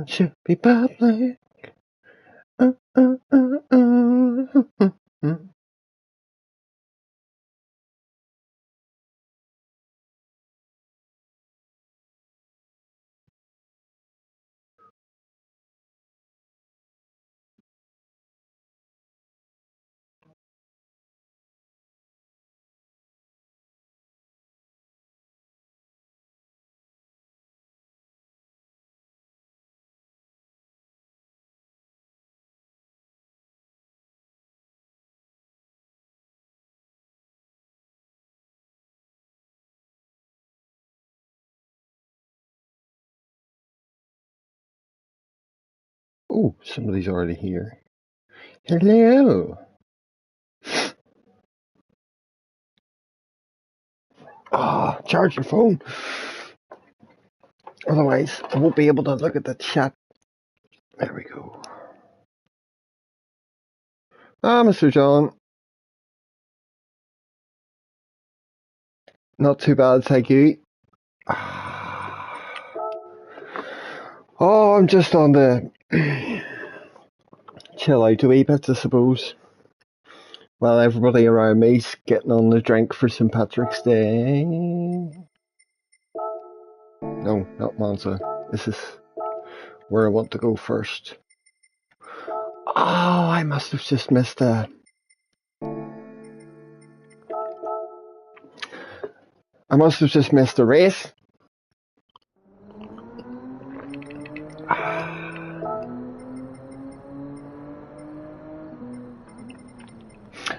Everyone should be public. Uh, uh, uh, uh. Oh, somebody's already here. Hello. Ah, charge your phone. Otherwise, I won't be able to look at the chat. There we go. Ah, Mr. John. Not too bad, thank you. Oh, I'm just on the chill out a wee bit, I suppose. While everybody around me's getting on the drink for St. Patrick's Day. No, not Monza. This is where I want to go first. Oh, I must have just missed a... I must have just missed a race.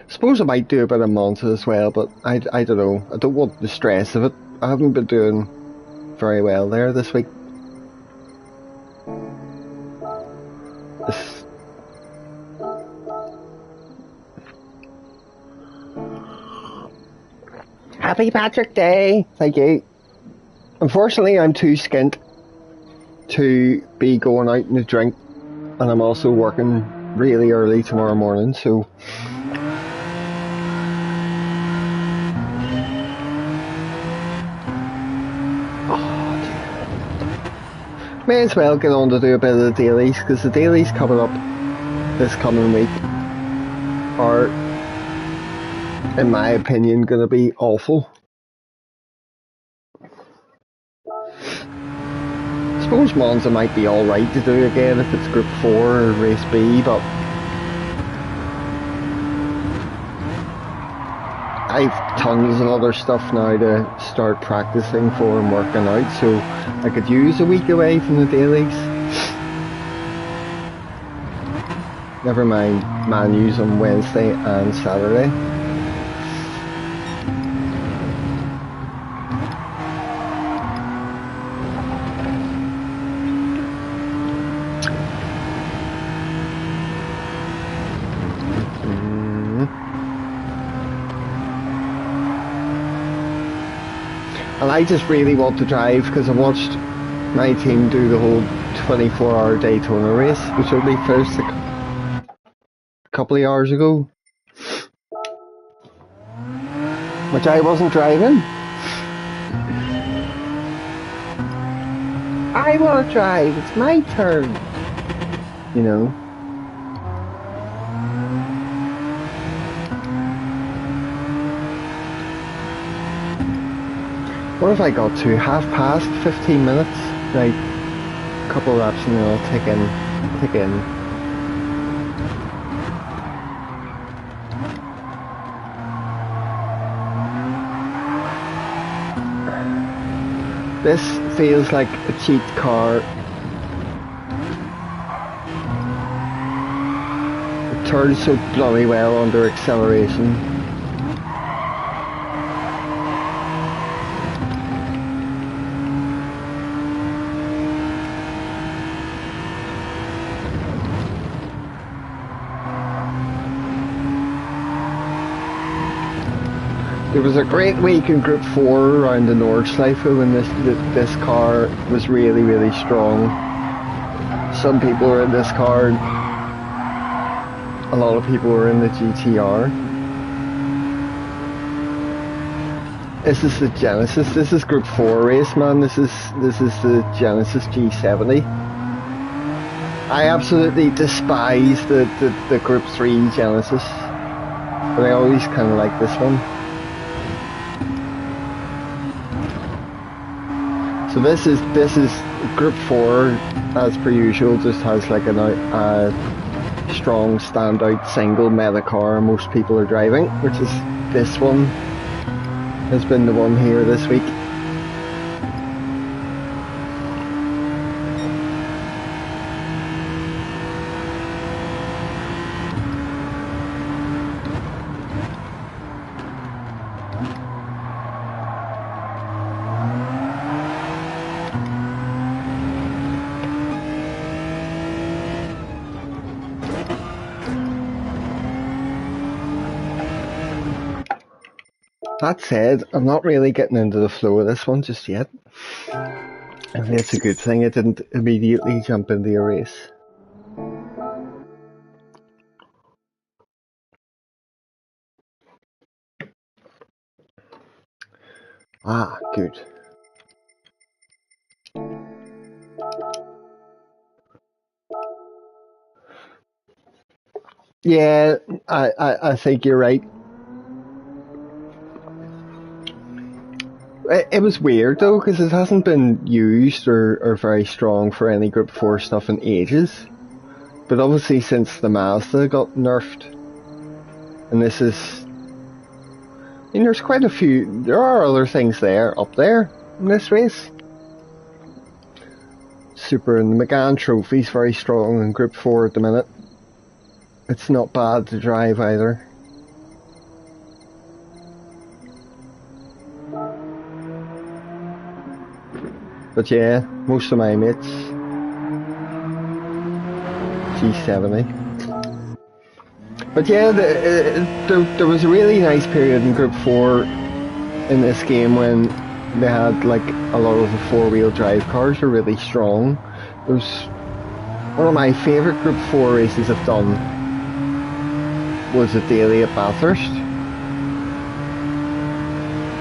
Suppose I might do a bit of Monza as well, but I don't know. I don't want the stress of it. I haven't been doing very well there this week. Happy Patrick Day! Thank you. Unfortunately, I'm too skint to be going out and drink, and I'm also working really early tomorrow morning, so... May as well get on to do a bit of the dailies, because the dailies coming up this coming week are, in my opinion, going to be awful. I suppose Monza might be alright to do again if it's Group 4 or Race B, but I've tons of other stuff now to start practicing for and working out, so I could use a week away from the dailies. Never mind Manu's on Wednesday and Saturday. And I just really want to drive because I watched my team do the whole 24-hour Daytona race, which only finished a couple of hours ago, which I wasn't driving. I want to drive, it's my turn, you know. What if I got to 15 minutes, like a couple of laps and then I'll tick in. This feels like a cheat car. It turns so bloody well under acceleration. There was a great week in Group 4 around the Nordschleife when this car was really, really strong. Some people were in this car, a lot of people were in the GTR. This is the Genesis, this is Group 4 race, man. This is the Genesis G70. I absolutely despise the Group 3 Genesis, but I always kind of like this one. So this is Group 4, as per usual, just has like a strong standout single meta car most people are driving, which is this one. Has been the one here this week. That said, I'm not really getting into the flow of this one just yet. I think it's a good thing I didn't immediately jump into a race. Ah, good. Yeah, I think you're right. It was weird though, because it hasn't been used or very strong for any Group 4 stuff in ages. But obviously since the Mazda got nerfed, and this is... I mean, there's quite a few... There are other things up there in this race. Super, and the McGann Trophy's very strong in Group 4 at the minute. It's not bad to drive either. But yeah, most of my mates G7. But yeah, there was a really nice period in Group 4 in this game when they had like a lot of the four-wheel drive cars were really strong. It was one of my favourite Group 4 races I've done was a daily at Bathurst.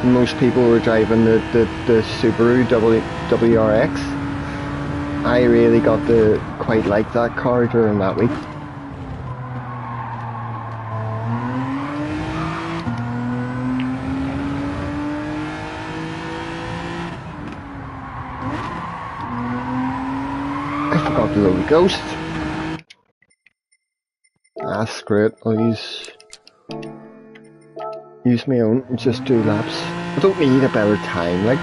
Most people were driving the Subaru WRX. I really got to quite like that car during that week. I forgot to load the Ghost. Ah, screw it. I'll use my own and just do laps. I don't need a better time, like.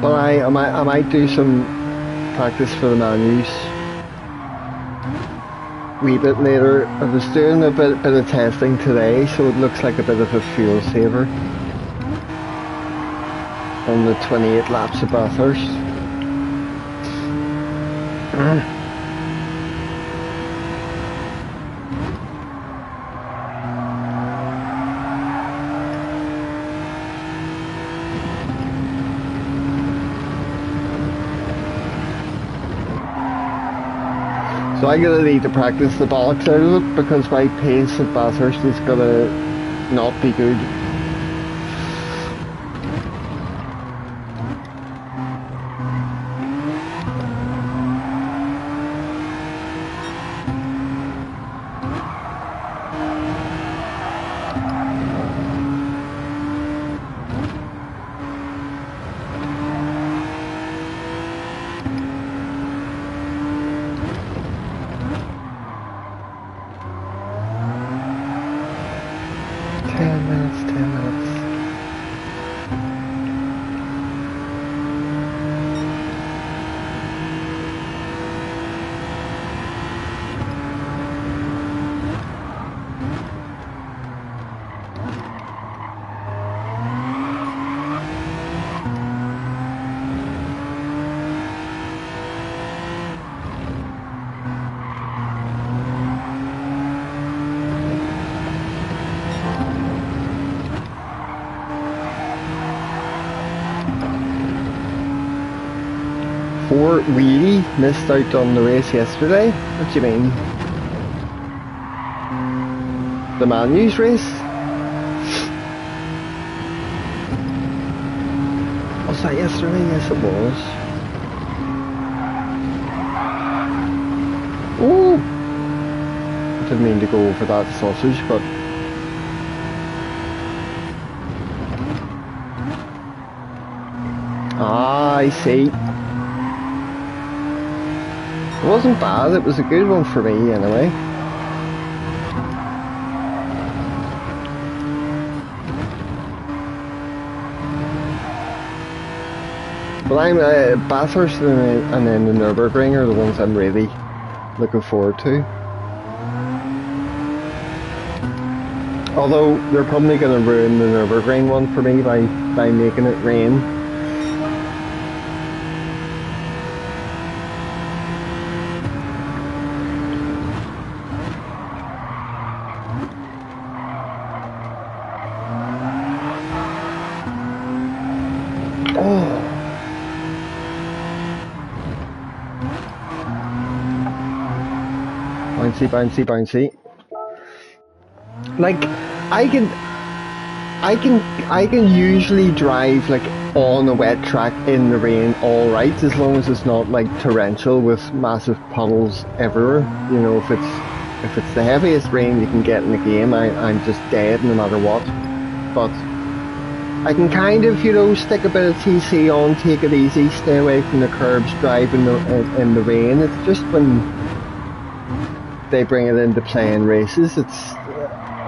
Well, I might do some practice for the Manus a wee bit later. I was doing a bit of testing today, so it looks like a bit of a fuel saver on the 28 laps of Bathurst. So I'm going to need to practice the bollocks out of it because my pace at Bathurst is going to not be good. really missed out on the race yesterday. What do you mean? The Manu's race? Was that yesterday? Yes, it was. Oh! I didn't mean to go for that sausage, but... Ah, I see. It wasn't bad, it was a good one for me anyway. But I'm Bathurst and then the Nürburgring are the ones I'm really looking forward to. Although they're probably going to ruin the Nürburgring one for me by making it rain. Bouncy, bouncy. Like, I can usually drive like on a wet track in the rain all right, as long as it's not like torrential with massive puddles everywhere. You know, if it's the heaviest rain you can get in the game, I'm just dead no matter what. But I can kind of, you know, stick a bit of TC on, take it easy, stay away from the curbs, drive in the rain. It's just when they bring it into playing races, it's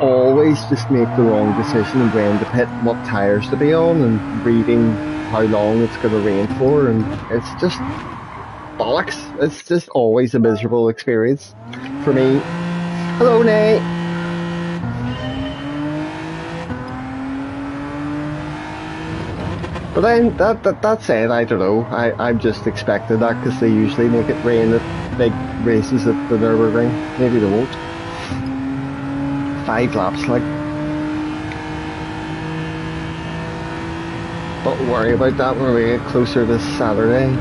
always just make the wrong decision and when to pit, what tyres to be on, and reading how long it's going to rain for, and it's just bollocks. It's just always a miserable experience for me. Hello, Nay. But then that said, I don't know. I'm just expecting that because they usually make it rain at big races at the Nürburgring. Maybe they won't. 5 laps, like. But we'll worry about that when we get closer this Saturday.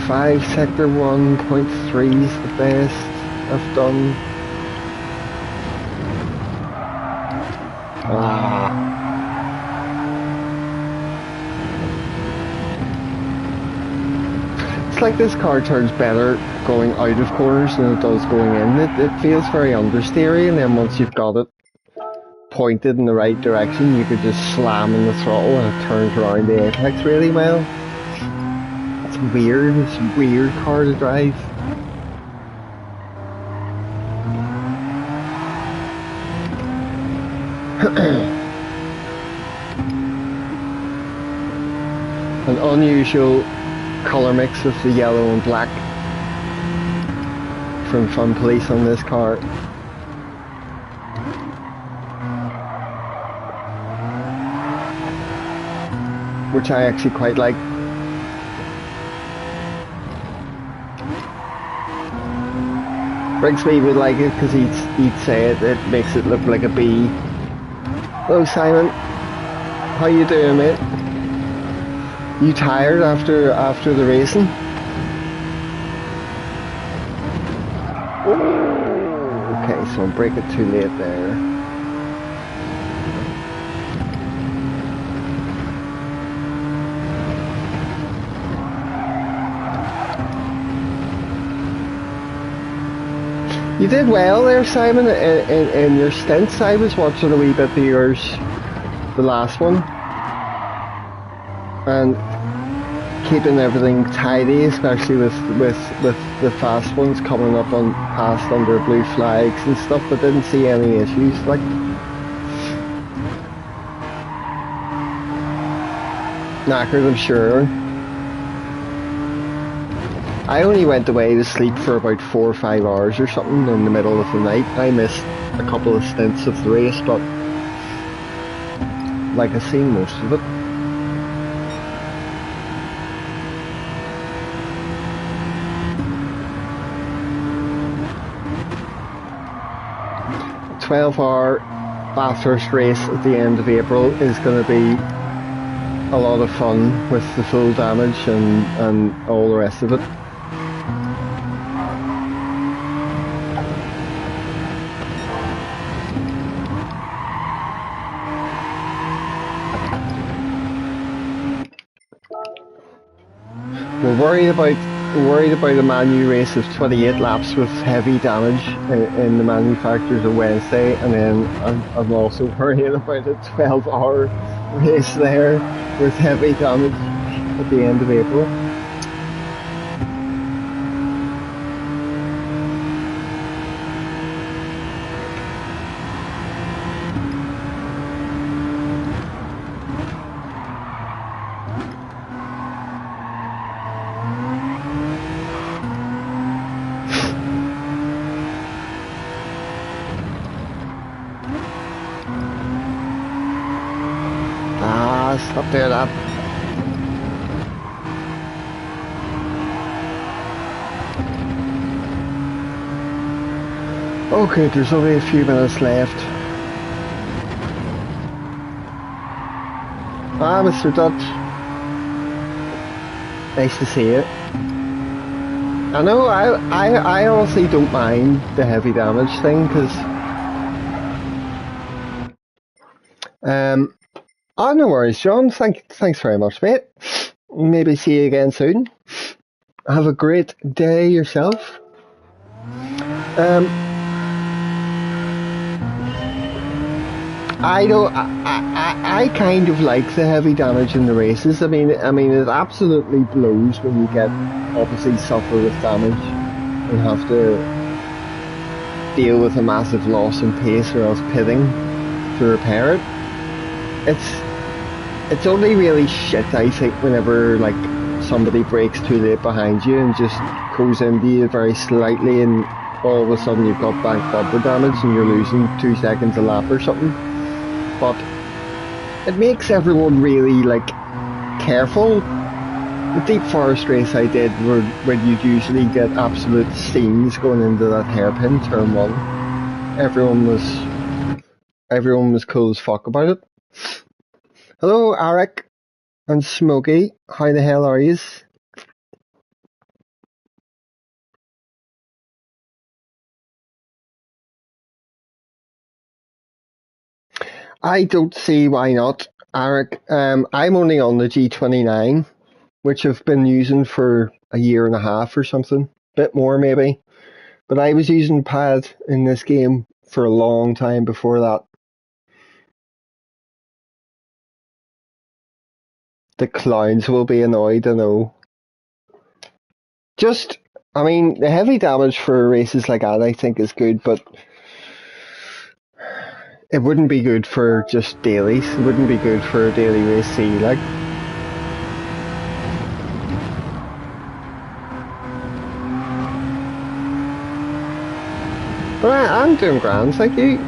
.5 sector 1, .3 is the best I've done. It's like this car turns better going out of corners than it does going in. It feels very understeery, and then once you've got it pointed in the right direction, you could just slam in the throttle and it turns around the apex really well. Weird, it's a weird car to drive. An unusual colour mix with the yellow and black from Fun Police on this car. Which I actually quite like. Rigsby would like it because he'd say it makes it look like a bee. Hello, Simon. How you doing, mate? You tired after the racing? Okay, so I'm braking too late there. You did well there, Simon, in your stints. I was watching a wee bit of yours, the last one, and keeping everything tidy, especially with the fast ones coming up on past under blue flags and stuff. But didn't see any issues. Like, knackered, I'm sure. I only went away to sleep for about 4 or 5 hours or something in the middle of the night. I missed a couple of stints of the race, but like I've seen most of it. A 12-hour Bathurst race at the end of April is going to be a lot of fun with the full damage and all the rest of it. We're worried about a Manu race of 28 laps with heavy damage in the manufacturers on Wednesday, and then I'm also worried about a 12-hour race there with heavy damage at the end of April. Stop doing that. Okay, there's only a few minutes left. Ah, Mr. Dutch. Nice to see you. I know, I honestly don't mind the heavy damage thing, because oh, no worries, John. Thanks very much, mate. Maybe see you again soon. Have a great day yourself. I kind of like the heavy damage in the races. I mean, it absolutely blows when you get obviously suffer with damage and have to deal with a massive loss in pace or else pitting to repair it. It's only really shit, I think, whenever like somebody breaks too late behind you and just goes into you very slightly, and all of a sudden you've got bank bumper damage and you're losing 2 seconds a lap or something. But it makes everyone really like careful. The Deep Forest race I did, where you'd usually get absolute steams going into that hairpin turn 1. Everyone was cool as fuck about it. Hello, Eric and Smokey. How the hell are yous? I don't see why not, Eric. I'm only on the G29, which I've been using for a year and a half or something. Bit more maybe. But I was using pad in this game for a long time before that. The clowns will be annoyed, I know. I mean, the heavy damage for races like that I think is good, but it wouldn't be good for just dailies. It wouldn't be good for a daily race C, like. But I'm doing grand, thank you.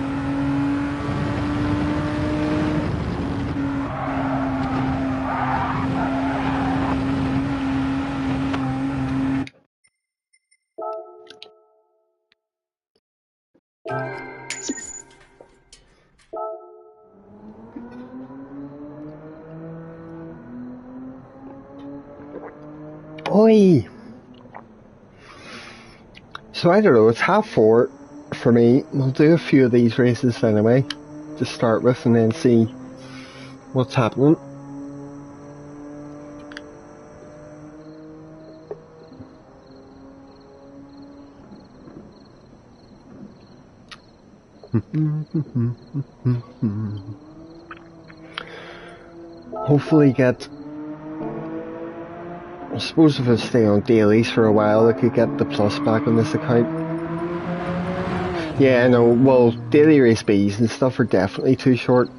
Oi! So I don't know, it's 4:30 for me. We'll do a few of these races anyway, to start with, and then see what's happening. Hopefully get... I suppose if I stay on dailies for a while, I could get the plus back on this account. Yeah, no, well, daily race Bs and stuff are definitely too short.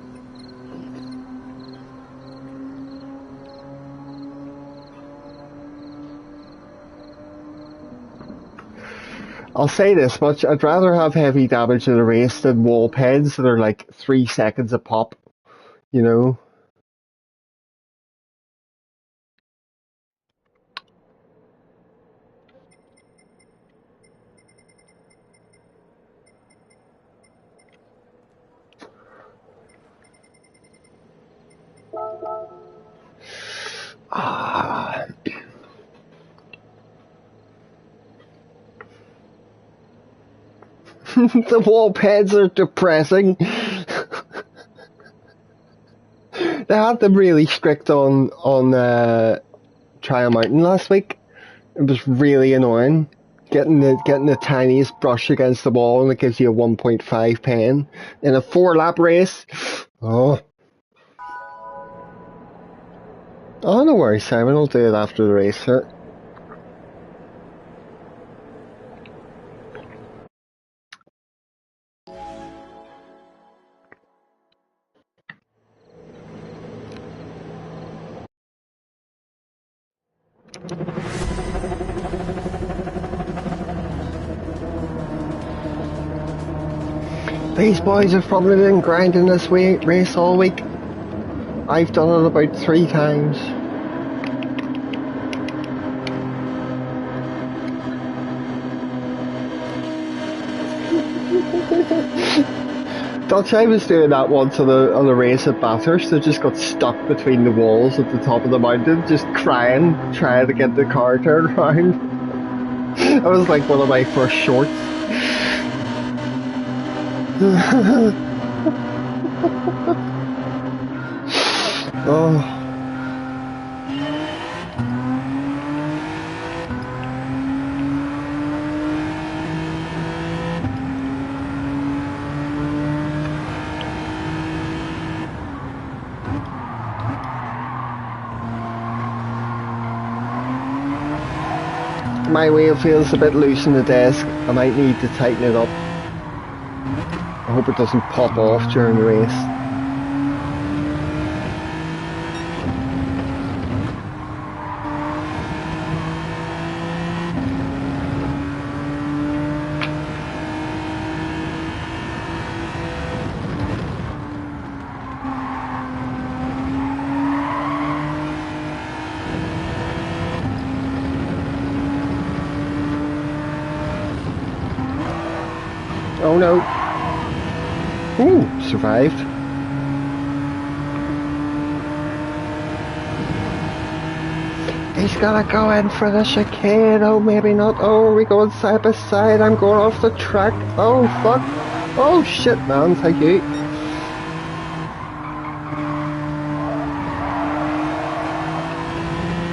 I'll say this much, I'd rather have heavy damage in a race than wall pens that are like 3 seconds a pop. you know. Ah. The wall pads are depressing. They had them really strict on Trial Mountain last week. It was really annoying. Getting the tiniest brush against the wall and it gives you a 1.5 pen in a 4-lap race. Oh. Oh, no worries, Simon. I'll do it after the race, sir. These boys have probably been grinding this race all week. I've done it about 3 times. Dutch, I was doing that once on a race at Bathurst. I just got stuck between the walls at the top of the mountain, just crying, trying to get the car turned around. That was like one of my first shorts. Oh. My wheel feels a bit loose in the desk. I might need to tighten it up. I hope it doesn't pop off during the race. Oh no. Ooh, survived. He's gotta go in for the chicane. Oh, maybe not. Oh, are we going side by side? I'm going off the track. Oh, fuck. Oh, shit, man. Thank you.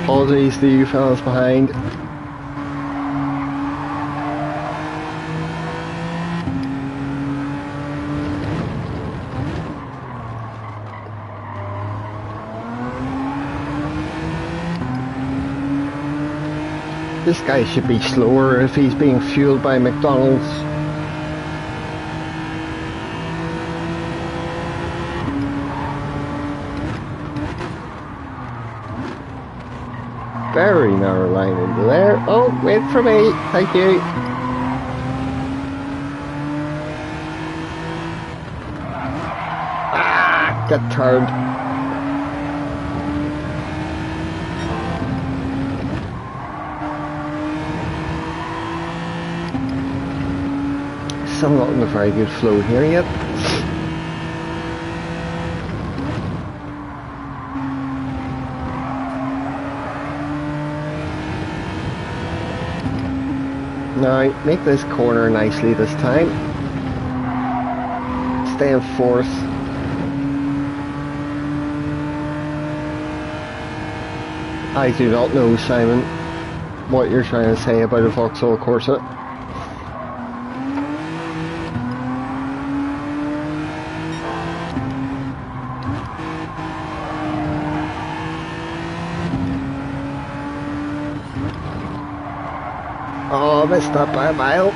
Apologies to you fellas behind. This guy should be slower if he's being fueled by McDonald's. Very narrow line into there. Oh, wait for me. Thank you. Ah, get turned. Still not in a very good flow here yet. Now, make this corner nicely this time. Stay in fourth. I do not know, Simon, what you're trying to say about a Vauxhall Corsa. Oh, missed that by a mile.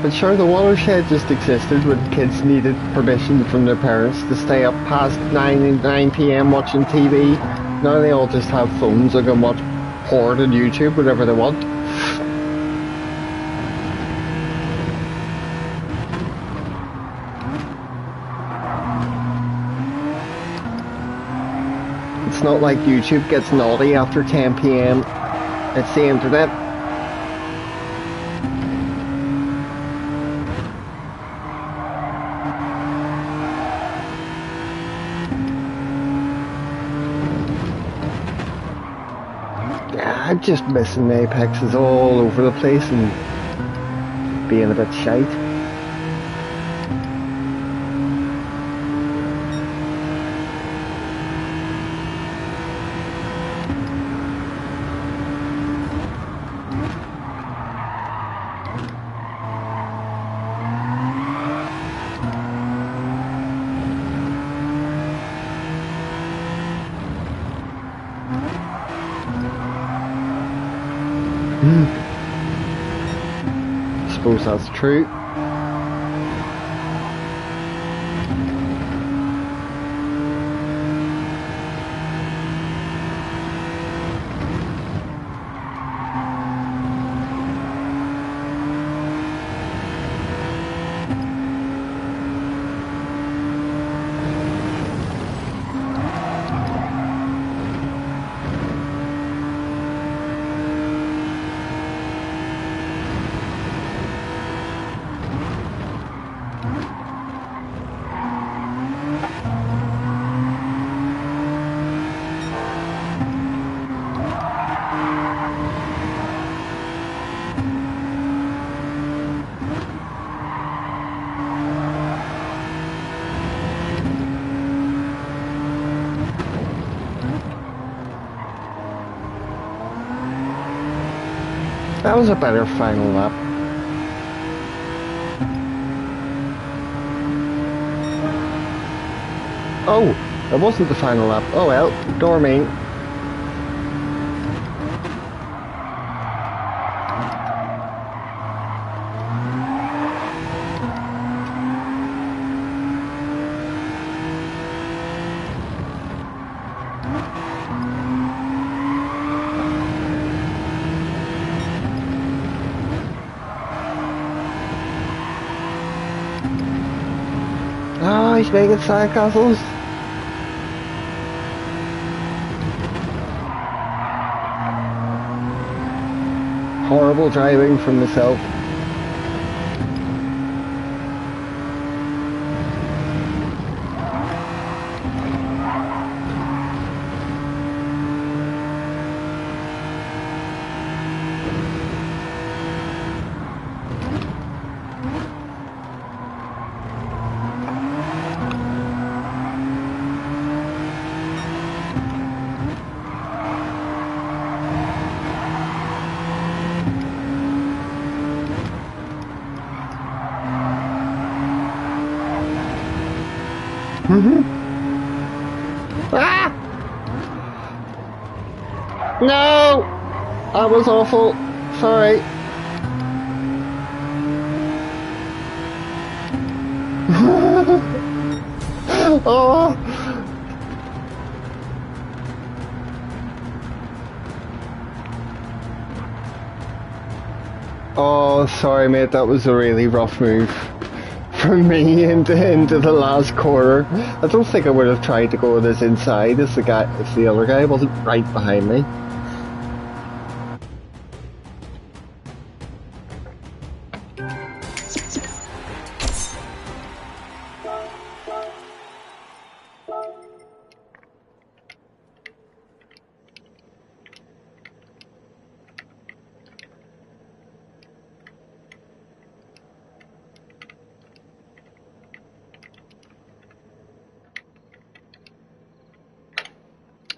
But sure, the watershed just existed when kids needed permission from their parents to stay up past 9 p.m. watching TV. Now they all just have phones and can watch porn on YouTube whenever they want. It's not like YouTube gets naughty after 10 p.m. It's the internet. I'm just missing apexes all over the place and being a bit shite. Suppose that's true. That was a better final lap. Oh, that wasn't the final lap. Oh well, dorming. Oh, he's making sandcastles. Horrible driving from myself. Ah! No! That was awful. Sorry. Oh! Oh, sorry mate, that was a really rough move from me into the last corner. I don't think I would have tried to go this inside if the other guy wasn't right behind me.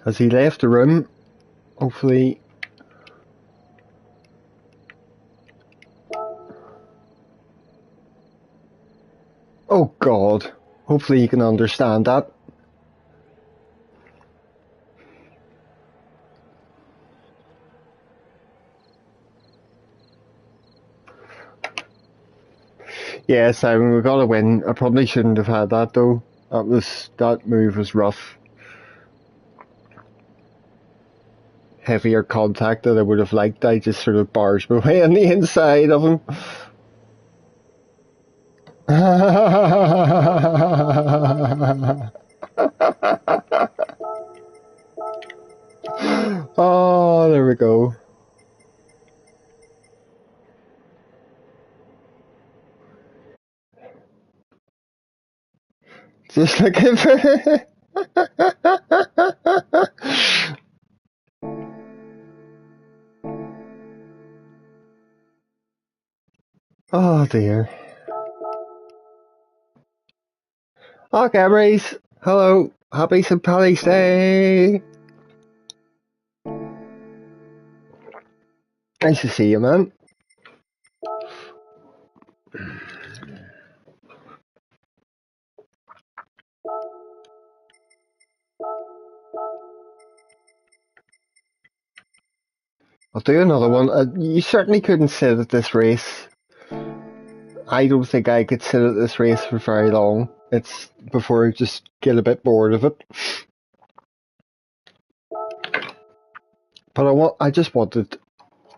Has he left the room? Hopefully. Oh God. Hopefully you can understand that. Yeah, Simon, we got a win. I probably shouldn't have had that though. That move was rough. Heavier contact that I would have liked. I just sort of barged my way on the inside of him. Oh, there we go. Just looking for. Oh dear. Oh, Gabriels. Hello. Happy St. Paddy's Day. Nice to see you, man. I'll do another one. You certainly couldn't sit at this race. I don't think I could sit at this race for very long. It's before I just get a bit bored of it. But I just wanted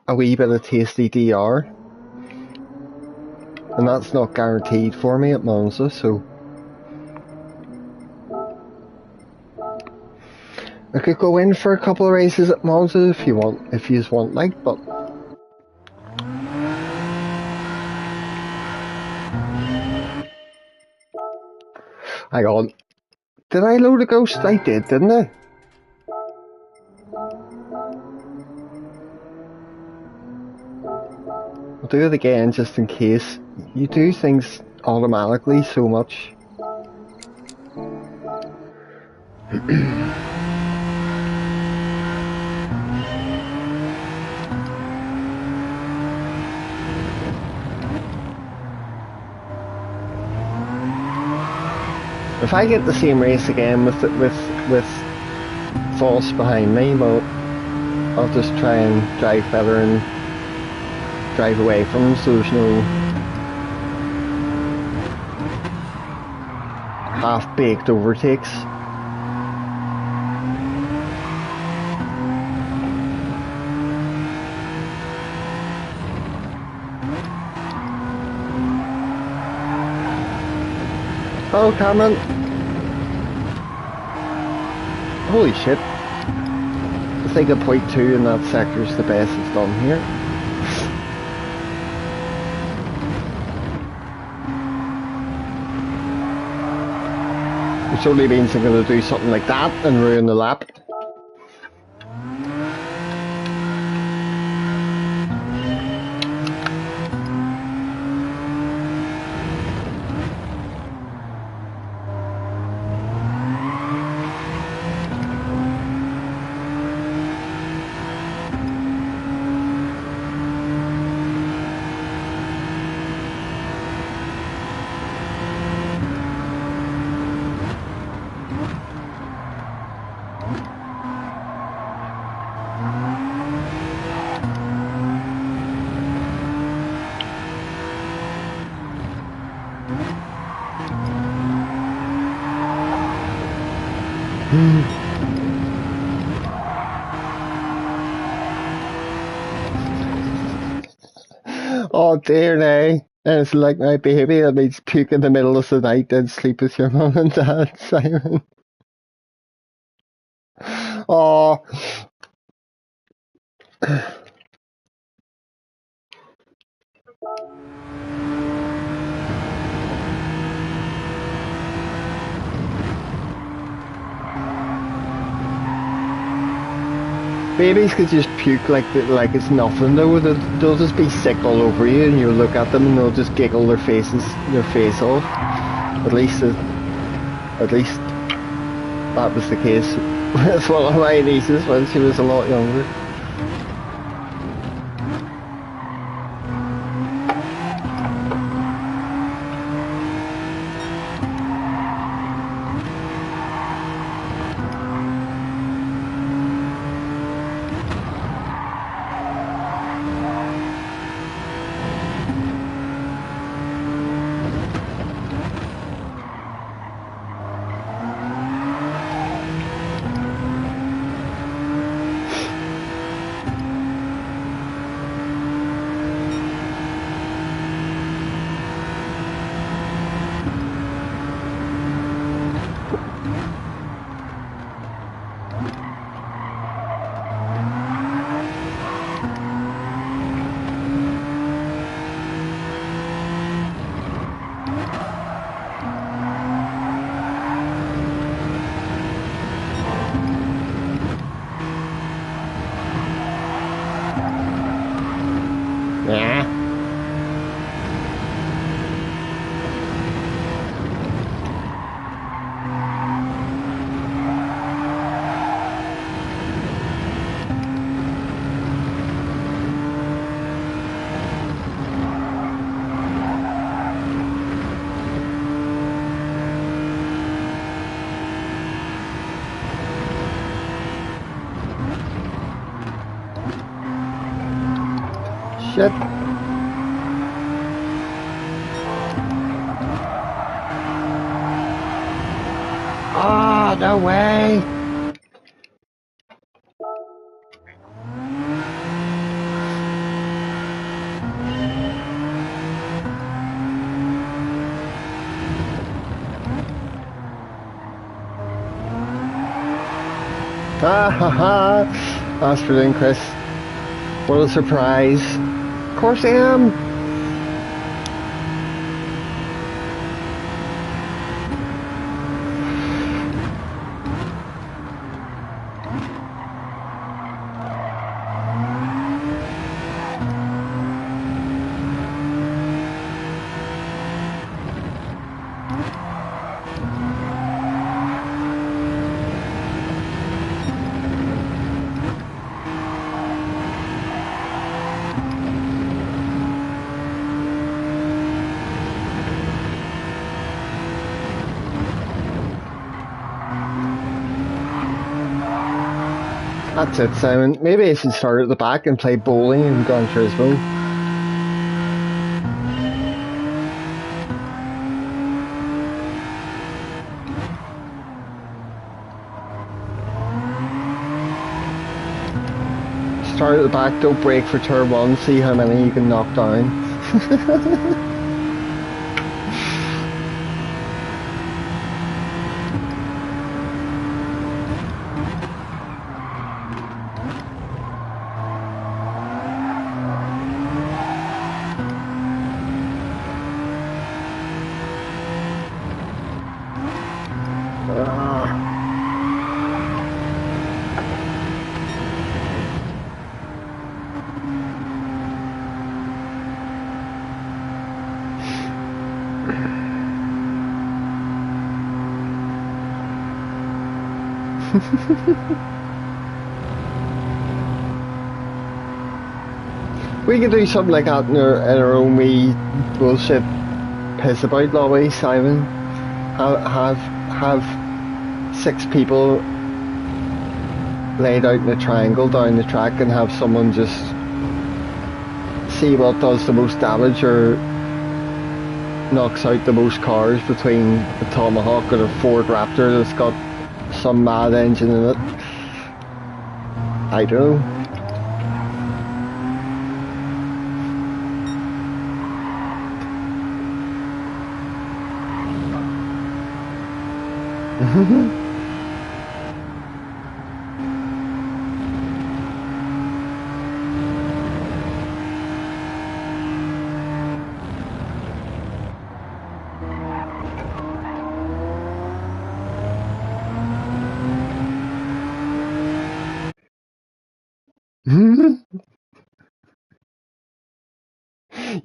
a wee bit of tasty DR, and that's not guaranteed for me at Monza. So I could go in for a couple of races at Monza if you just want, like, but. Hang on. Did I load a ghost? I did, didn't I? I'll do it again just in case. You do things automatically so much. If I get the same race again with false behind me, well, I'll just try and drive better and drive away from them, so there's no half-baked overtakes. Oh, Cameron. Holy shit. I think a .2 in that sector is the best it's done here. Which only means I'm going to do something like that and ruin the lap. Oh dear no. And it's like my baby that needs puke in the middle of the night and sleep with your mum and dad, Simon. Oh. Babies could just puke like it's nothing though. They'll just be sick all over you, and you look at them and they'll just giggle their face off. At least that was the case with one of my nieces when she was a lot younger. Shit. Ah, no way. Ah ha ha. That's brilliant, Chris. What a surprise. Of course I am. That's it, Simon. Maybe I should start at the back and play bowling in Gran Turismo. Start at the back, don't brake for turn one, see how many you can knock down. We could do something like that in our own wee bullshit piss about lobby, Simon. Have 6 people laid out in a triangle down the track and have someone just see what does the most damage or knocks out the most cars between the Tomahawk or the Ford Raptor that's got some mad engine in it. I don't know.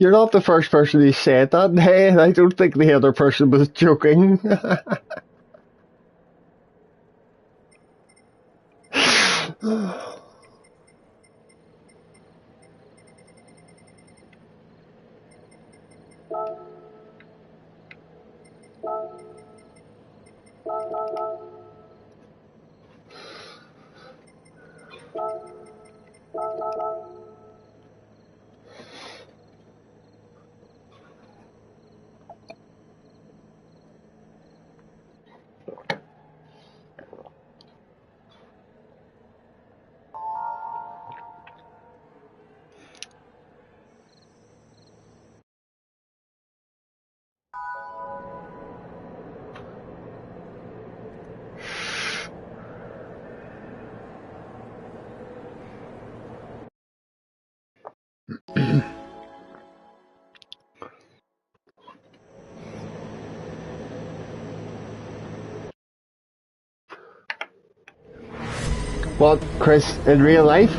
You're not the first person who said that. Hey, I don't think the other person was joking. What, Chris, in real life?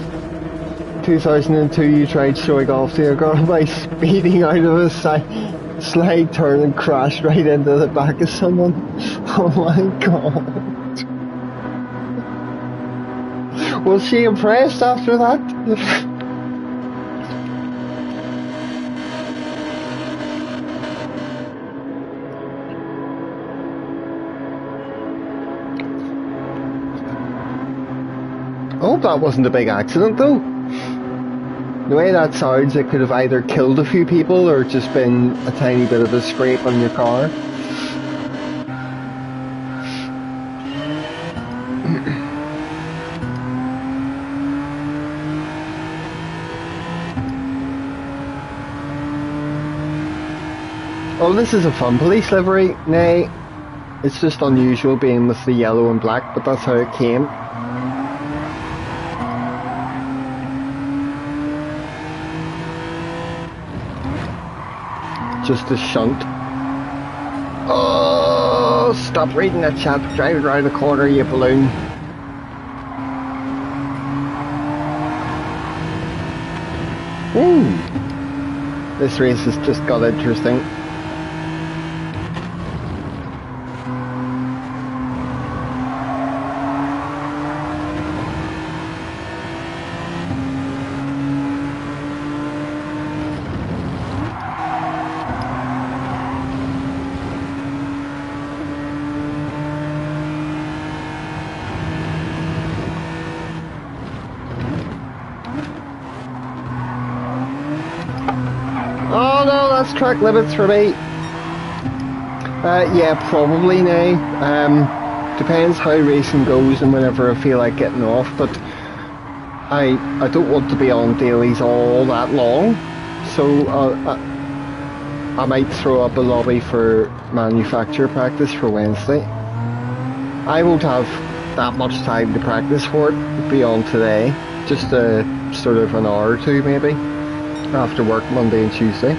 2002 you tried showing off to your girl by speeding out of a slide turn and crashed right into the back of someone. Oh my god. Was she impressed after that? I hope that wasn't a big accident though. The way that sounds, it could have either killed a few people or just been a tiny bit of a scrape on your car. Oh, this is a fun police livery. Nay, it's just unusual being with the yellow and black, but that's how it came. Just a shunt. Oh, stop reading that chat. Drive it around the corner, you balloon. This race has just got interesting. Track limits for me. Yeah, probably now. Depends how racing goes and whenever I feel like getting off, but I don't want to be on dailies all that long, so I might throw up a lobby for manufacturer practice for Wednesday. I won't have that much time to practice for it beyond today, just sort of an hour or two maybe after work Monday and Tuesday.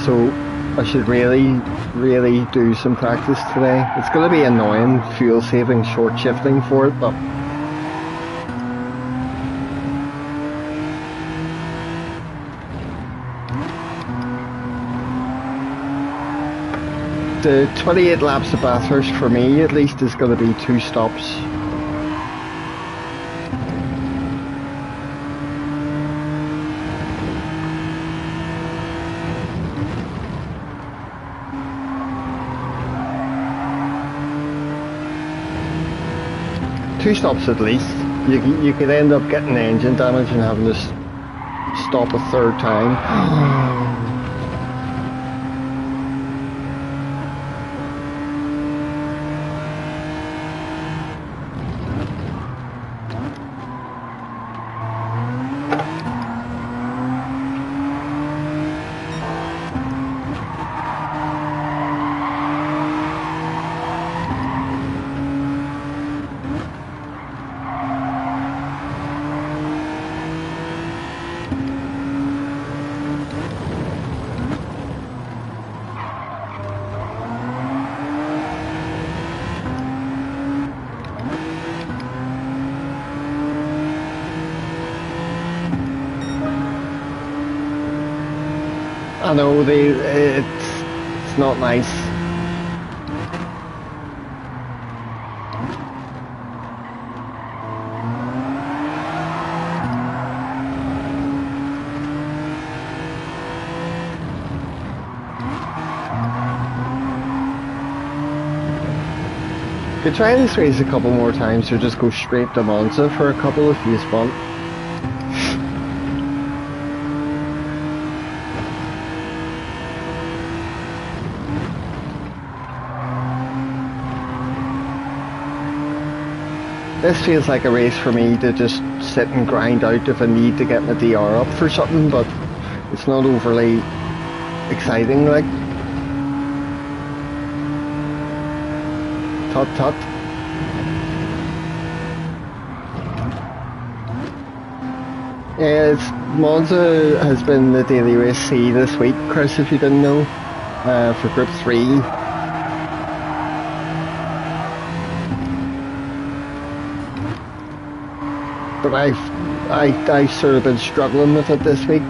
So I should really do some practice today. It's going to be annoying, fuel saving, short shifting for it, but the 28 laps of Bathurst for me at least is going to be 2 stops. Two stops at least. You could end up getting engine damage and having to stop a third time. I know it's not nice. Could try this race a couple more times or just go straight to Monza for a couple if you want. This feels like a race for me to just sit and grind out if I need to get my DR up for something, but it's not overly exciting, like. Tut tut. Yeah, Monza has been the daily race C this week, Chris, if you didn't know, for Group 3. But I've sort of been struggling with it this week.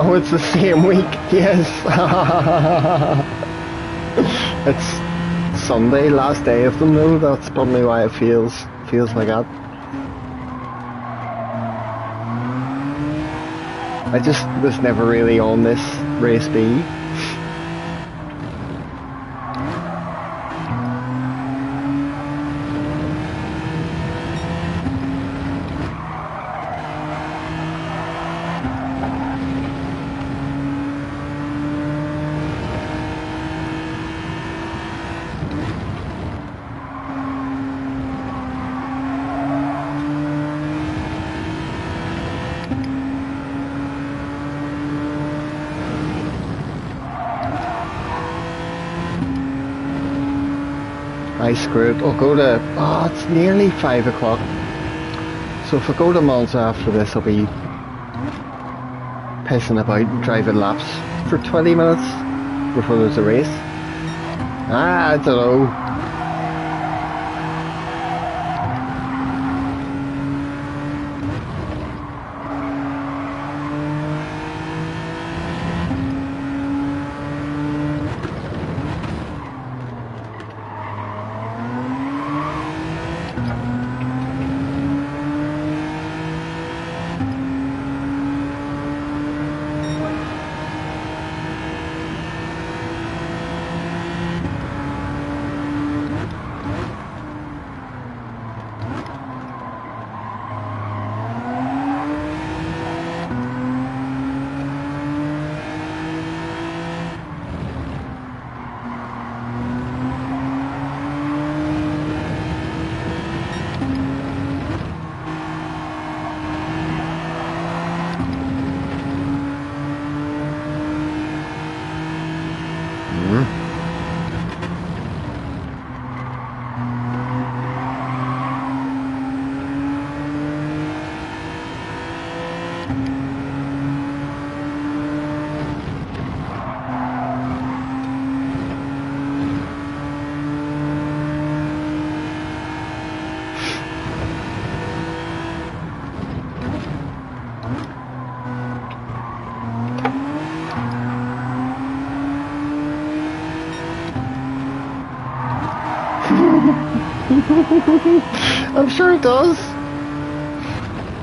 Oh, it's the same week, yes. It's Sunday, last day of them though, that's probably why it feels like that. I just was never really on this race B. I screwed. I'll go to. Oh, it's nearly 5 o'clock. So if I go to Monza after this, I'll be pissing about and driving laps for 20 minutes before there's a race. I don't know. I'm sure it does.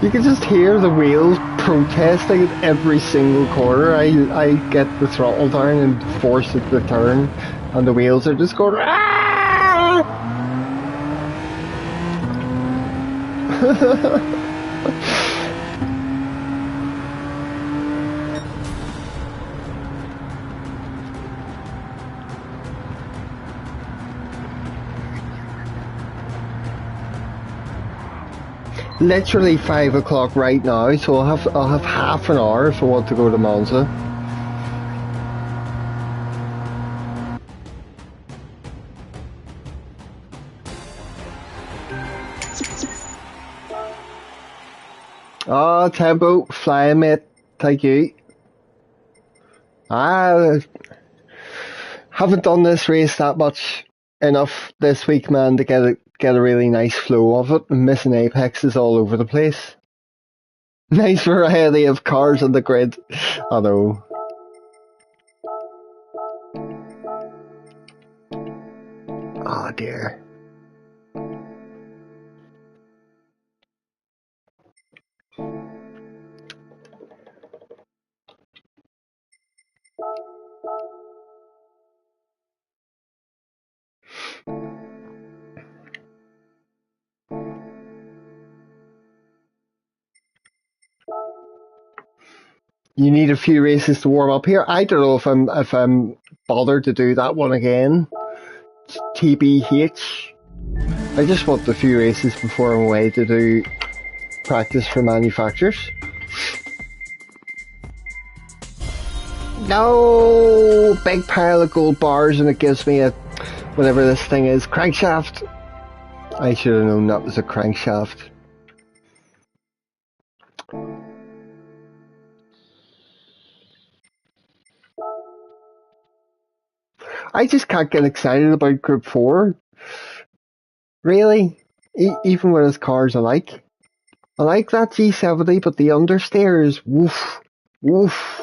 You can just hear the wheels protesting at every single corner. I get the throttle down and force it to turn, and the wheels are just going. Ah! Literally 5 o'clock right now, so I'll have half an hour if I want to go to Monza. Oh, tempo, flying mate, thank you. I haven't done this race that much enough this week, man, to get a really nice flow of it. I'm missing apexes all over the place. Nice variety of cars on the grid. I know. Oh dear. You need a few races to warm up here. I don't know if I'm bothered to do that one again. It's TBH. I just want a few races before I'm away to do practice for manufacturers. No, big pile of gold bars, and it gives me a whatever this thing is, crankshaft. I should have known that was a crankshaft. I just can't get excited about Group 4. Really? Even with his cars I like. I like that G70, but the understeer is woof. Woof.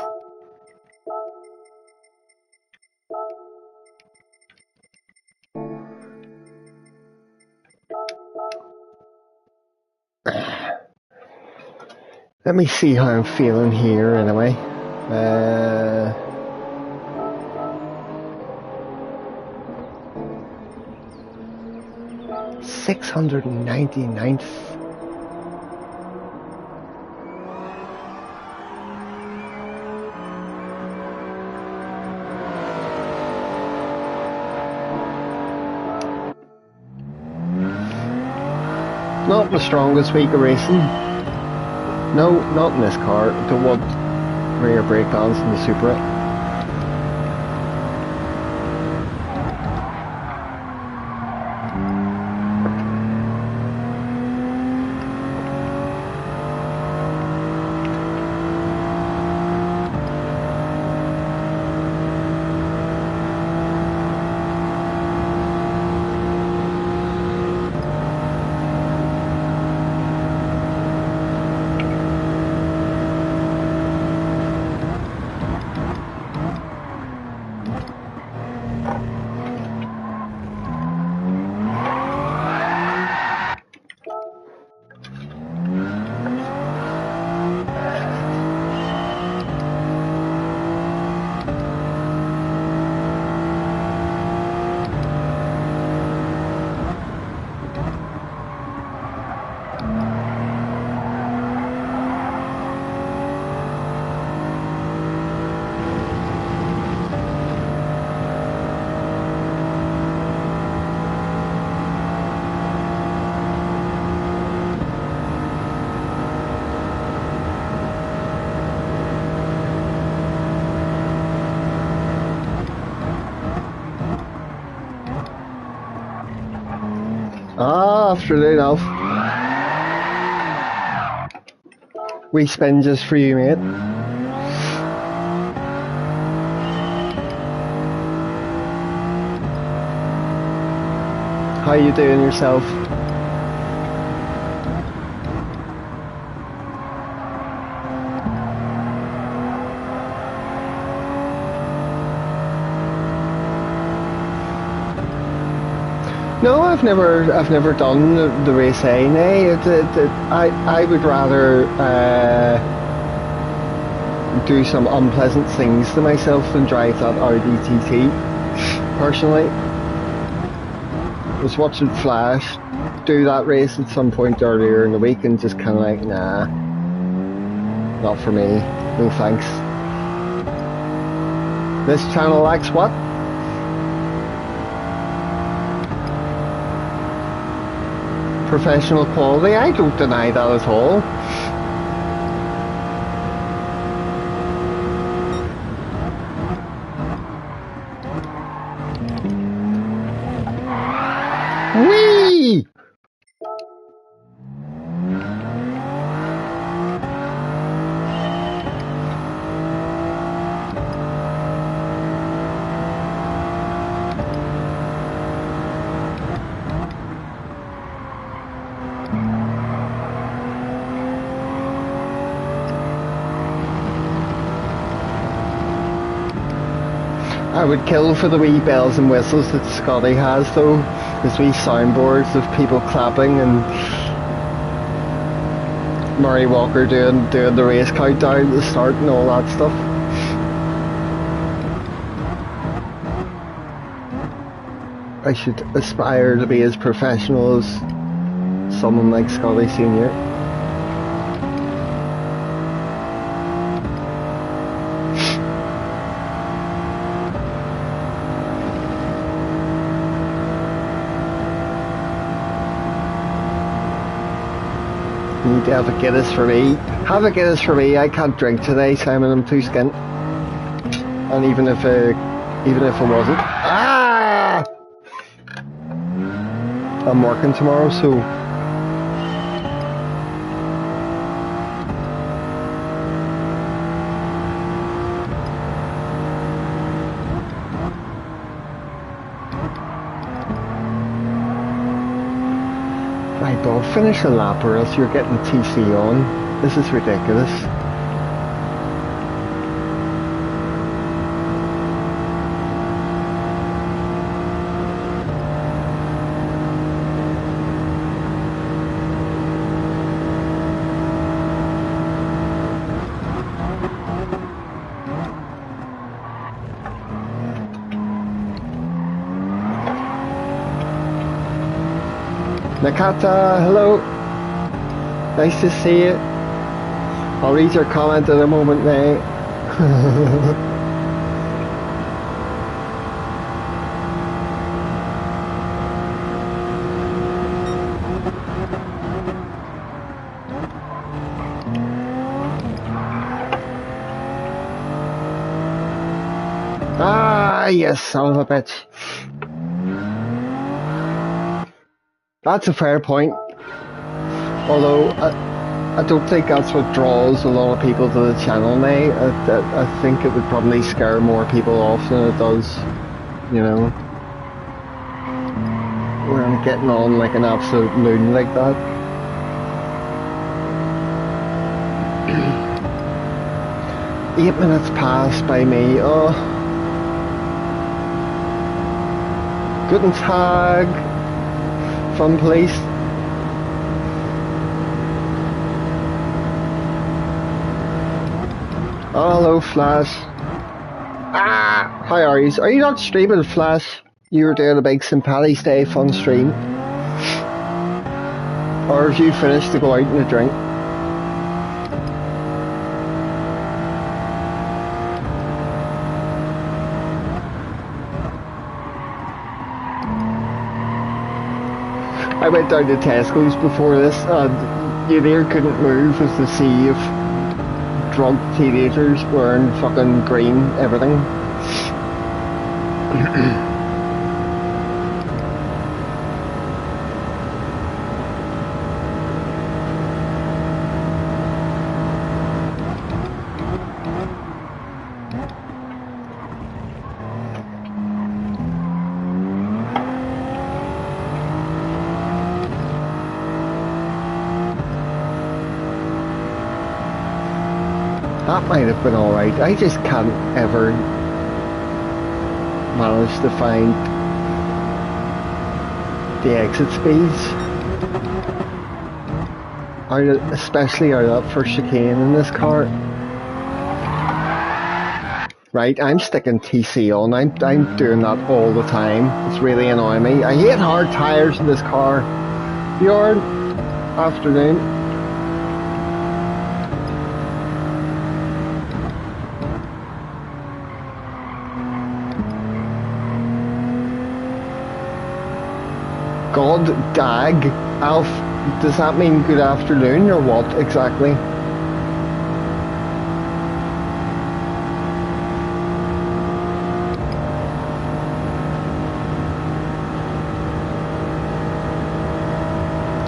Let me see how I'm feeling here anyway. 699th. Not the strongest week of racing. No, not in this car. Don't want rear brake balance in the Supra. Afternoon, Alf. Wee spin just for you, mate. How you doing yourself? No, I've never done the race A. Nay, I would rather do some unpleasant things to myself than drive that Audi TT. Personally, I was watching Flash do that race at some point earlier in the week and just kind of like, nah, not for me. No thanks. This channel lacks what? Professional quality. I don't deny that at all. Whee! I would kill for the wee bells and whistles that Scotty has though. His wee soundboards of people clapping and Murray Walker doing the race countdown at the start and all that stuff. I should aspire to be as professional as someone like Scotty Senior. Need to have a Guinness for me. Have a Guinness for me. I can't drink today, Simon. I'm too skint. And even if I wasn't, I'm working tomorrow, so my God, finish a lap or else you're getting TC on. This is ridiculous. Nakata, hello. Nice to see you. I'll read your comment in a moment, mate. Ah, yes, son of a bitch. That's a fair point. Although, I don't think that's what draws a lot of people to the channel, mate. I think it would probably scare more people off than it does, you know. Where I'm getting on like an absolute loon like that. Eight minutes passed by me. Oh. Guten Tag. Fun place. Oh, hello, Flash. Ah, how are you? Are you not streaming, Flash? You were doing a big St. Paddy's Day fun stream. Or have you finished to go out and a drink? I went down to Tesco's before this and you there couldn't move with the sea of drunk teenagers wearing fucking green everything. That might have been alright. I just can't ever manage to find the exit speeds. Especially out of that first chicane in this car. Right, I'm sticking TC on. I'm doing that all the time. It's really annoying me. I hate hard tyres in this car. Bjorn, afternoon. God dag, Alf, does that mean good afternoon or what exactly?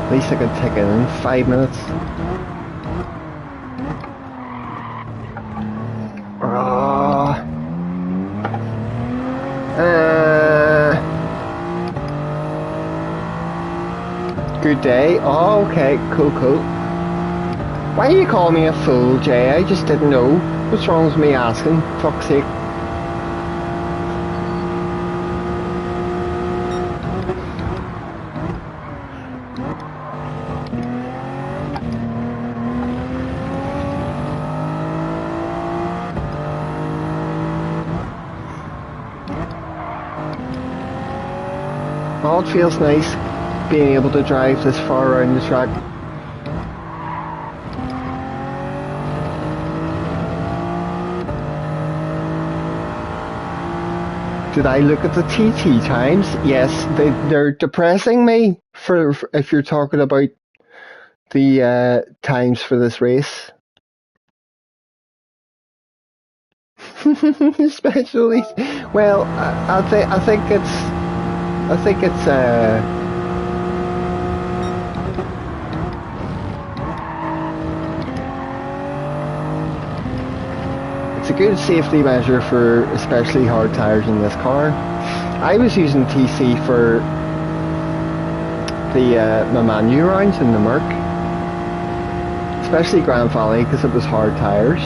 At least I can take it in 5 minutes. Good day. Oh, okay, cool. Why are you calling me a fool, Jay? I just didn't know. What's wrong with me asking? Fuck's sake. Oh, it feels nice being able to drive this far around the track. Did I look at the TT times? Yes, they're depressing me for if you're talking about the times for this race. Especially, well, I think it's it's a good safety measure for especially hard tyres in this car. I was using TC for the Manu rounds in the Merc, especially Grand Valley because it was hard tyres.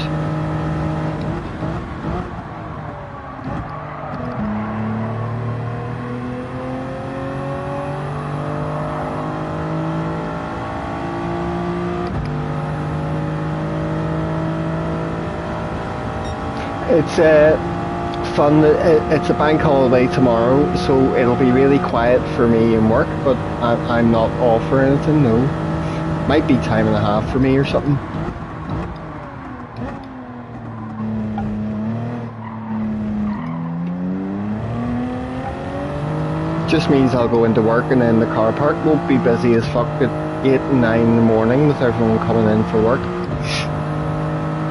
It's fun. It's a bank holiday tomorrow, so it'll be really quiet for me in work, but I'm not off or anything, no. Might be time and a half for me or something. Just means I'll go into work and then the car park won't be busy as fuck at 8 and 9 in the morning with everyone coming in for work.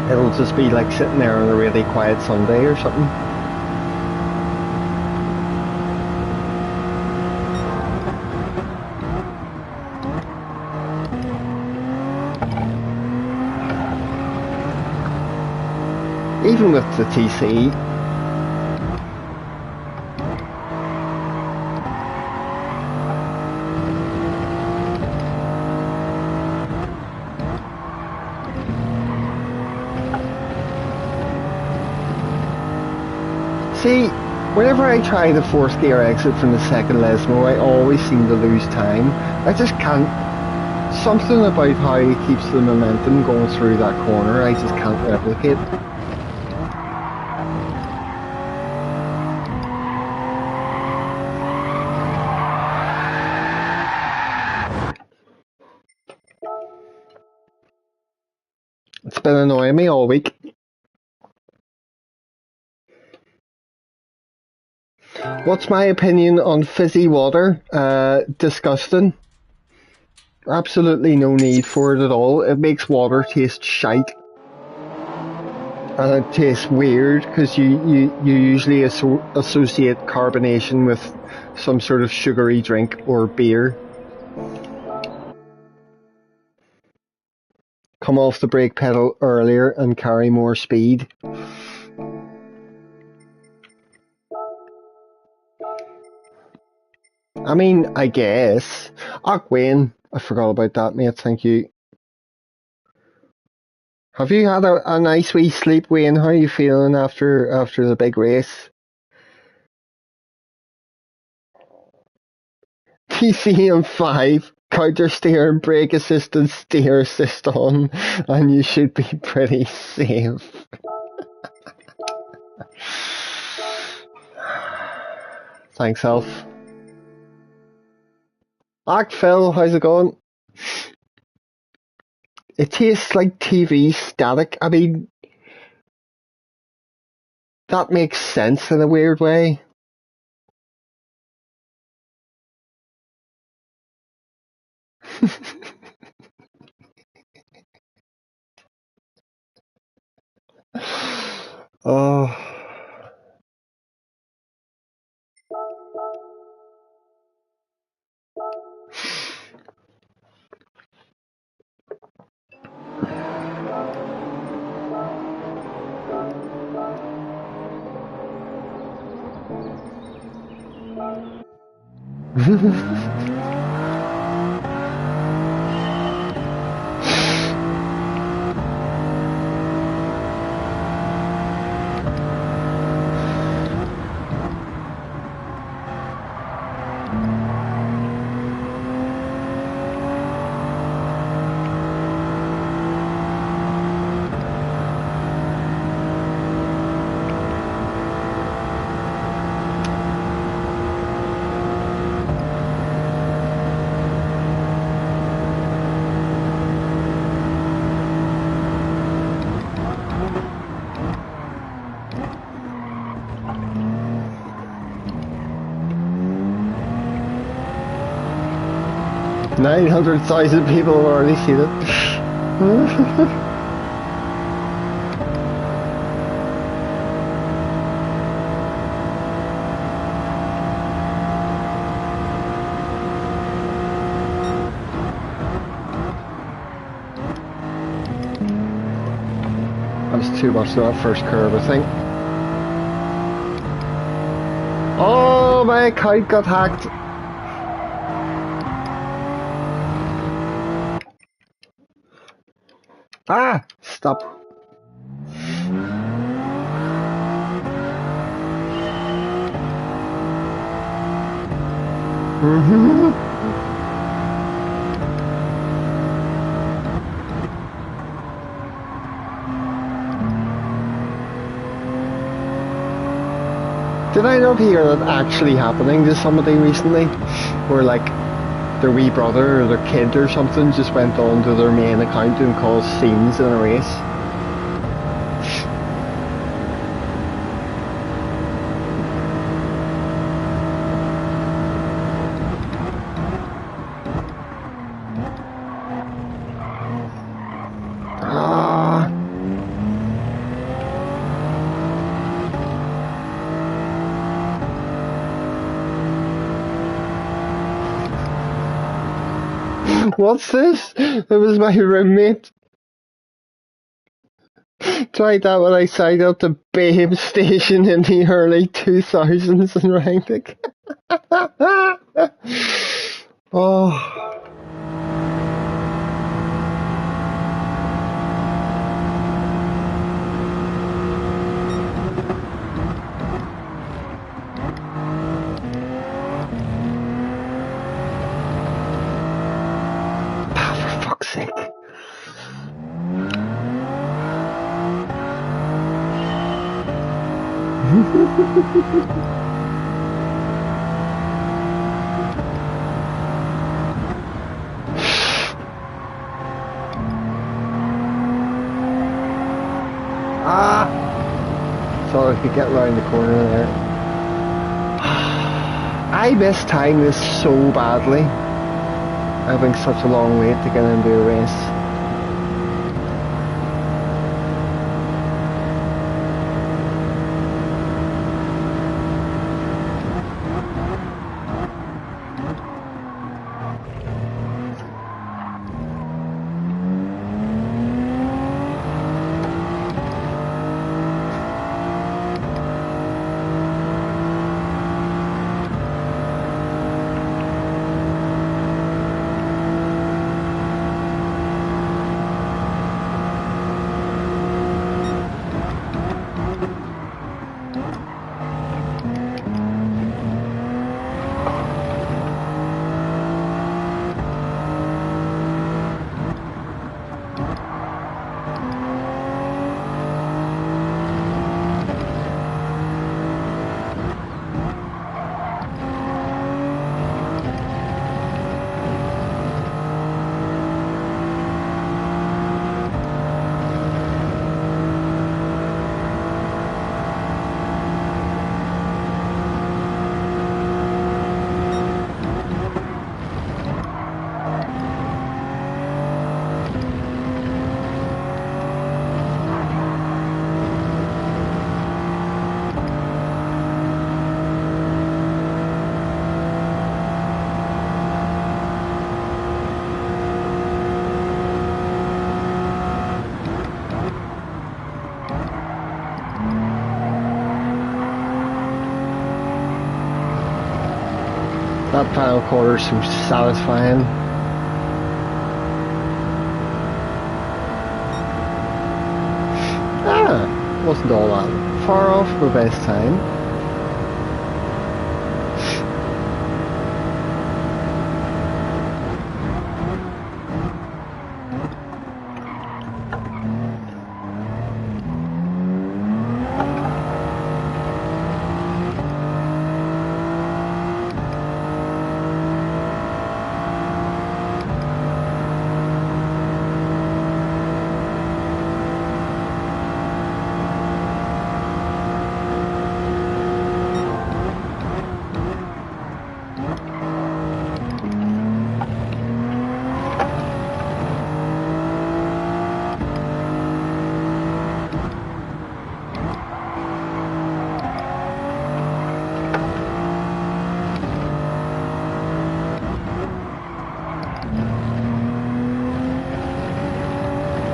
It'll just be like sitting there on a really quiet Sunday or something. Even with the TC, see, whenever I try the fourth gear exit from the second Lesmo, I always seem to lose time. I just can't. Something about how he keeps the momentum going through that corner, I just can't replicate. It's been annoying me all week. What's my opinion on fizzy water? Disgusting. Absolutely no need for it at all. It makes water taste shite. And it tastes weird because you usually associate carbonation with some sort of sugary drink or beer. Come off the brake pedal earlier and carry more speed. I mean, I guess. Wayne, I forgot about that, mate. Thank you. Have you had a nice wee sleep, Wayne? How are you feeling after the big race? TCM 5, counter steer and brake assistance, steer assist on, and you should be pretty safe. Thanks, Elf. Phil, how's it going? It tastes like TV static. I mean, that makes sense in a weird way. Oh. $900,000 people have already seen it. That was too much to that first curve, I think. Oh, my account got hacked. Ah! Stop. Did I not hear that actually happening to somebody recently? Where like their wee brother or their kid or something just went on to their main account and caused scenes in a race? What's this? It was my roommate. Tried that when I signed up to Babe Station in the early 2000s and ranked it. Oh. For fuck's sake. Thought I could get around the corner there. I miss time this so badly. Having such a long wait to get into a race. That final quarter seems satisfying. Wasn't all that far off the best time.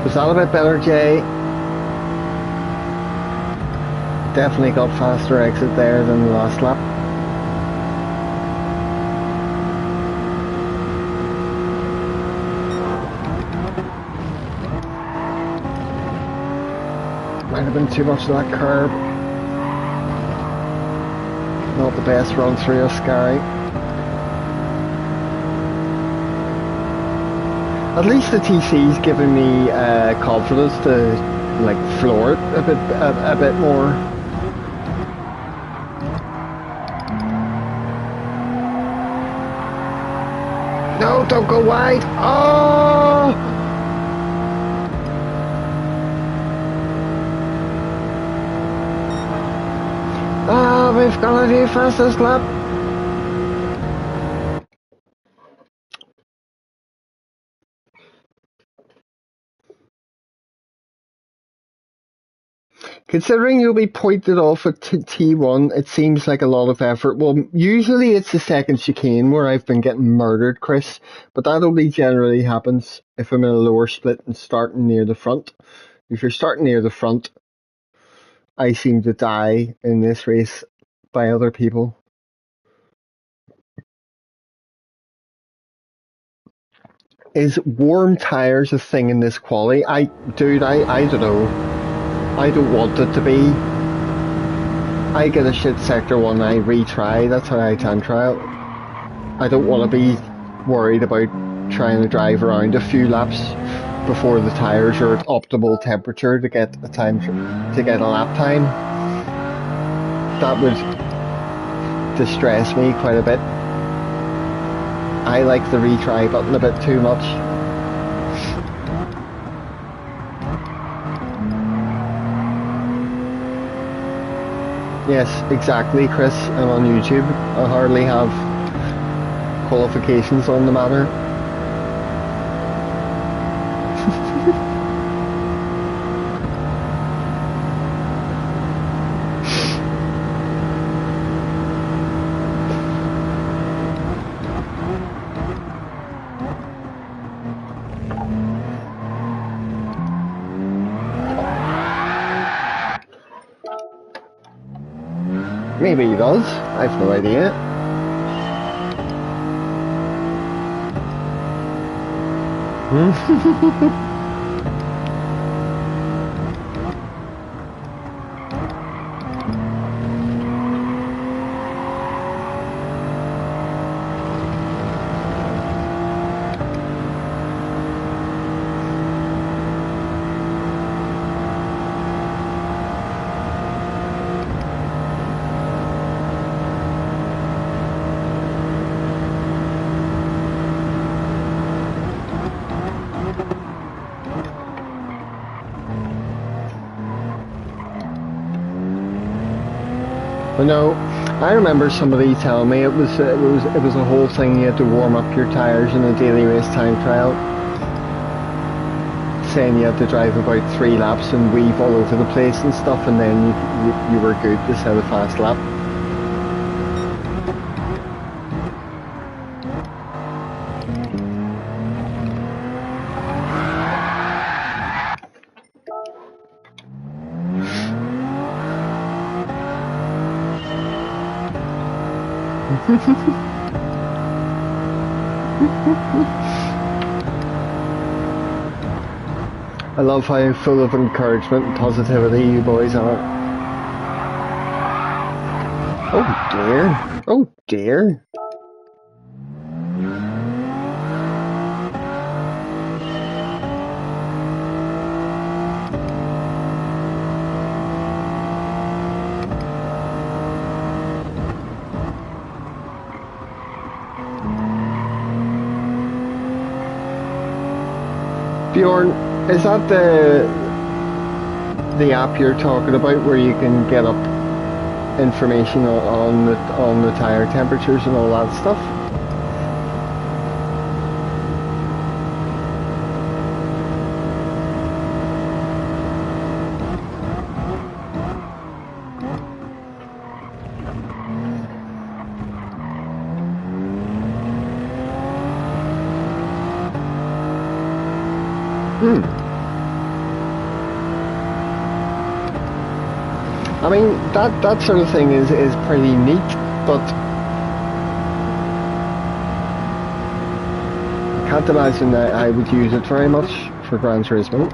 Was that a bit better, Jay? Definitely got faster exit there than the last lap. Might have been too much of that curb. Not the best run through of Sky. At least the TC's given me confidence to like floor it a bit more. No, don't go wide. Oh! Ah, we've got to do fastest lap. Considering you'll be pointed off at T1, it seems like a lot of effort. Well, usually it's the second chicane where I've been getting murdered, Chris, but that only generally happens if I'm in a lower split and starting near the front. If you're starting near the front, I seem to die in this race by other people. Is warm tyres a thing in this quali? I don't know. I don't want it to be. I get a shit sector one, I retry. That's how I time trial. I don't want to be worried about trying to drive around a few laps before the tyres are at optimal temperature to get a lap time. That would distress me quite a bit. I like the retry button a bit too much. Yes, exactly, Chris. I'm on YouTube. I hardly have qualifications on the matter. Maybe he does. I've no idea. No, I remember somebody telling me it was a whole thing. You had to warm up your tyres in a daily race time trial, saying you had to drive about 3 laps and weave all over the place and stuff, and then you were good to set a fast lap. I love how full of encouragement and positivity you boys are. Oh dear. Oh dear. Bjorn, is that the app you're talking about where you can get up information on the tire temperatures and all that stuff? I mean, that sort of thing is pretty neat, but I can't imagine that I would use it very much for Gran Turismo.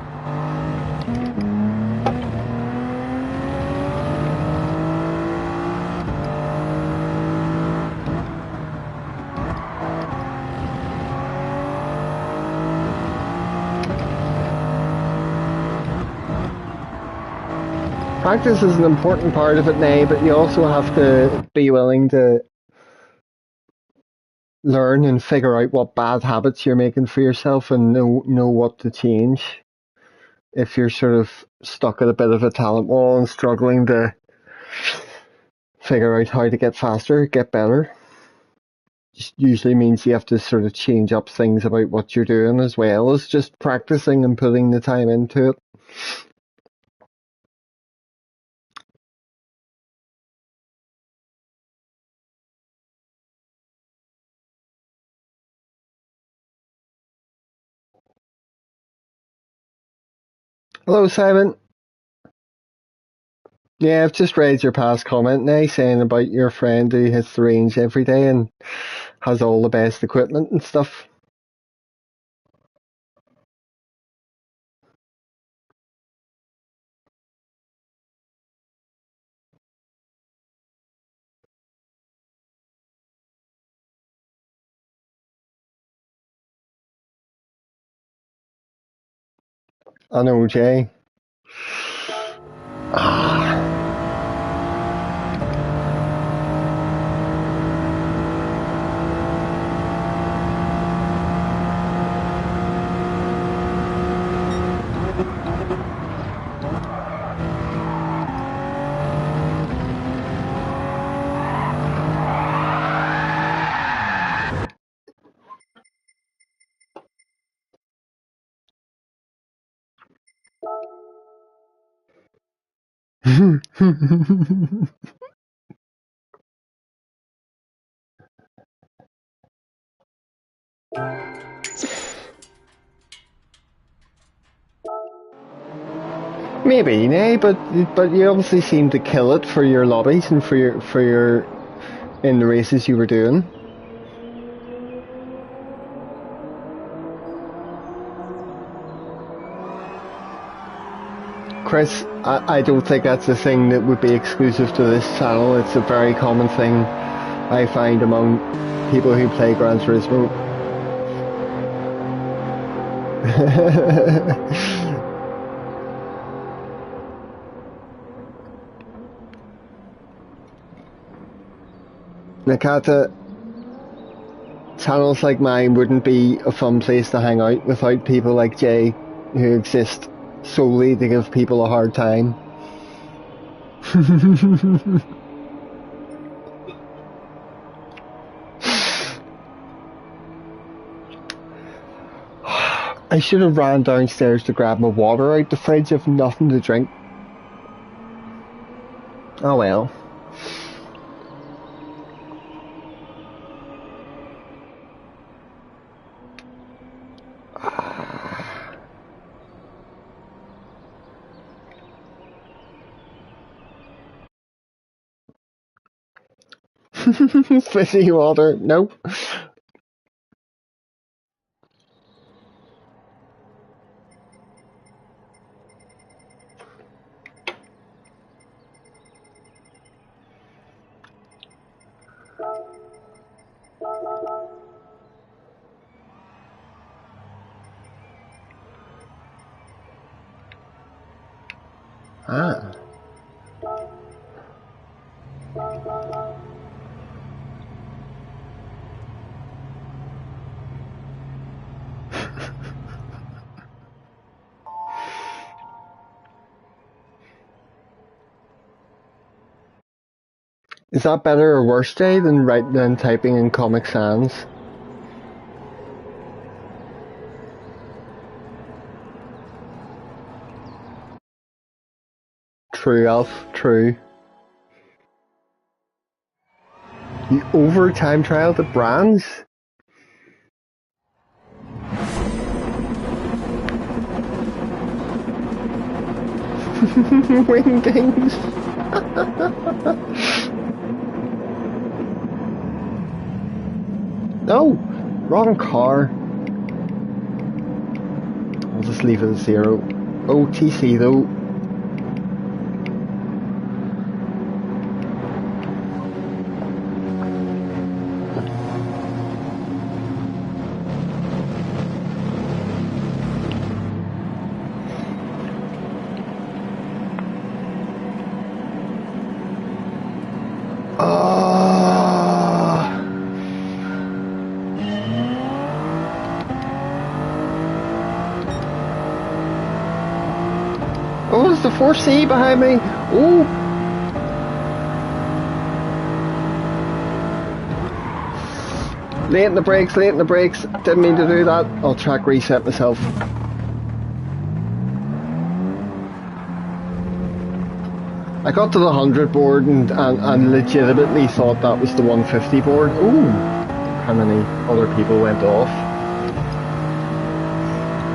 Practice is an important part of it now, but you also have to be willing to learn and figure out what bad habits you're making for yourself and know what to change. If you're sort of stuck at a bit of a talent wall and struggling to figure out how to get faster, get better, just usually means you have to sort of change up things about what you're doing as well as just practicing and putting the time into it. Hello, Simon. Yeah, I've just read your past comment now saying about your friend who hits the range every day and has all the best equipment and stuff. I know, Jay. Maybe, nay, but you obviously seem to kill it for your lobbies and for your in the races you were doing. Chris, I don't think that's a thing that would be exclusive to this channel. It's a very common thing I find among people who play Gran Turismo. Nakata, channels like mine wouldn't be a fun place to hang out without people like Jay who exist solely to give people a hard time. I should have ran downstairs to grab my water out the fridge. I've nothing to drink. Oh well. Fizzy water, nope. Ah. Is that better or worse, Jay, than typing in Comic Sans? True, Alf, true. You over time trial the brands? Wingdings. No, wrong car. I'll just leave it at 0. OTC though. 4C behind me. Ooh. Late in the brakes, late in the brakes. Didn't mean to do that. I'll track reset myself. I got to the 100 board and legitimately thought that was the 150 board. Ooh, how many other people went off?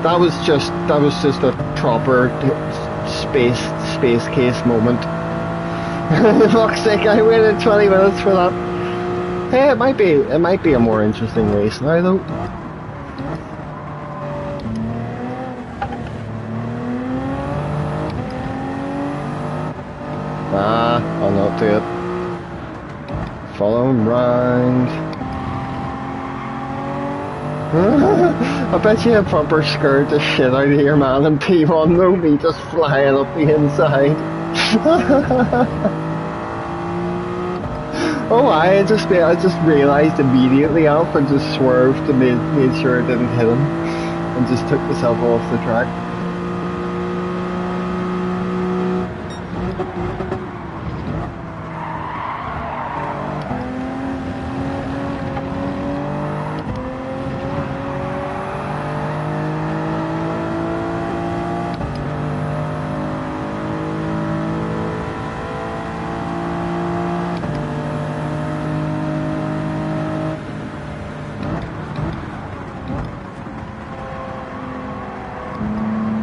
That was just a proper space case moment. Fuck's sake, I waited 20 minutes for that. Hey, it might be a more interesting race now though. Nah, I'll not do it. Follow him round. I bet you have proper scared the shit out of your man in P1 though, me just flying up the inside. Oh, I just realised immediately, Alf, and just swerved and made sure I didn't hit him, and just took myself off the track.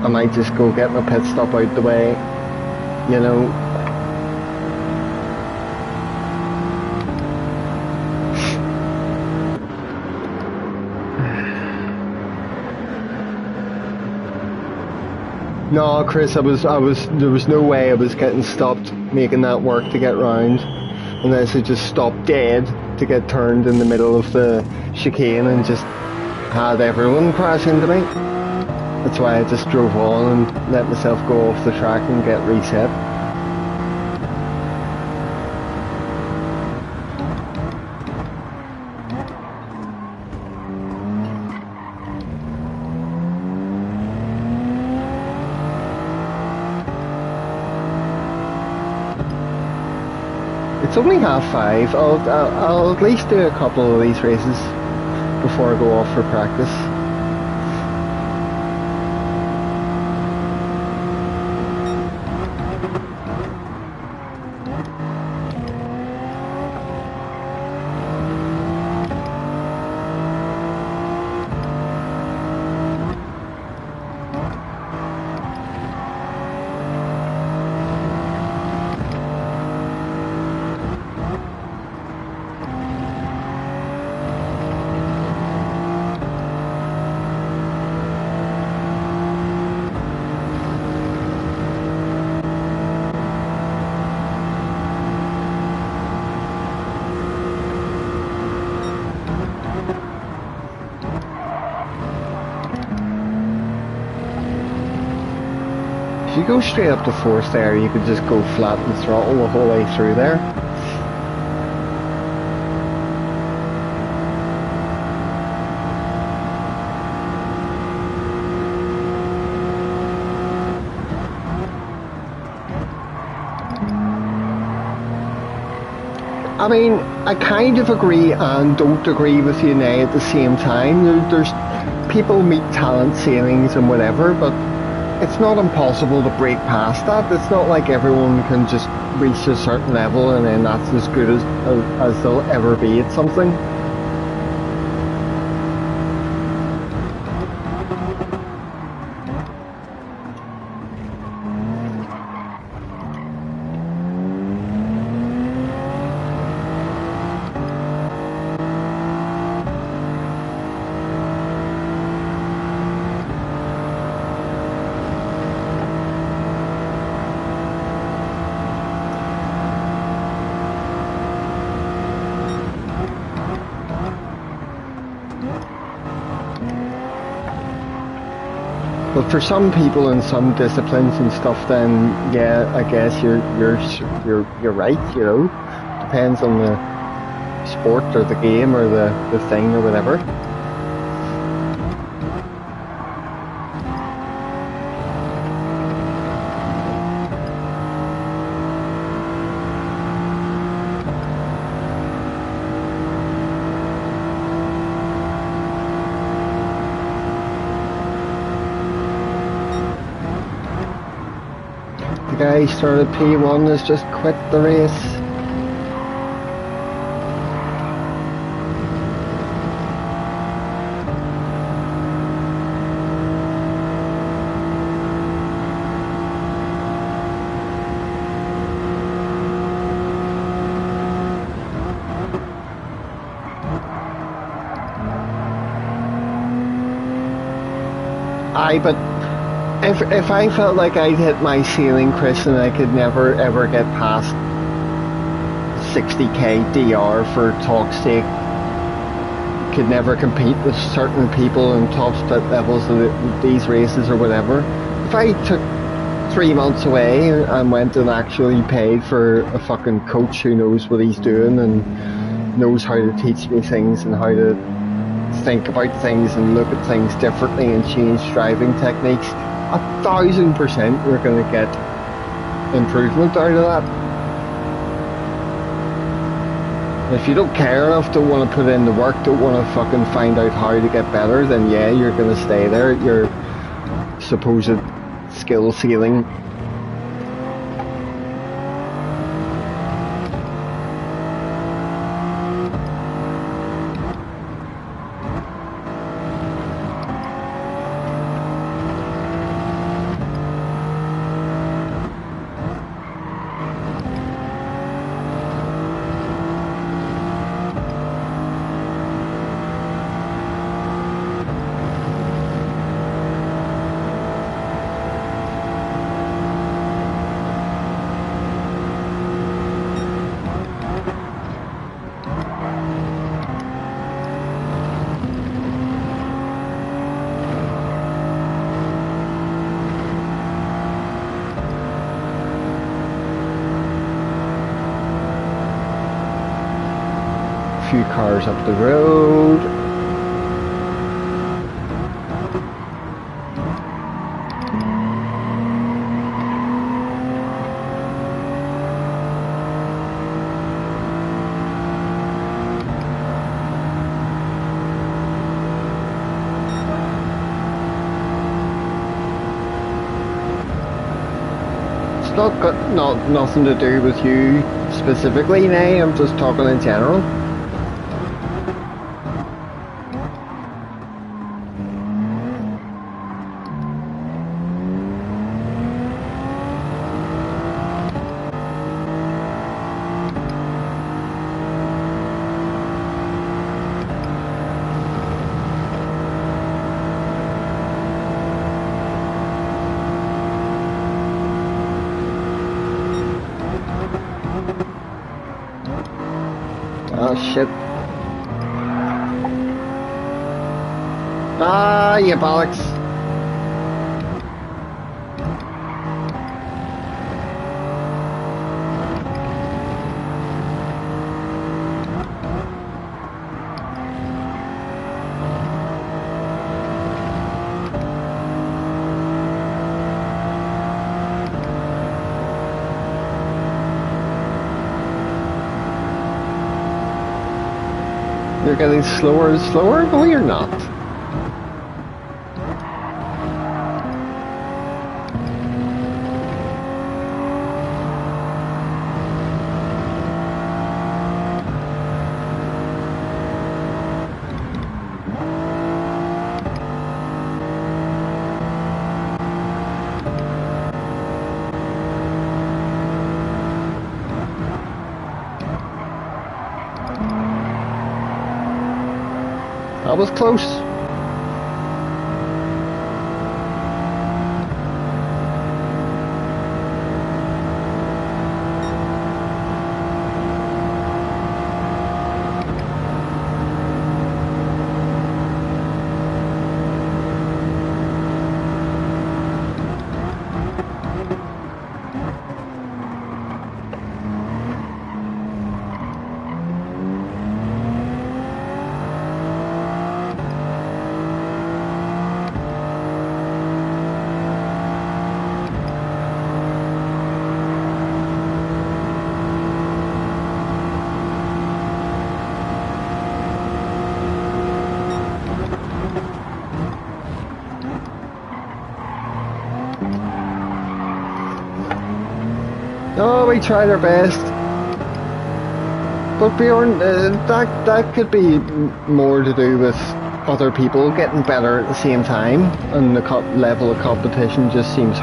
I might just go get my pit stop out the way, you know. No, Chris, there was no way I was getting stopped making that work to get round, unless I just stopped dead to get turned in the middle of the chicane and just had everyone crash into me. That's why I just drove on and let myself go off the track and get reset. It's only 5:30. I'll at least do a couple of these races before I go off for practice. If you go straight up to force there, you could just go flat and throttle the whole way through there. I mean, I kind of agree and don't agree with you now at the same time. There's people meet talent ceilings and whatever, but it's not impossible to break past that. It's not like everyone can just reach a certain level and then that's as good as they'll ever be at something. But for some people in some disciplines and stuff, then yeah, I guess you're right. You know, depends on the sport or the game or the thing or whatever. guy started P1 has just quit the race. Aye, but if I felt like I'd hit my ceiling, Chris, and I could never ever get past 60k DR for talk's sake, could never compete with certain people in top split levels of these races or whatever. If I took 3 months away and went and actually paid for a fucking coach who knows what he's doing and knows how to teach me things and how to think about things and look at things differently and change driving techniques, 1000% you're going to get improvement out of that. If you don't care enough, don't want to put in the work, don't want to fucking find out how to get better, then yeah, you're going to stay there at your supposed skill ceiling. Few cars up the road. It's not nothing to do with you specifically, nay, I'm just talking in general. Oh shit. Ah, you bollocks. You're getting slower and slower? No, you're not. That was close. we tried our best. But Bjorn, that could be more to do with other people getting better at the same time, and the level of competition just seems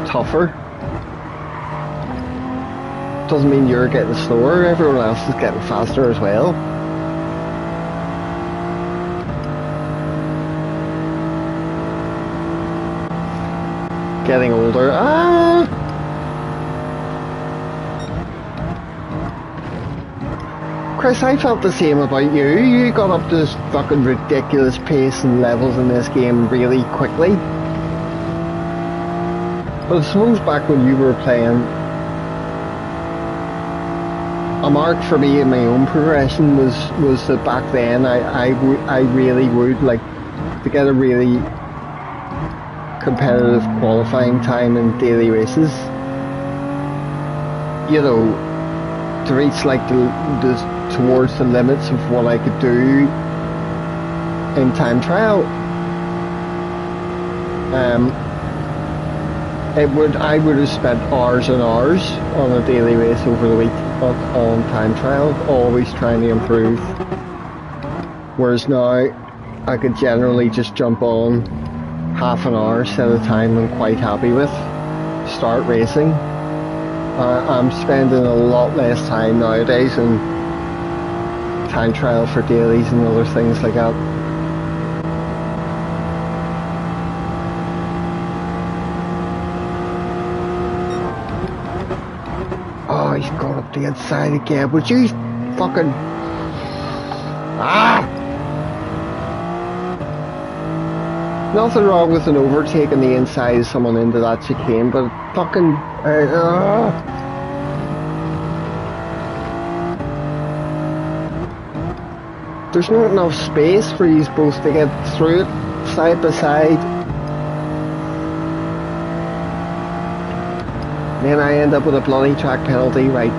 tougher. Doesn't mean you're getting slower, everyone else is getting faster as well. Getting older. Chris, I felt the same about you. You got up to this fucking ridiculous pace and levels in this game really quickly. But I suppose back when you were playing, a mark for me in my own progression was that back then I really would like to get a really competitive qualifying time in daily races. You know, to reach like towards the limits of what I could do in time trial. I would have spent hours and hours on a daily race over the week on time trial, always trying to improve. Whereas now, I could generally just jump on half an hour, set a time I'm quite happy with, start racing. I'm spending a lot less time nowadays in time trial for dailies and other things like that. Oh, he's gone up the inside again. Would you fucking... Nothing wrong with an overtake on the inside of someone into that chicane, but fucking... There's not enough space for you both to get through it side by side. Then I end up with a bloody track penalty, right?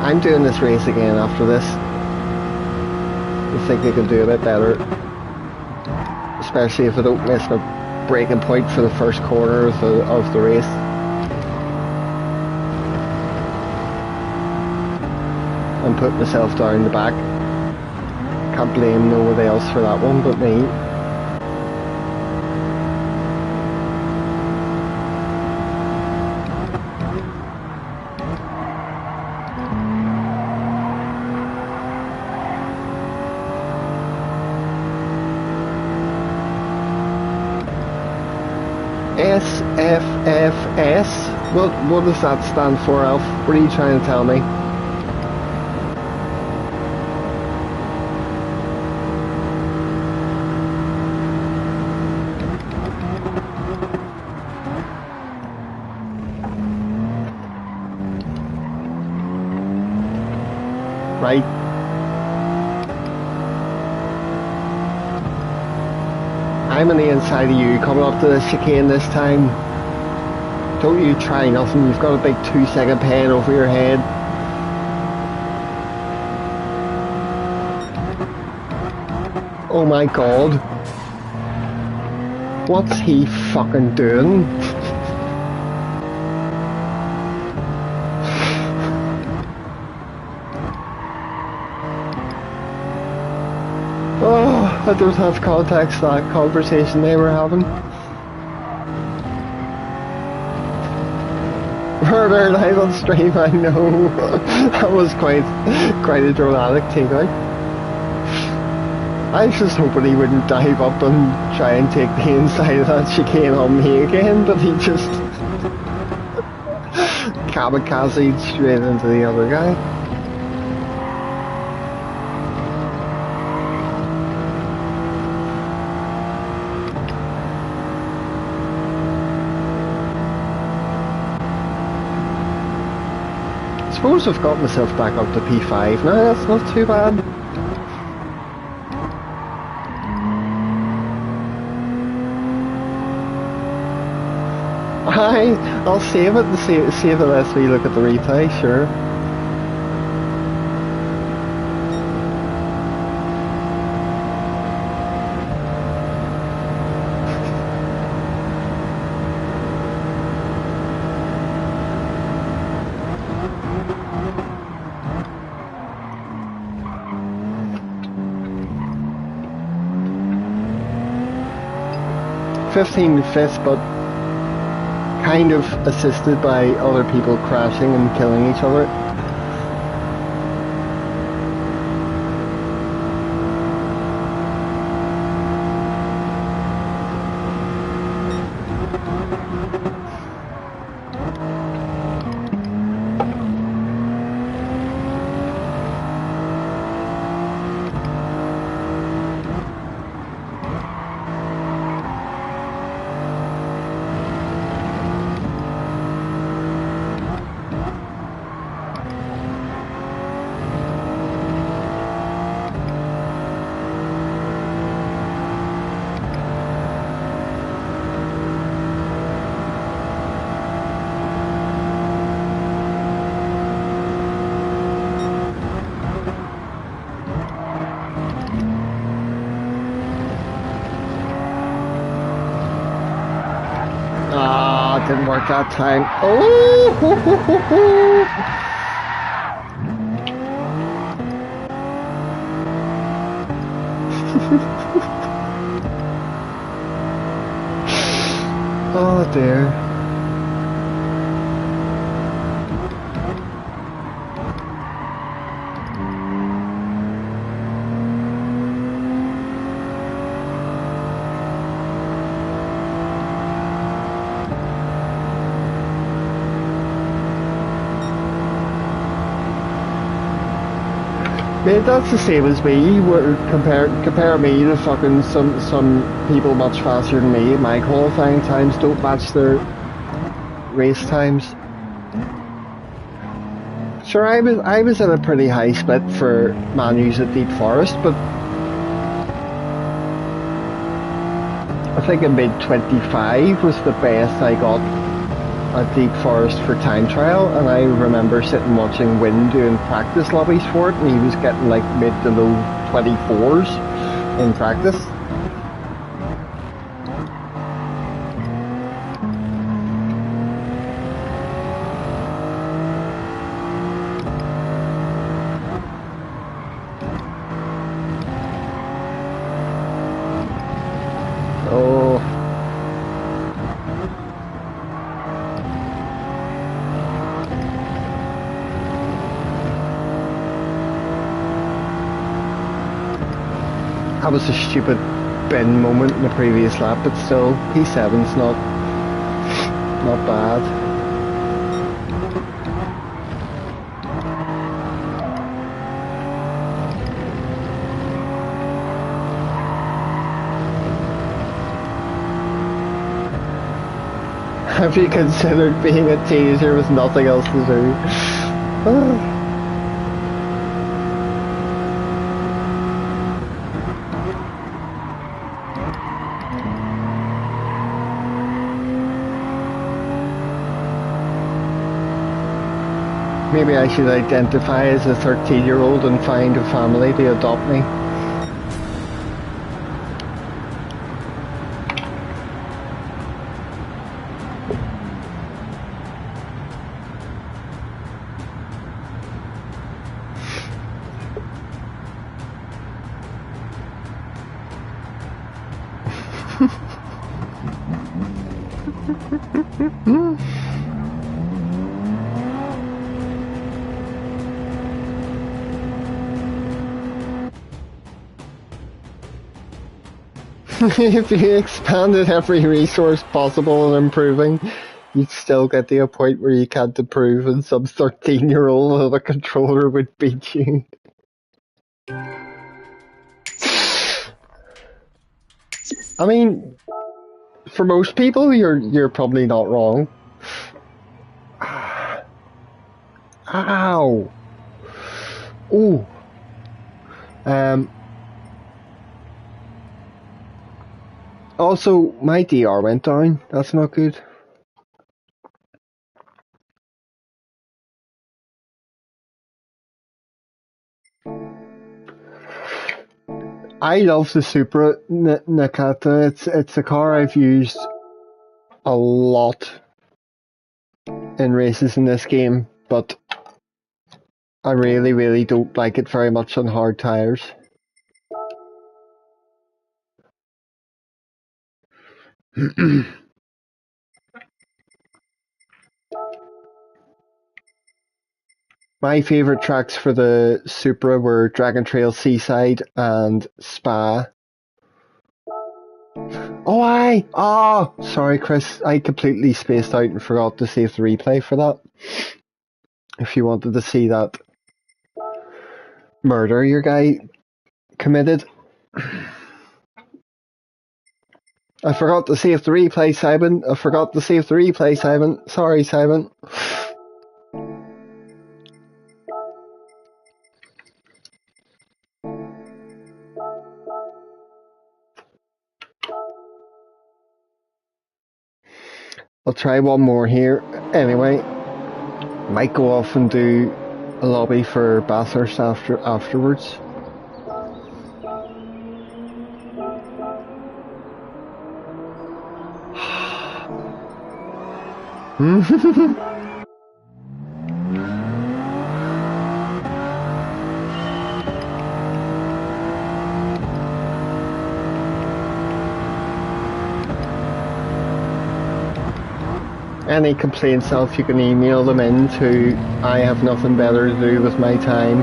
I'm doing this race again after this. I think I can do a bit better. Especially if I don't miss my braking point for the first corner of the race. And put myself down the back. Can't blame nobody else for that one but me. SFFS? What does that stand for, Alf? What are you trying to tell me? Right. I'm on the inside of you, coming up to the chicane this time. Don't you try nothing, you've got a big 2-second pen over your head. Oh my god. What's he fucking doing? Oh, I don't have context for that conversation they were having. Murder live on stream, I know. That was quite a dramatic takeout. I was just hoping he wouldn't dive up and try and take the inside of that chicane on me again, but he just kamikazed straight into the other guy. I suppose I've got myself back up to P5 now, that's not too bad. I'll save it and see if it lets me look at the replay, sure. 15th, but kind of assisted by other people crashing and killing each other. Ah, didn't work that time. Oh! Oh dear. Mate, that's the same as me. Compare me to fucking some people much faster than me. My qualifying times don't match their race times. Sure, I was in a pretty high split for Manu's at Deep Forest, but I think a mid 25 was the best I got at Deep Forest for time trial, and I remember sitting watching Wynn doing practice lobbies for it, and he was getting like mid to low 24s in practice. Oh. That was a stupid bin moment in the previous lap, but still, P7's not bad. Have you considered being a teaser with nothing else to do? Maybe I should identify as a 13-year-old and find a family to adopt me. If you expanded every resource possible and improving, you'd still get to a point where you can't improve and some 13-year-old with a controller would beat you. I mean, for most people, you're probably not wrong. Ow! Ooh. Also, my DR went down. That's not good. I love the Supra Nakata. It's a car I've used a lot in races in this game, but I really, really don't like it very much on hard tires. My favourite tracks for the Supra were Dragon Trail Seaside and Spa. Oh, sorry, Chris. I completely spaced out and forgot to save the replay for that. If you wanted to see that murder your guy committed. I forgot to save the replay, Simon. Sorry, Simon. I'll try one more here. Anyway, might go off and do a lobby for Bathurst afterwards. Any complaints, Alf, you can email them in to I have nothing better to do with my time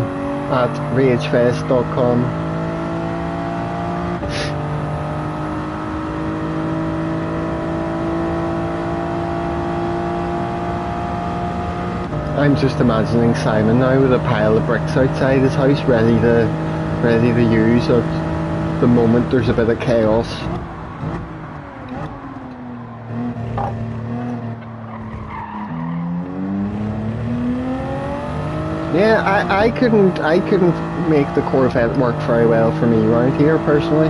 at ragefest.com. I'm just imagining Simon now with a pile of bricks outside his house ready to use at the moment there's a bit of chaos. Yeah, I couldn't make the Corvette work very well for me around here personally.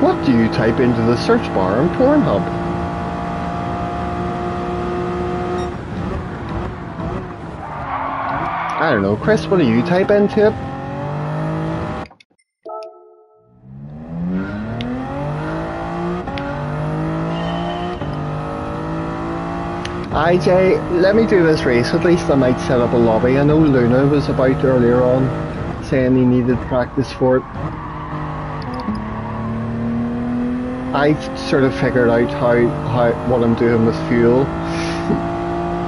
What do you type into the search bar on Pornhub? I don't know, Chris, what do you type into it? IJ, let me do this race, at least I might set up a lobby. I know Luna was about earlier on, saying he needed practice for it. I've sort of figured out what I'm doing with fuel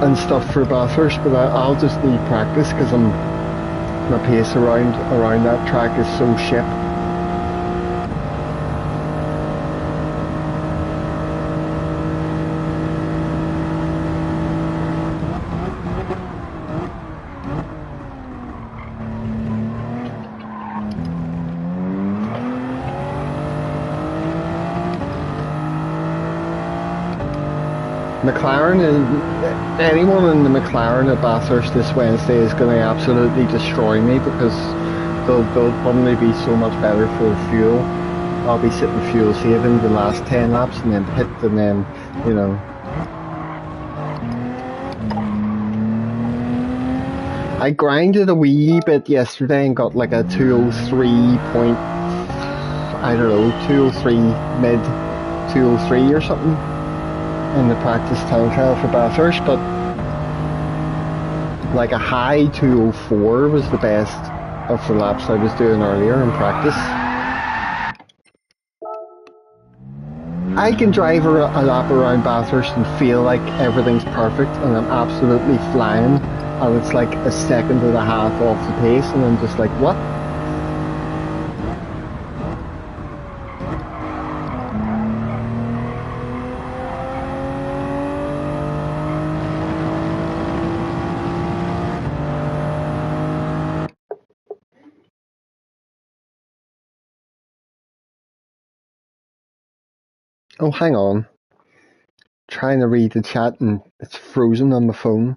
and stuff for Bathurst, but I'll just need practice because my pace around that track is so shit. McLaren, and anyone in the McLaren at Bathurst this Wednesday is going to absolutely destroy me because they'll probably be so much better for fuel. I'll be sitting fuel saving the last 10 laps and then pit and then, you know. I grinded a wee bit yesterday and got like a 203 point, I don't know, 203 mid 203 or something in the practice time trial for Bathurst, but like a high 204 was the best of the laps I was doing earlier in practice. I can drive a lap around Bathurst and feel like everything's perfect and I'm absolutely flying, and it's like a second and a half off the pace and I'm just like, what? Oh, hang on. Trying to read the chat and it's frozen on the phone.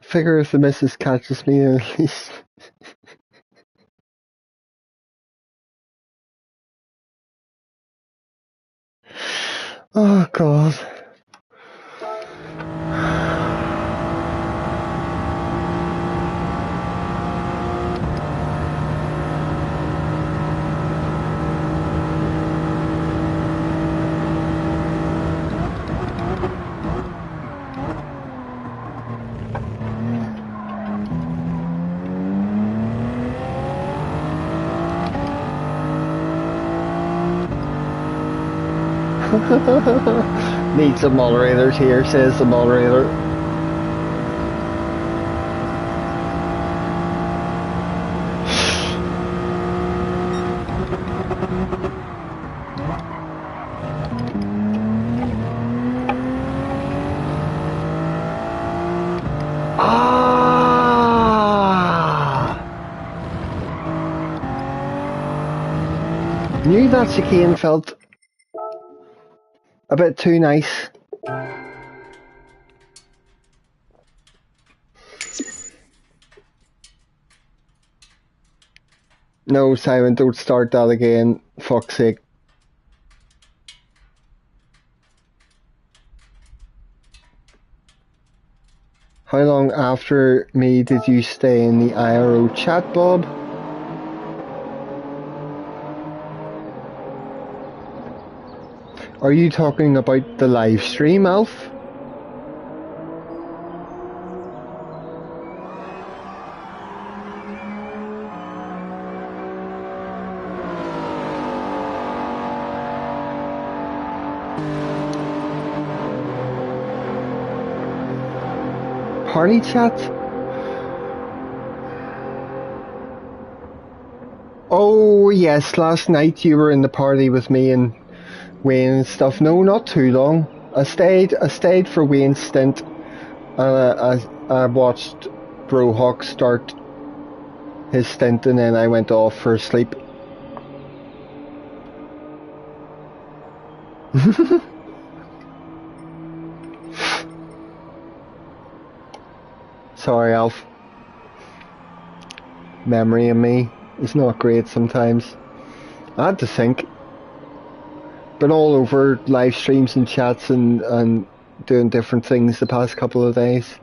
Figure if the missus catches me at least. Oh, God. Need some moderators here, says the moderator. Knew that chicane felt a bit too nice. No, Simon, don't start that again. Fuck's sake. How long after me did you stay in the IRO chat, Bob? Are you talking about the live stream, Alf? Party chat? Oh yes, last night you were in the party with me and Wayne and stuff. No, not too long. I stayed for Wayne's stint, and I watched Brohawk start his stint, and then I went off for sleep. Sorry, Alf. Memory of me is not great sometimes. I had to think. Been all over live streams and chats and doing different things the past couple of days.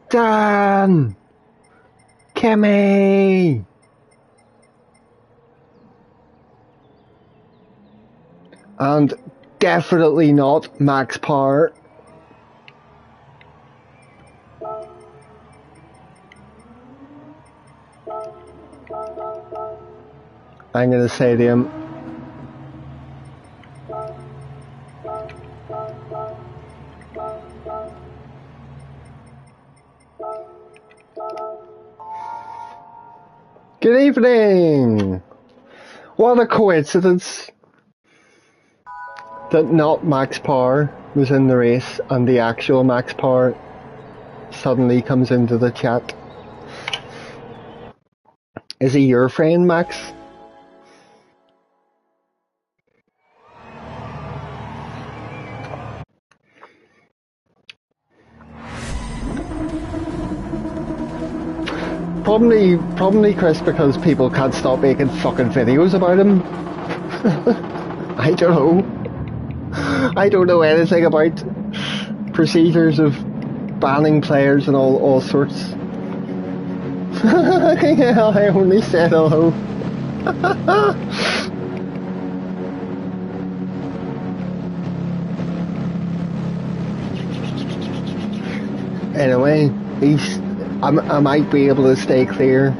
Dan! Kemi! And definitely not Max Power. I'm gonna say to him, good evening! What a coincidence that not Max Power was in the race and the actual Max Power suddenly comes into the chat. Is he your friend, Max? Probably Chris, because people can't stop making fucking videos about him. I don't know. I don't know anything about procedures of banning players and all sorts. Yeah, I only said hello. Anyway, I might be able to stay clear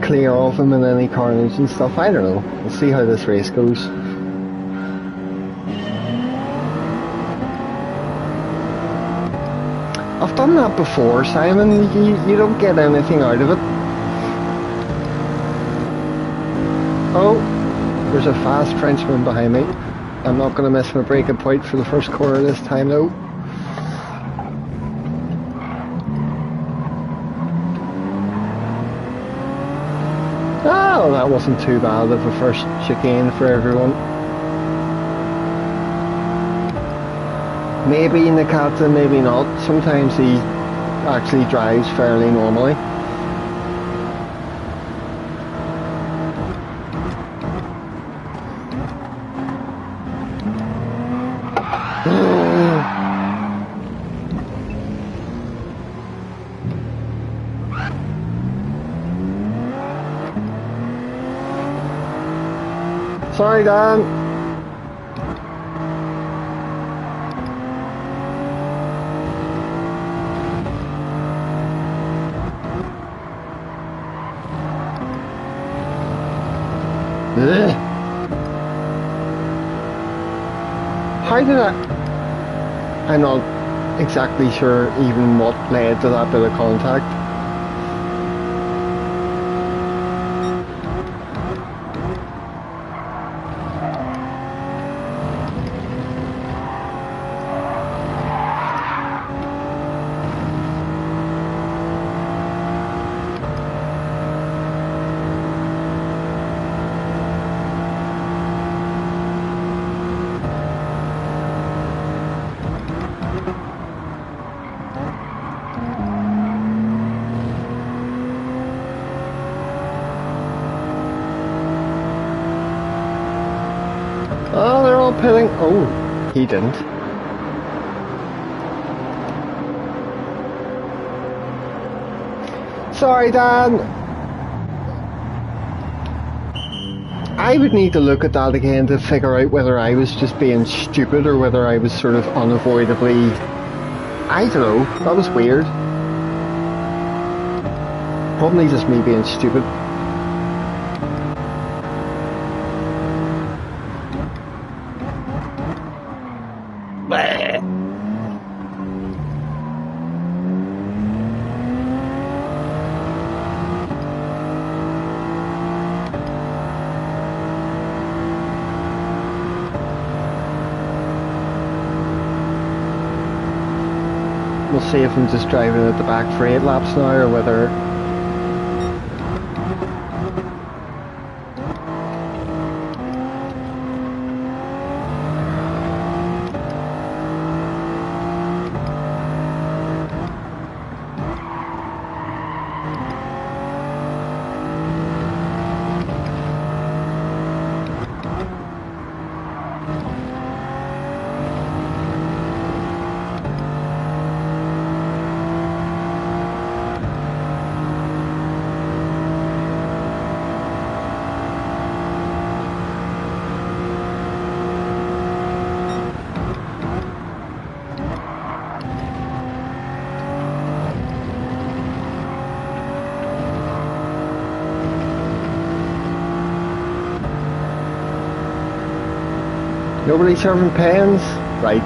of him in any carnage and stuff. I don't know. We'll see how this race goes. I've done that before, Simon. You don't get anything out of it. Oh, there's a fast Frenchman behind me. I'm not going to miss my breaking point for the first corner this time, though. Oh, that wasn't too bad of a first chicane for everyone. Maybe Nakata, maybe not. Sometimes he actually drives fairly normally. Sorry, Dan. Ugh. How did I'm not exactly sure even what led to that bit of contact. Oh, they're all pitting. Oh, he didn't. Sorry, Dan. I would need to look at that again to figure out whether I was just being stupid or whether I was sort of unavoidably... I don't know. That was weird. Probably just me being stupid. We'll see if I'm just driving at the back for 8 laps now or whether... Nobody serving pens? Right.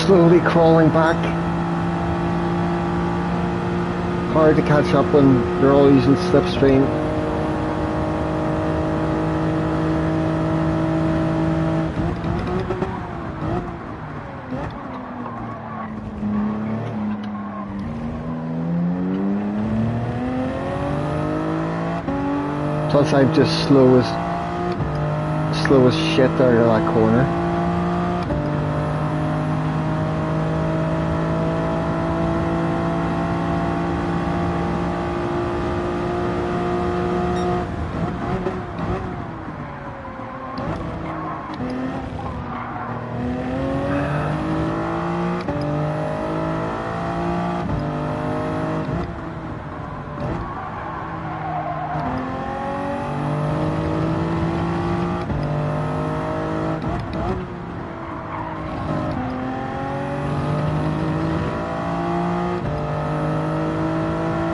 Slowly crawling back. hard to catch up when they're all using slipstream. Plus I'm just slow as shit out of that corner.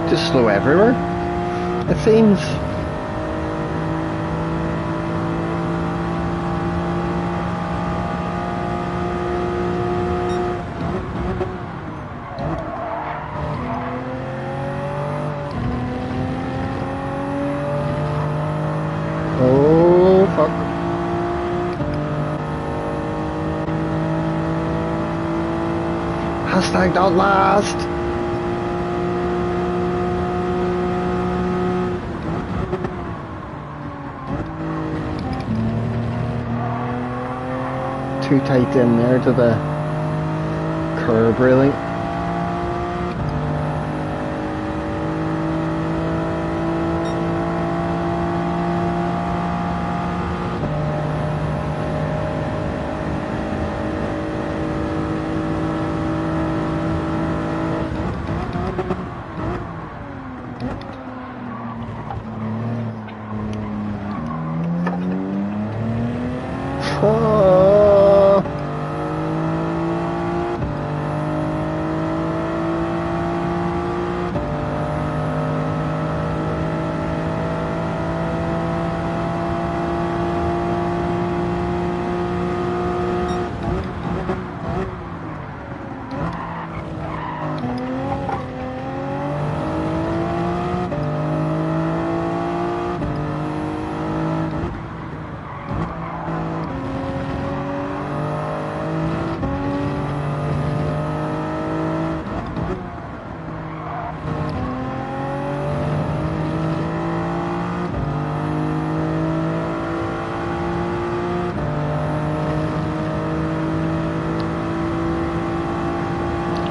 Just slow everywhere, it seems. Oh fuck. Hashtag not last. Too tight in there to the curb, really.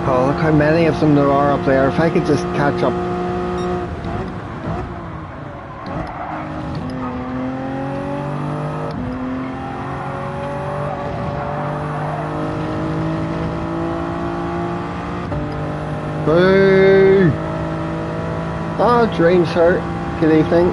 Oh, look how many of them there are up there. If I could just catch up. Boo! Oh, dream, sir. Good evening.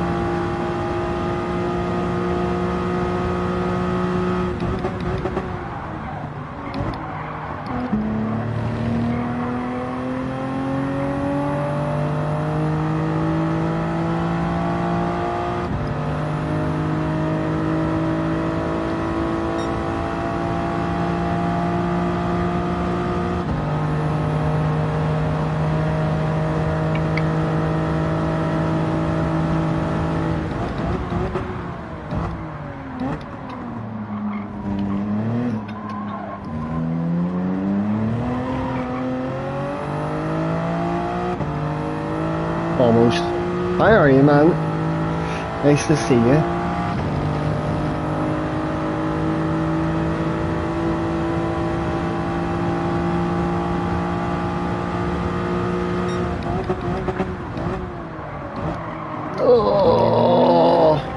Almost. How are you, man? Nice to see you. Oh.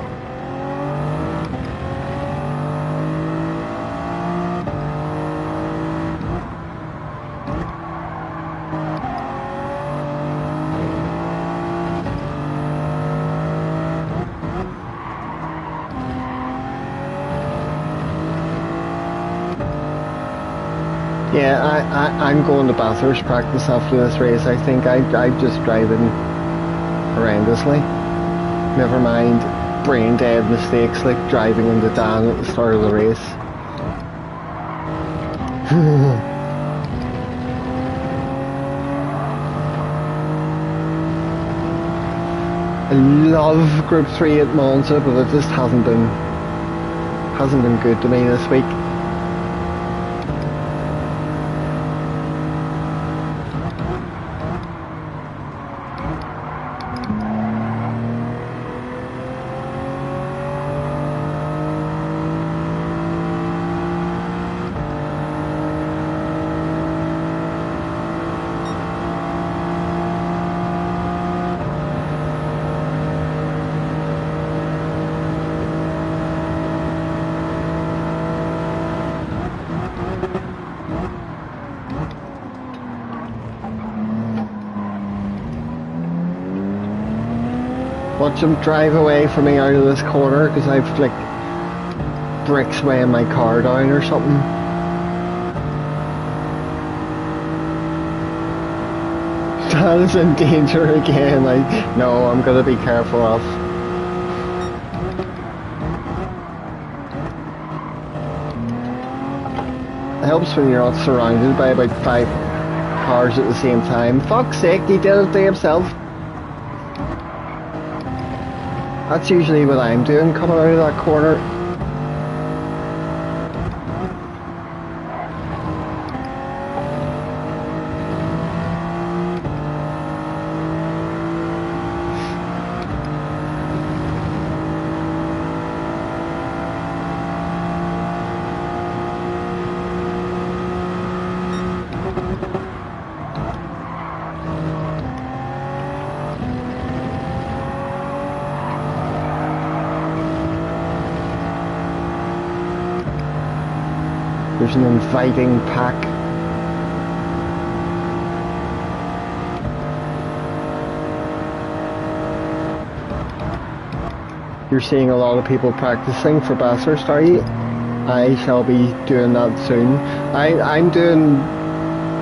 Yeah, I'm going to Bathurst practice after this race. I think I'm just driving horrendously. Never mind brain dead mistakes like driving into Dan at the start of the race. I love Group 3 at Monza, but it just hasn't been good to me this week. Watch him drive away from me out of this corner because I've like bricks weighing my car down or something. That is in danger again. No, I'm gonna be careful of. It helps when you're not surrounded by about 5 cars at the same time. Fuck's sake, he did it to himself. That's usually what I'm doing, coming out of that corner. There's an inviting pack. You're seeing a lot of people practicing for Bathurst, are you? I shall be doing that soon. I'm doing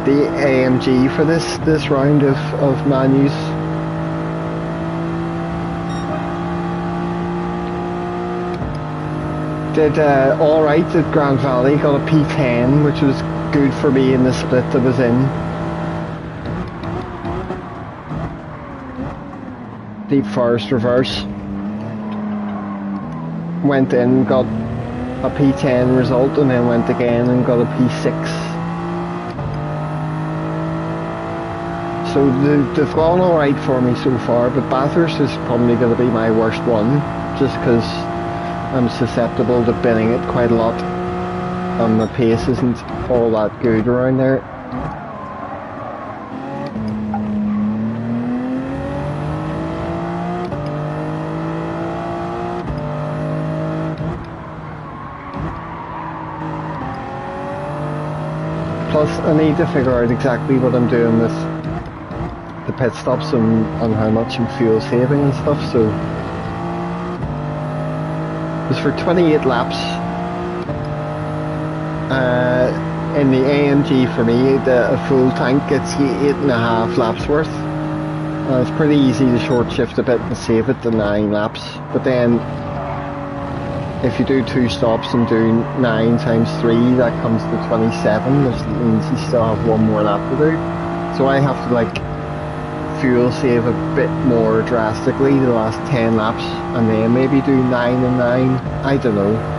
the AMG for this round of Manus. Did alright at Grand Valley, got a P10, which was good for me in the split that was in. Deep Forest reverse. Went in, got a P10 result, and then went again and got a P6. So they've gone alright for me so far, but Bathurst is probably going to be my worst one, just because I'm susceptible to binning it quite a lot, and the pace isn't all that good around there. Plus, I need to figure out exactly what I'm doing with the pit stops and how much I'm fuel saving and stuff, so it was for 28 laps. In the AMG for me, a full tank gets you 8.5 laps worth. It's pretty easy to short shift a bit and save it to 9 laps, but then if you do 2 stops and do 9 times 3, that comes to 27, which means you still have 1 more lap to do. So I have to like fuel save a bit more drastically the last 10 laps, and then maybe do 9 and 9, I don't know.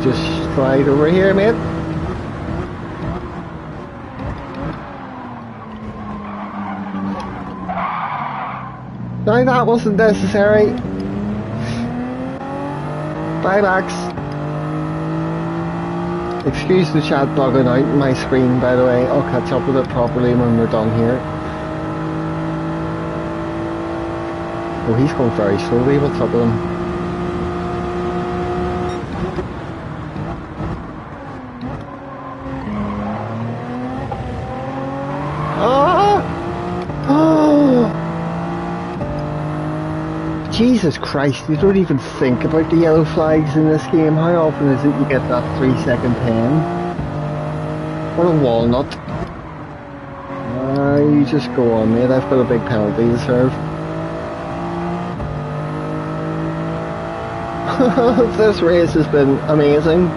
Just slide over here, mate. No, that wasn't necessary. Bye, Max. Excuse the chat bugging out my screen, by the way. I'll catch up with it properly when we're done here. Oh, he's going very slowly. What's up with him? Jesus Christ, you don't even think about the yellow flags in this game. How often is it you get that 3-second pen? What a walnut. You just go on, mate. I've got a big penalty to serve. This race has been amazing.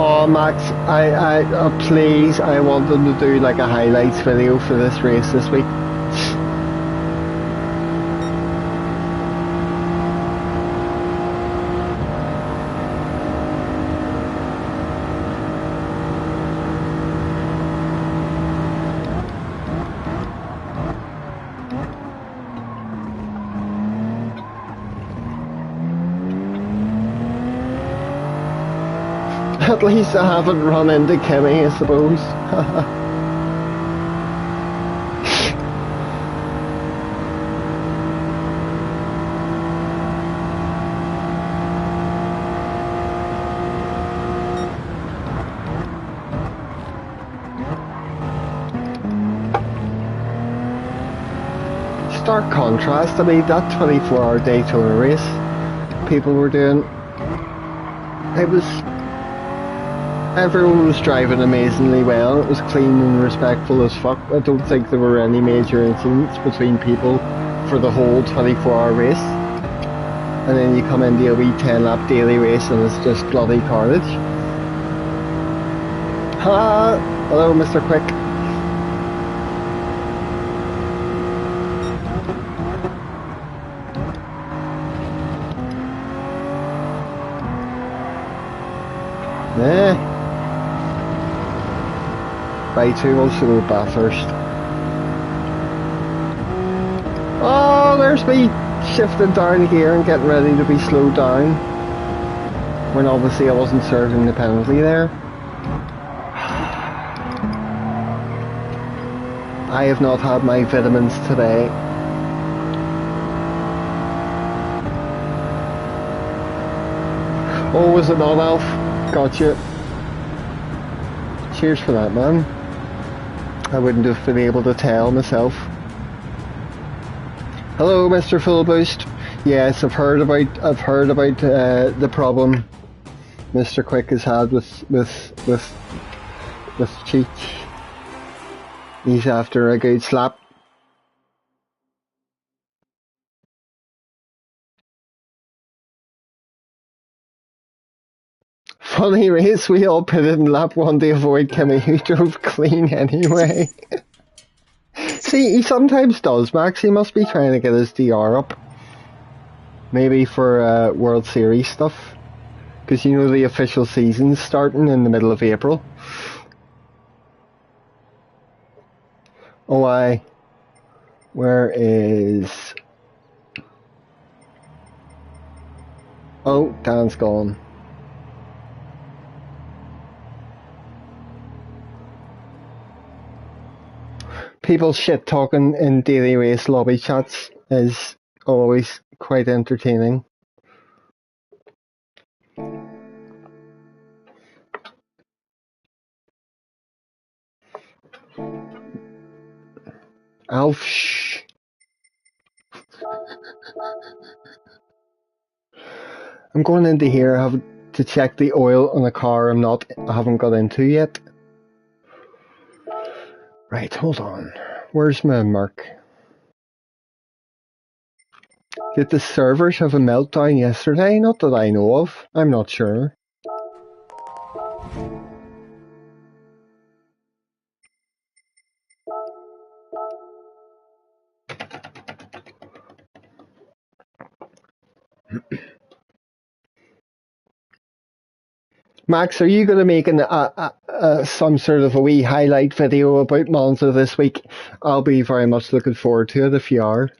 Oh, Max, please, I want them to do like a highlights video for this race this week. At least I haven't run into Kimmy, I suppose. Stark contrast. I mean, that 24-hour Daytona race people were doing, it was, everyone was driving amazingly well. It was clean and respectful as fuck. I don't think there were any major incidents between people for the whole 24-hour race. And then you come into a wee 10-lap daily race and it's just bloody carnage. Hello, Mr. Quick. Right, who wants to go Bathurst? Oh, there's me shifting down here and getting ready to be slowed down. When obviously I wasn't serving the penalty there. I have not had my vitamins today. Oh, was it not, Alf? Gotcha. Cheers for that, man. I wouldn't have been able to tell myself. Hello, Mr. Full Boost. Yes, I've heard about the problem Mr. Quick has had with Cheech. He's after a good slap. Funny race, we all pitted in lap 1 to avoid Kimmy, who drove clean anyway. See, he sometimes does, Max. He must be trying to get his DR up. Maybe for World Series stuff. Because you know the official season's starting in the middle of April. Oh, aye. Where is... Oh, Dan's gone. People shit talking in daily race lobby chats is always quite entertaining. Alf, shh. I'm going into here. I have to check the oil on a car I haven't got into yet. Right, hold on. Where's my mark? Did the servers have a meltdown yesterday? Not that I know of. I'm not sure. Max, are you going to make some sort of a wee highlight video about Monza this week? I'll be very much looking forward to it if you are.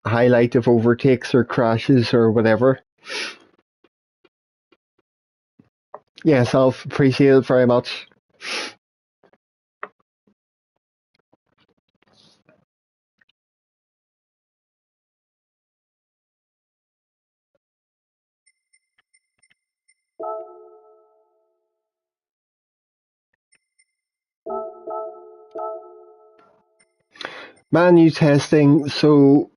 A highlight of overtakes or crashes or whatever. Yes, I'll appreciate it very much. Manu testing, so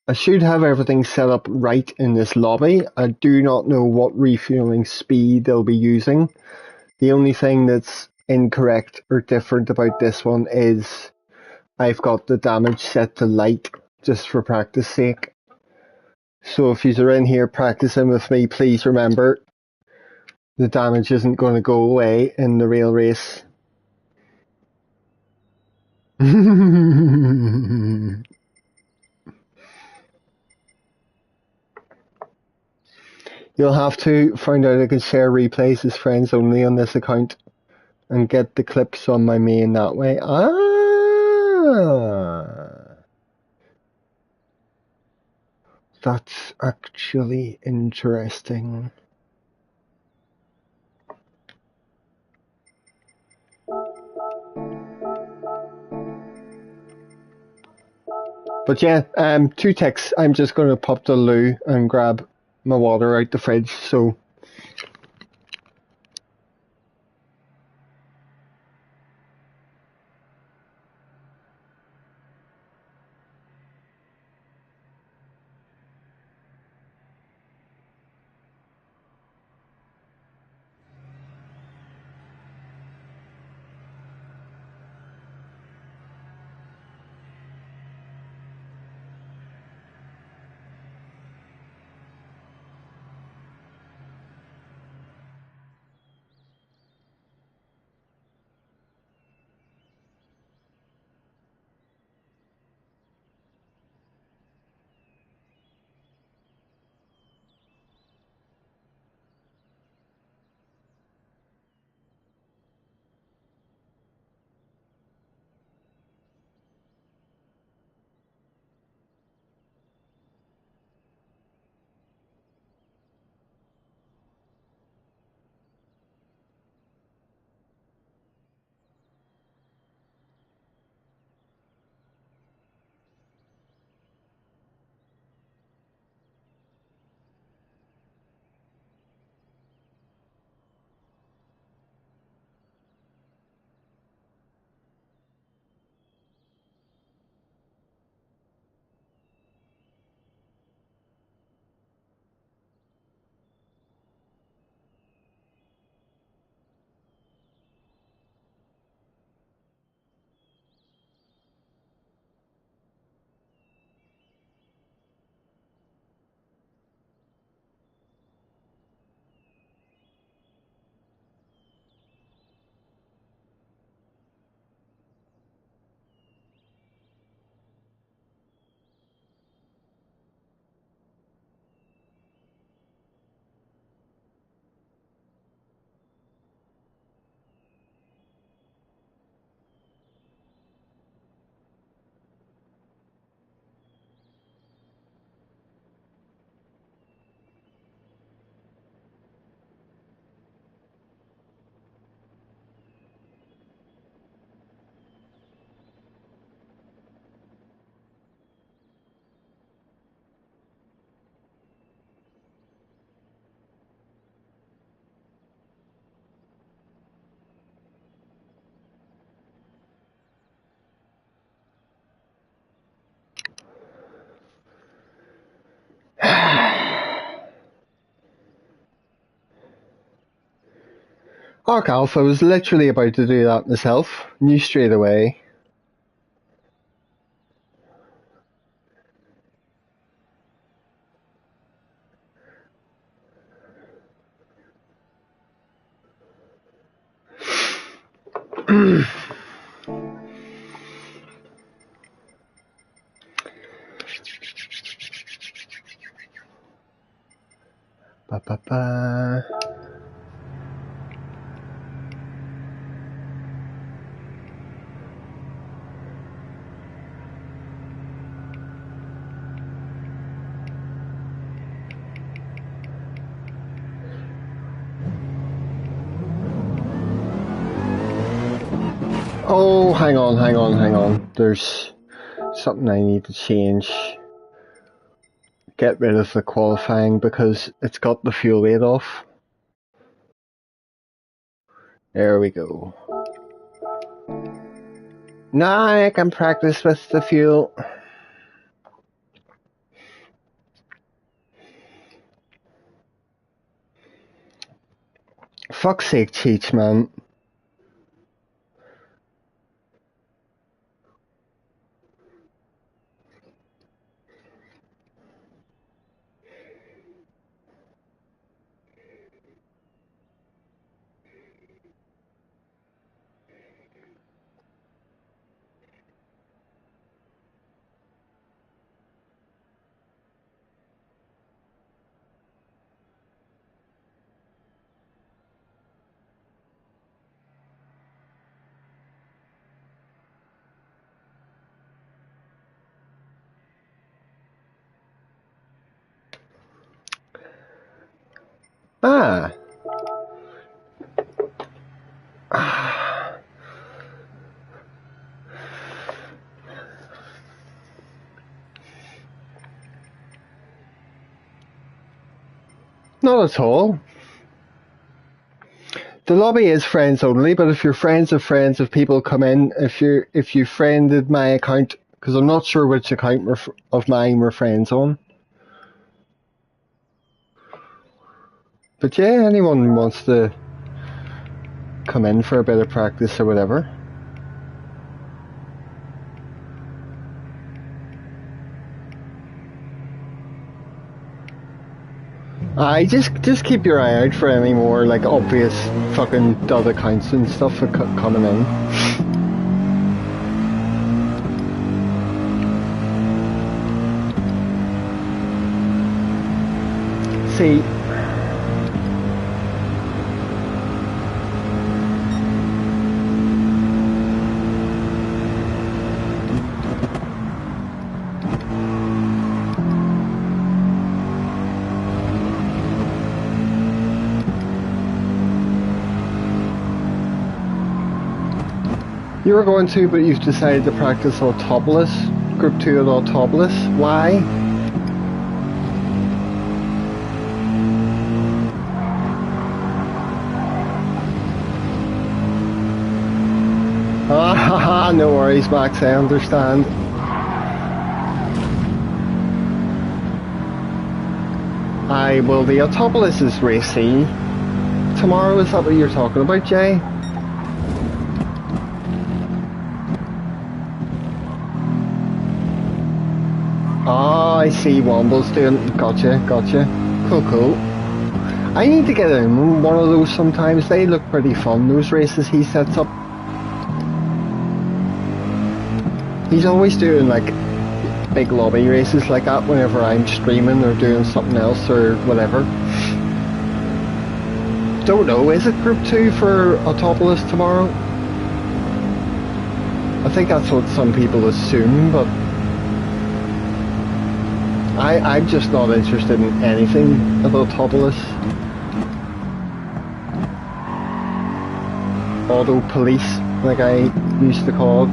I should have everything set up right in this lobby. I do not know what refueling speed they'll be using. The only thing that's incorrect or different about this one is I've got the damage set to light just for practice sake. So if you're in here practicing with me, please remember the damage isn't going to go away in the real race. You'll have to find out I can share replays as friends only on this account and get the clips on my main that way. That's actually interesting. But yeah, 2 ticks. I'm just going to pop the loo and grab my water out the fridge, so... Arc Alpha was literally about to do that myself. Knew straight away. Ba, ba, ba. Oh, hang on. There's something I need to change. Get rid of the qualifying because it's got the fuel weight off. There we go. Now I can practice with the fuel. Fuck's sake, Cheech, man. Ah. Not at all. The lobby is friends only, but if you're friends of friends, if people come in, if you friended my account, because I'm not sure which account of mine we're friends on. But yeah, anyone wants to come in for a bit of practice or whatever. I just keep your eye out for any more like obvious fucking dud accounts and stuff coming in. See, you were going to, but you've decided to practice Autopolis, Group 2 at Autopolis. Why? Ah, no worries, Max, I understand. Well, the Autopolis is race C. Tomorrow, is that what you're talking about, Jay? Ah, I see Womble's doing. Gotcha. Cool. I need to get in one of those sometimes. They look pretty fun, those races he sets up. He's always doing like big lobby races like that whenever I'm streaming or doing something else or whatever. Don't know, is it Group 2 for Autopolis tomorrow? I think that's what some people assume, but I'm just not interested in anything about Autopolis. Auto police, like I used to call it.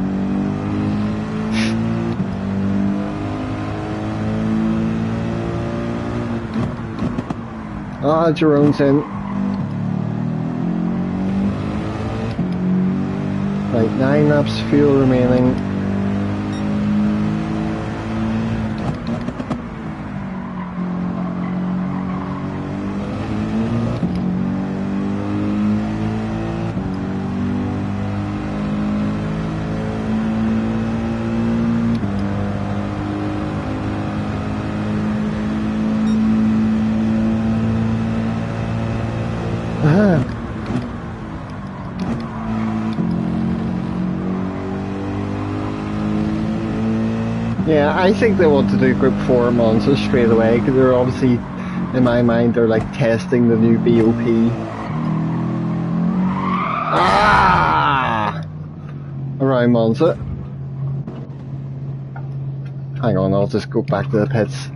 Ah, Jerome's in. Right, 9 laps fuel remaining. Yeah, I think they want to do Group 4 Monza straight away, because they're obviously, in my mind, they're like testing the new BOP. Around Monza. Hang on, I'll just go back to the pits.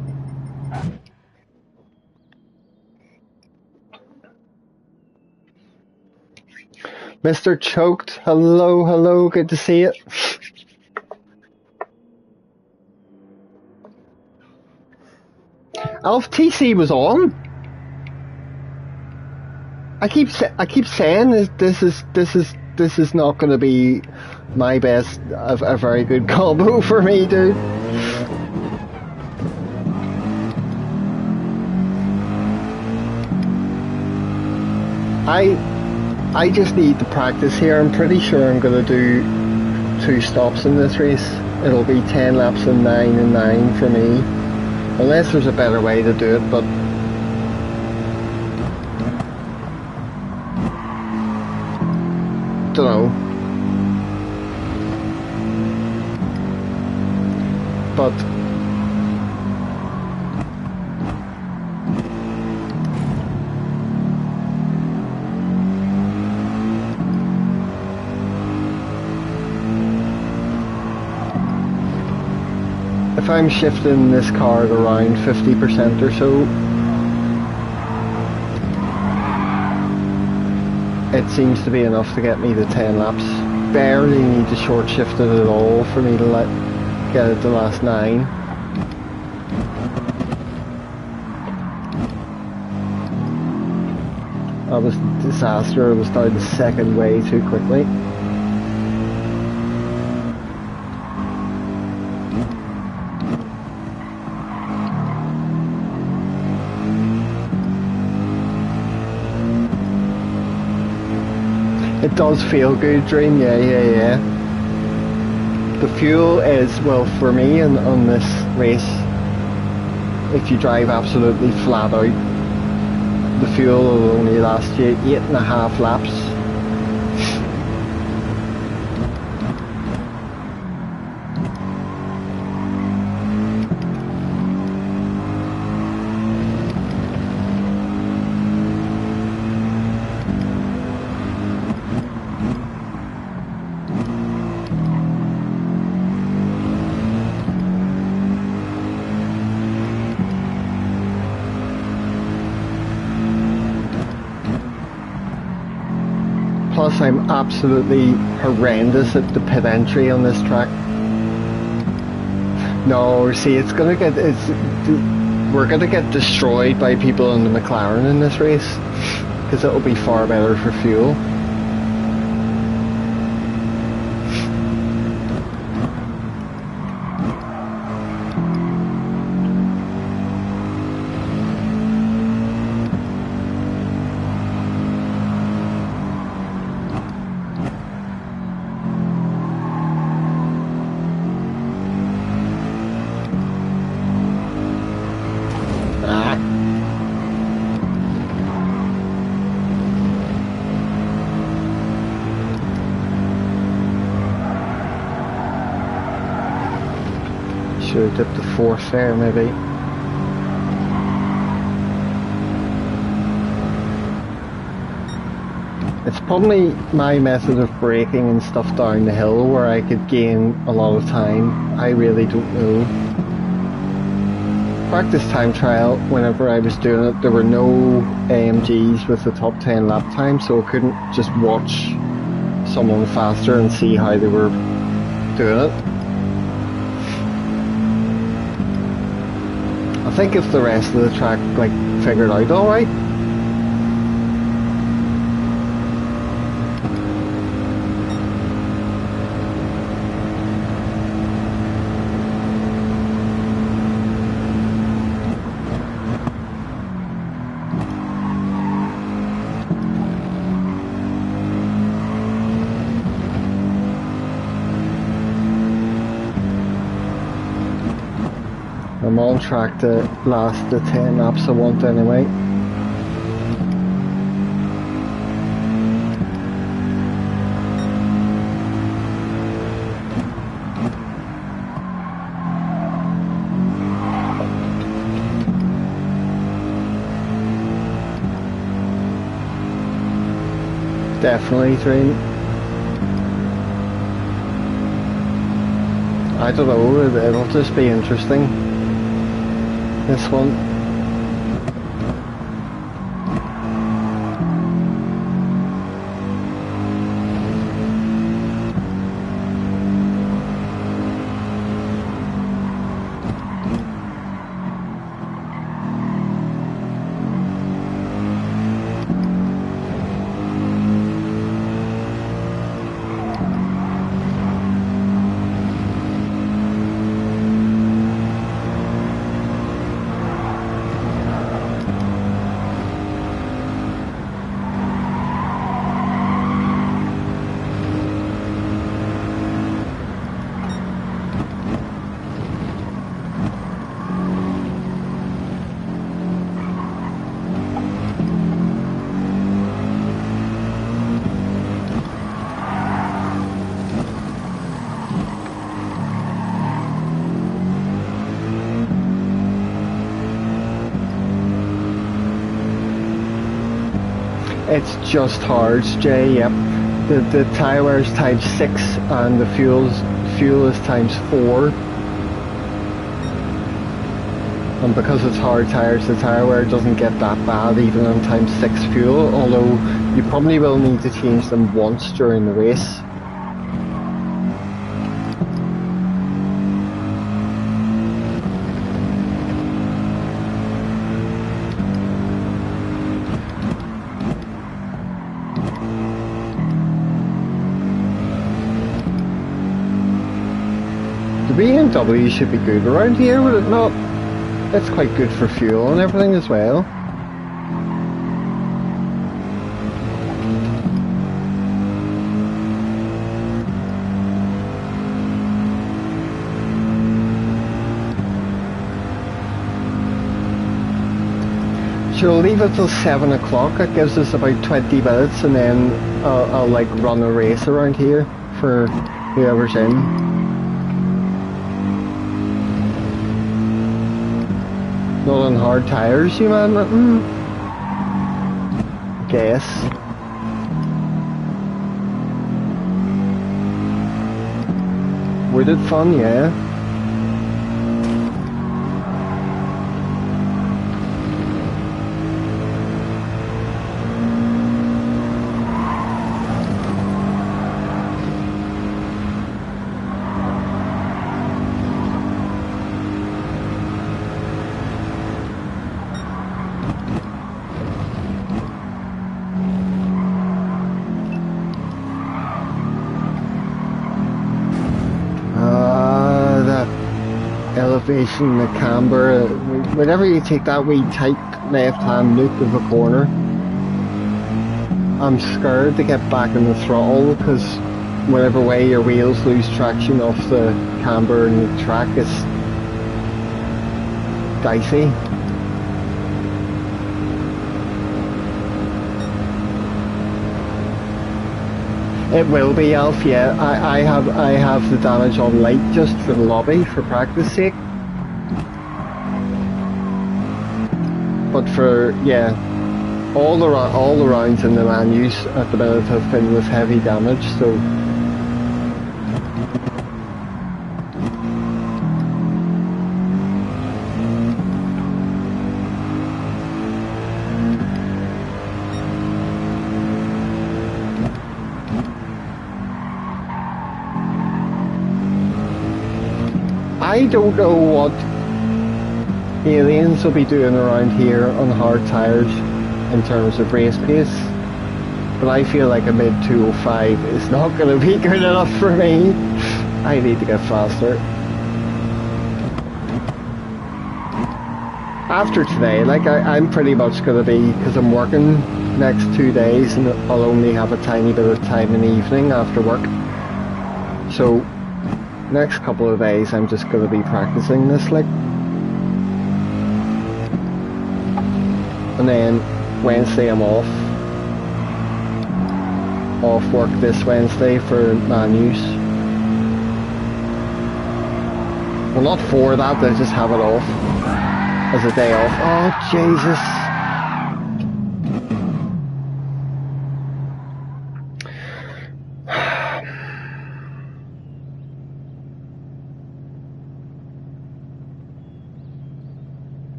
Mr. Choked, hello, hello, good to see you. Alf TC was on. I keep saying this is not going to be my best, a very good combo for me, dude. I just need to practice here. I'm pretty sure I'm going to do 2 stops in this race. It'll be 10 laps and 9 and 9 for me. Unless there's a better way to do it, but don't know. But if I'm shifting this car at around 50% or so, it seems to be enough to get me to 10 laps. Barely need to short shift it at all for me to get it the last 9. That was a disaster. I was down the second way too quickly. It does feel good, Dream. Yeah. The fuel is, well, for me on this race, if you drive absolutely flat out, the fuel will only last you 8.5 laps. Plus, I'm absolutely horrendous at the pit entry on this track. No, see, we're gonna get destroyed by people in the McLaren in this race, because it'll be far better for fuel. Should have dipped the 4th there, maybe. It's probably my method of braking and stuff down the hill where I could gain a lot of time. I really don't know. Practice time trial, whenever I was doing it, there were no AMGs with the top 10 lap time, so I couldn't just watch someone faster and see how they were doing it. I think if the rest of the track figured out alright. I'm on track to last the 10 laps I want anyway. Definitely, Dream. I don't know, it'll just be interesting. This one. It's just hard, Jay, yep. The tyre wear is times 6 and the fuel is times 4. And because it's hard tyres, the tyre wear doesn't get that bad even on times 6 fuel, although you probably will need to change them once during the race. The BMW should be good around here, would it not? It's quite good for fuel and everything as well. Sure, we'll leave it till 7 o'clock. That gives us about 20 minutes, and then I'll like run a race around here for whoever's in. Not on hard tyres, you man? Guess. Wooded fun, yeah. Elevation, the camber, whenever you take that wee tight left hand loop of a corner, I'm scared to get back in the throttle because whatever way your wheels lose traction off the camber and the track, it's dicey. It will be, Alf, yeah. I have the damage on light just for the lobby, for practice sake. But for, yeah, all the rounds in the Manus at the minute have been with heavy damage, so... I don't know what aliens will be doing around here on hard tyres in terms of race pace, but I feel like a mid 205 is not going to be good enough for me. I need to get faster. After today, like I'm pretty much going to be, because I'm working next 2 days and I'll only have a tiny bit of time in the evening after work, so next couple of days I'm just going to be practicing this, like, and then Wednesday I'm off work this Wednesday for Manus. Well, not for that, I just have it off as a day off. Oh Jesus.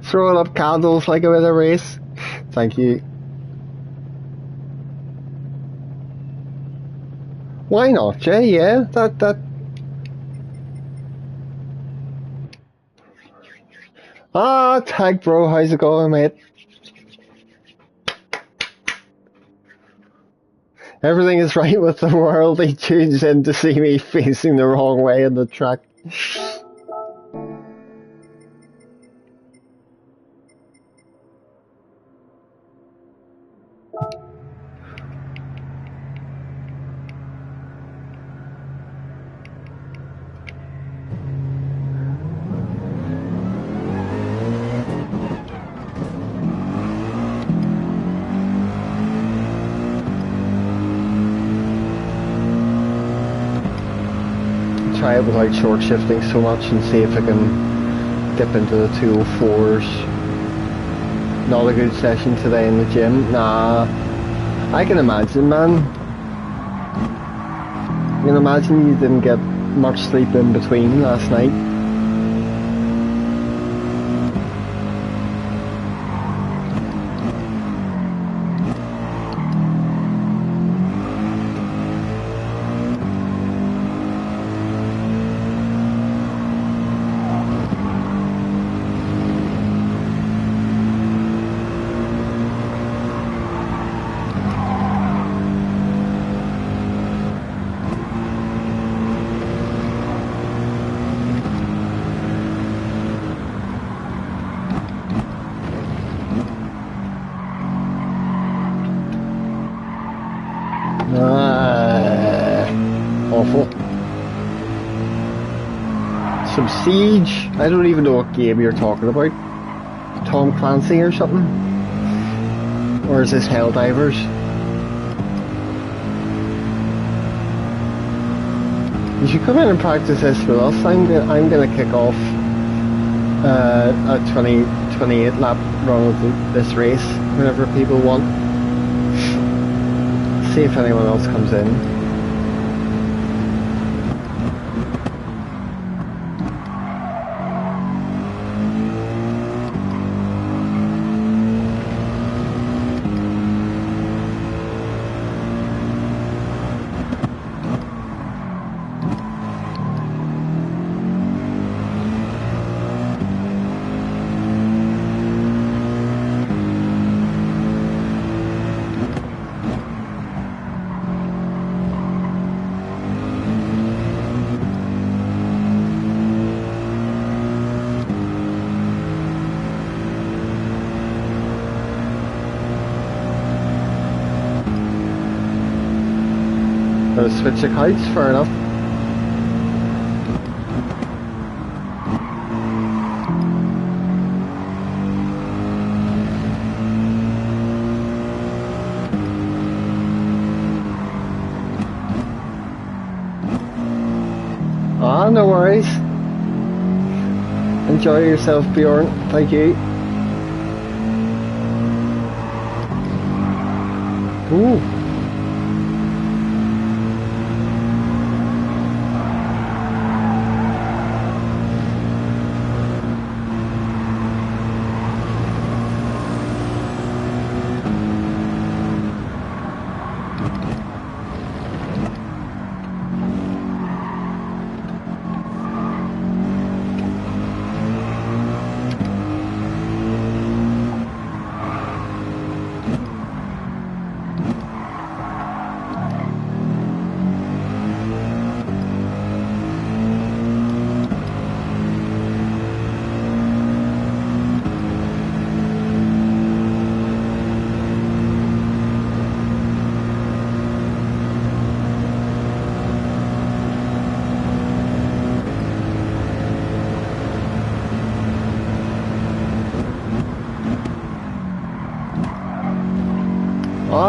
Throwing up candles like a bit of race. Thank you. Why not, Jay? Yeah, that. Ah, tag bro, how's it going, mate? Everything is right with the world. He tunes in to see me facing the wrong way in the track. Try it without short shifting so much and see if I can dip into the 204s. Not a good session today in the gym. Nah, I can imagine, man. I can imagine you didn't get much sleep in between last night. Awful. Some Siege. I don't even know what game you're talking about. Tom Clancy or something? Or is this Helldivers? You should come in and practice this with us. I'm gonna kick off a 28 lap run of this race whenever people want. See if anyone else comes in. Gotta switch the kites, fair enough. Ah, no worries. Enjoy yourself, Bjorn. Thank you. Ooh.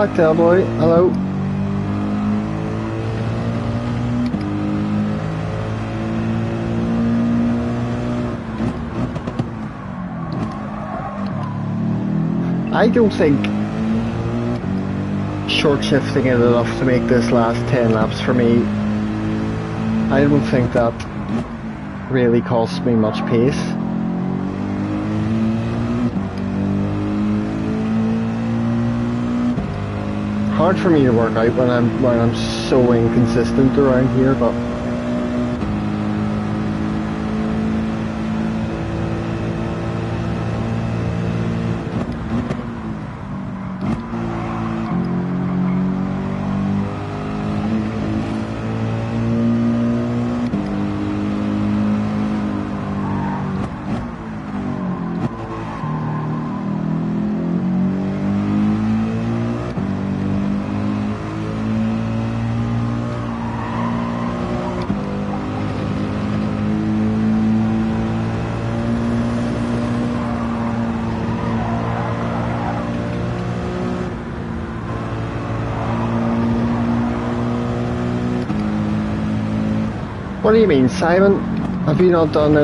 Cocktail boy, hello. I don't think short shifting it enough to make this last 10 laps for me. I don't think that really costs me much pace. Hard for me to work out when I'm so inconsistent around here, but what do you mean, Simon? Have you not done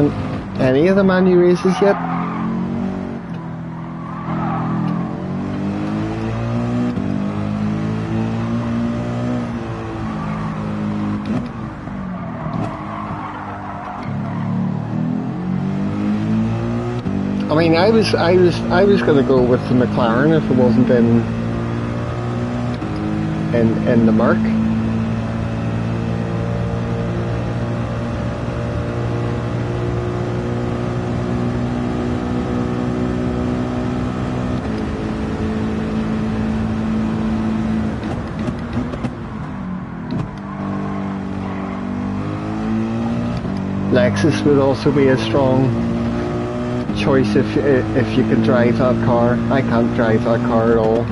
any of the Manu races yet? I mean, I was going to go with the McLaren if it wasn't in the Merc. Lexus would also be a strong choice if you could drive that car. I can't drive that car at all.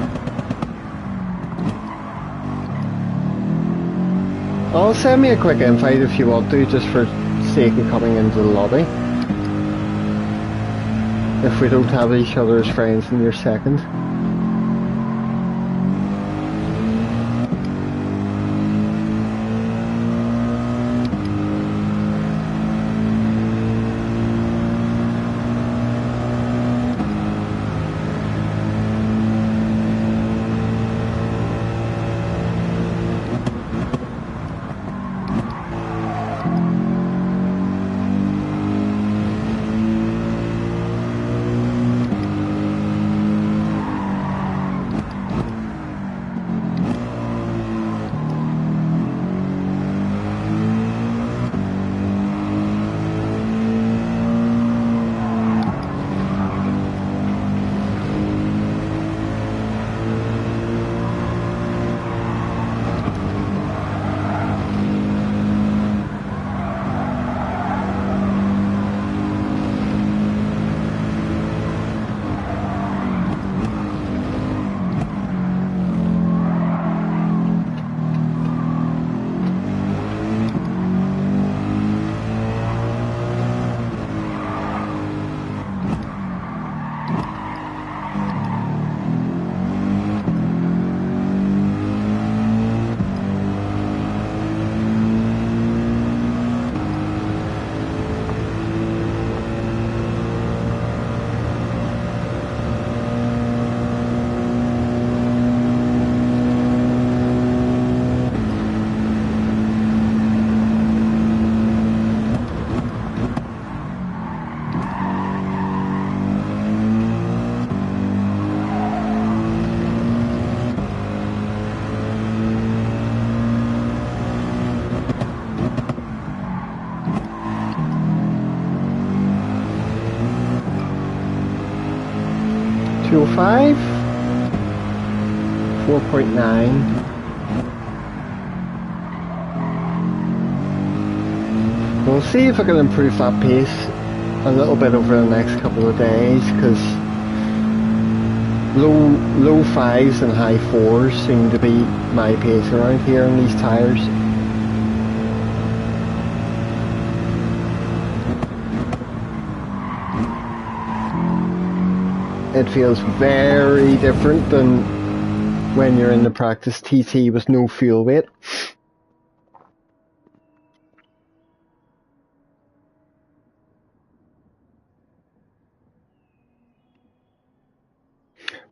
Well, send me a quick invite if you want to, just for sake of coming into the lobby. If we don't have each other as friends in your second. Fuel 5, 4.9. We'll see if I can improve that pace a little bit over the next couple of days, because low 5s and high 4s seem to be my pace around here on these tyres. It feels very different than when you're in the practice TT with no fuel weight.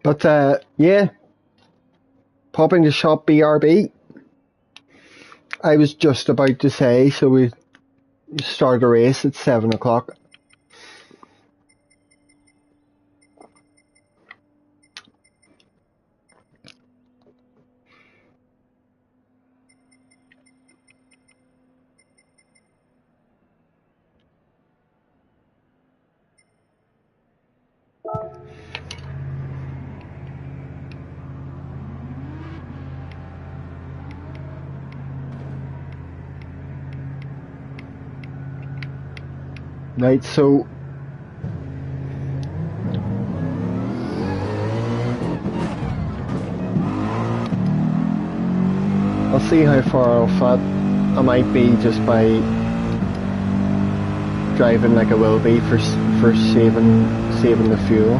But yeah, popping to shop BRB. I was just about to say, so we start a race at 7 o'clock. Right, so I'll see how far off that I might be just by driving like I will be for saving the fuel.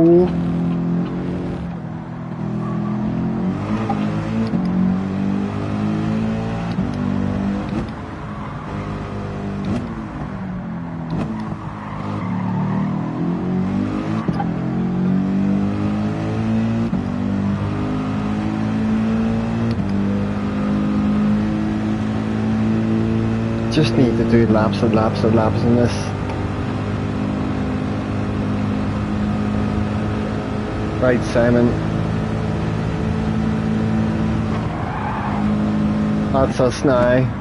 pole. Just need to do laps and laps and laps in this. Right, Simon. That's us now.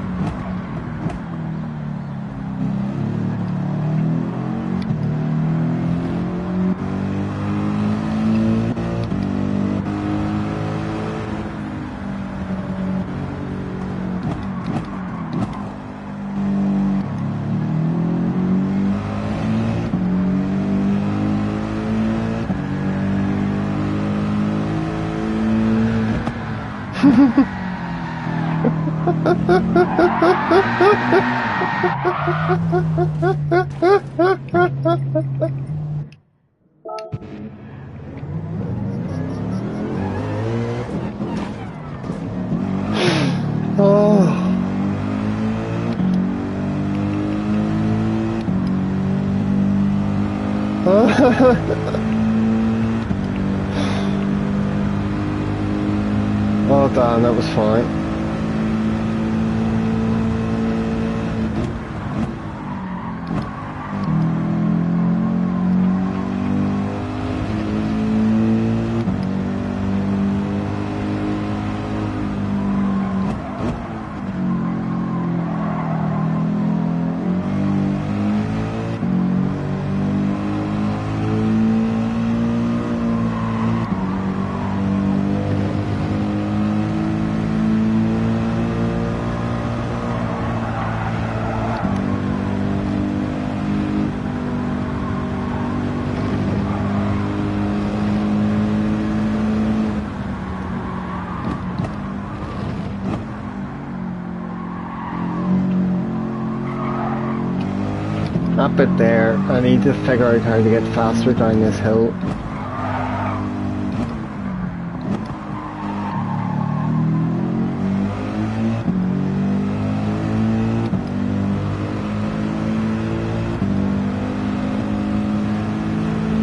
Oh. Oh damn, that was fine. That bit there, I need to figure out how to get faster down this hill.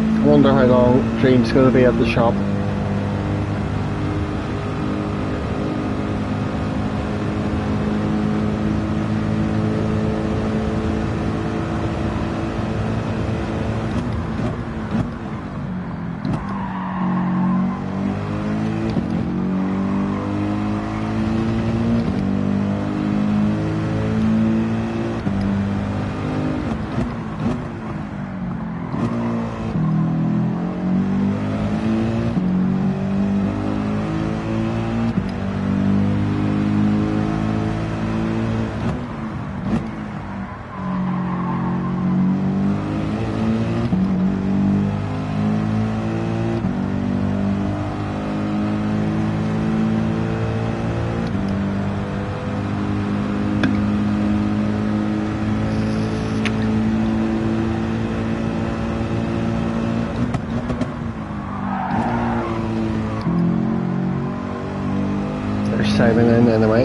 I wonder how long Dream's going to be at the shop. Simon in anyway.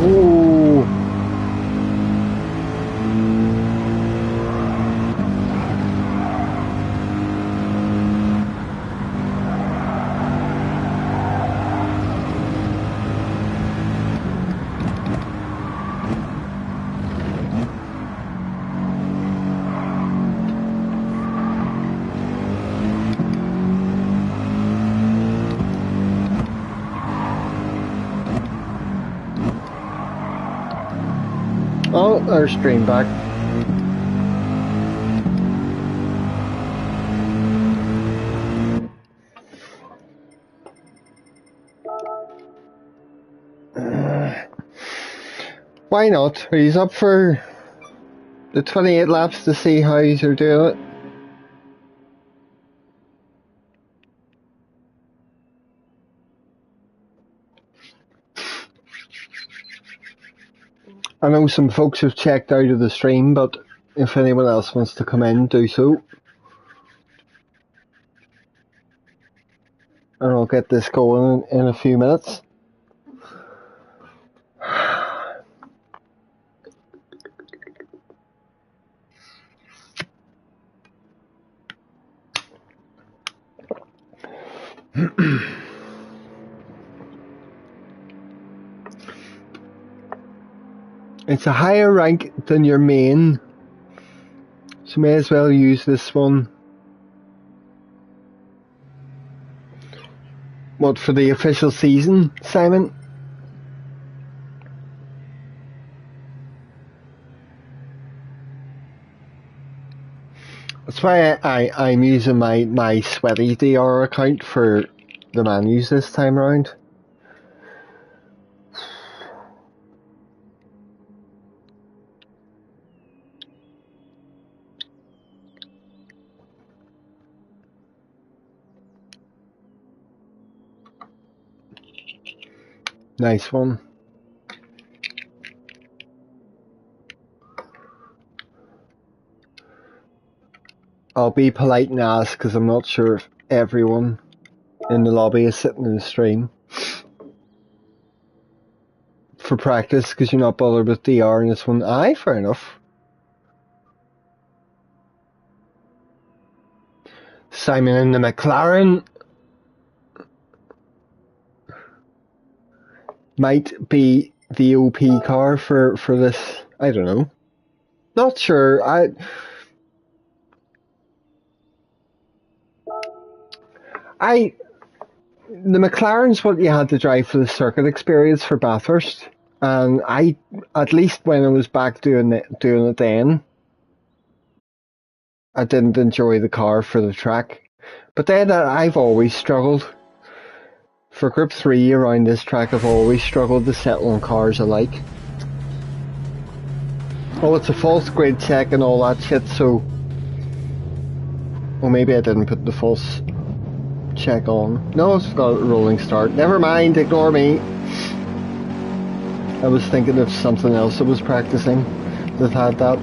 Ooh. Oh, there's Stream back. Why not? He's up for the 28 laps to see how he's doing it. I know some folks have checked out of the stream, but if anyone else wants to come in, do so. And I'll get this going in a few minutes. It's a higher rank than your main, so may as well use this one. What, for the official season, Simon? That's why I'm using my sweaty DR account for the Manus this time around. Nice one. I'll be polite and ask because I'm not sure if everyone in the lobby is sitting in the stream for practice because you're not bothered with DR in this one. Aye, fair enough. Simon in the McLaren might be the OP car for this. I don't know. Not sure. The McLaren's what you had to drive for the circuit experience for Bathurst, and at least when I was back doing it then, I didn't enjoy the car for the track. But then I've always struggled. For Group 3 around this track, I've always struggled to settle on cars I like. Oh, it's a false grid check and all that shit, so... Well, maybe I didn't put the false check on. No, it's got a rolling start. Never mind, ignore me. I was thinking of something else I was practicing that had that.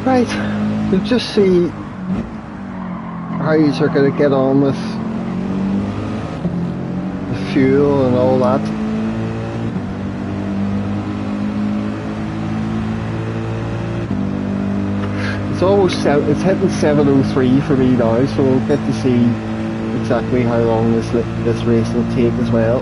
Right, we'll just see how you are going to get on with the fuel and all that. It's hitting 7:03 for me now, so we'll get to see exactly how long this race will take as well.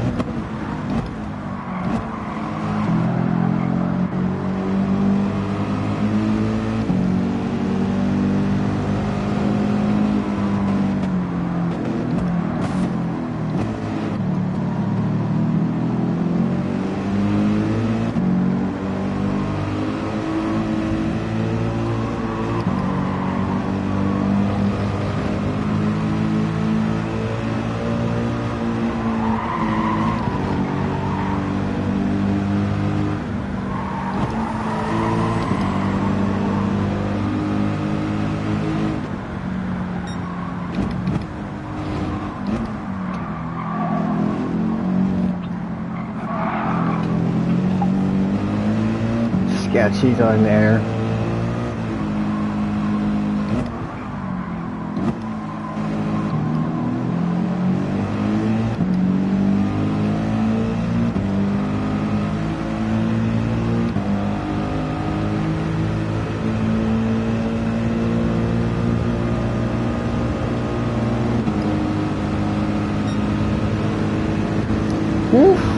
Sketchy down there. Oof.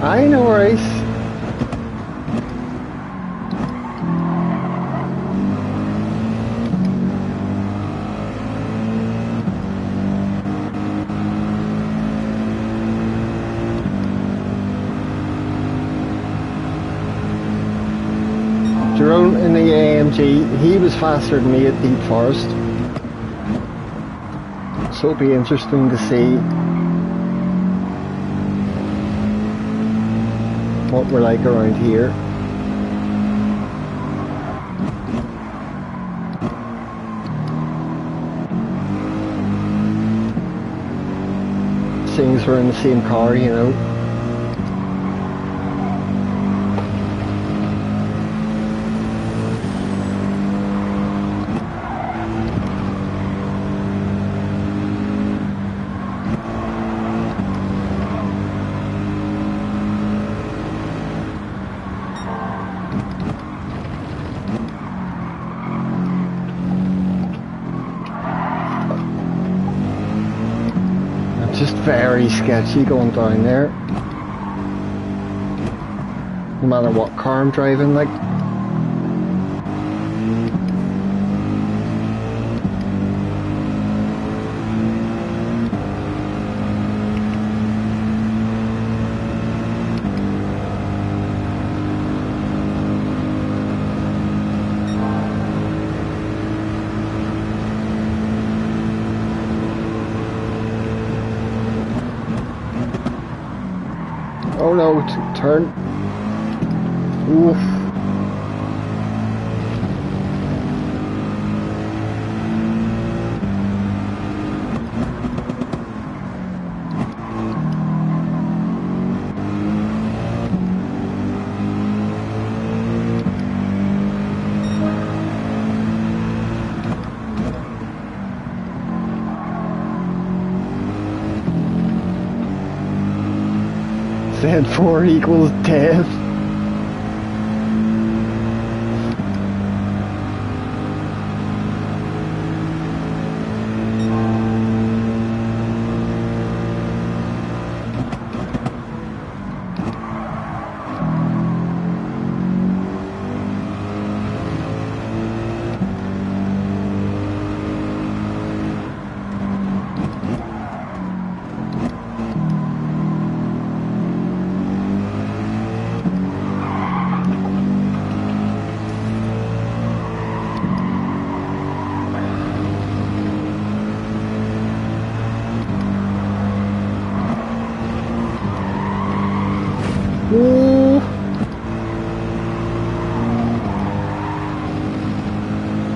Aye, no worries. Jerome in the AMG, he was faster than me at Deep Forest. So it'll be interesting to see what we're like around here. Seeing as we're in the same car, you know. Just very sketchy going down there. No matter what car I'm driving, like. Oh no, turn. Oof. Said 4 equals death.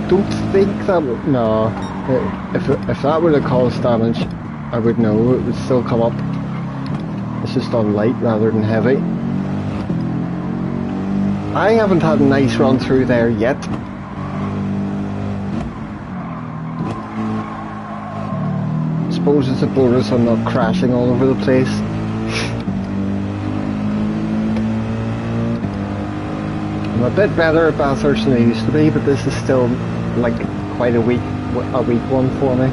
Don't think that would, no. If that would have caused damage, I would know it would still come up. It's just on light rather than heavy. I haven't had a nice run through there yet. I suppose it's a bonus I'm not crashing all over the place. I'm a bit better at Bathurst than I used to be, but this is still like quite a weak one for me.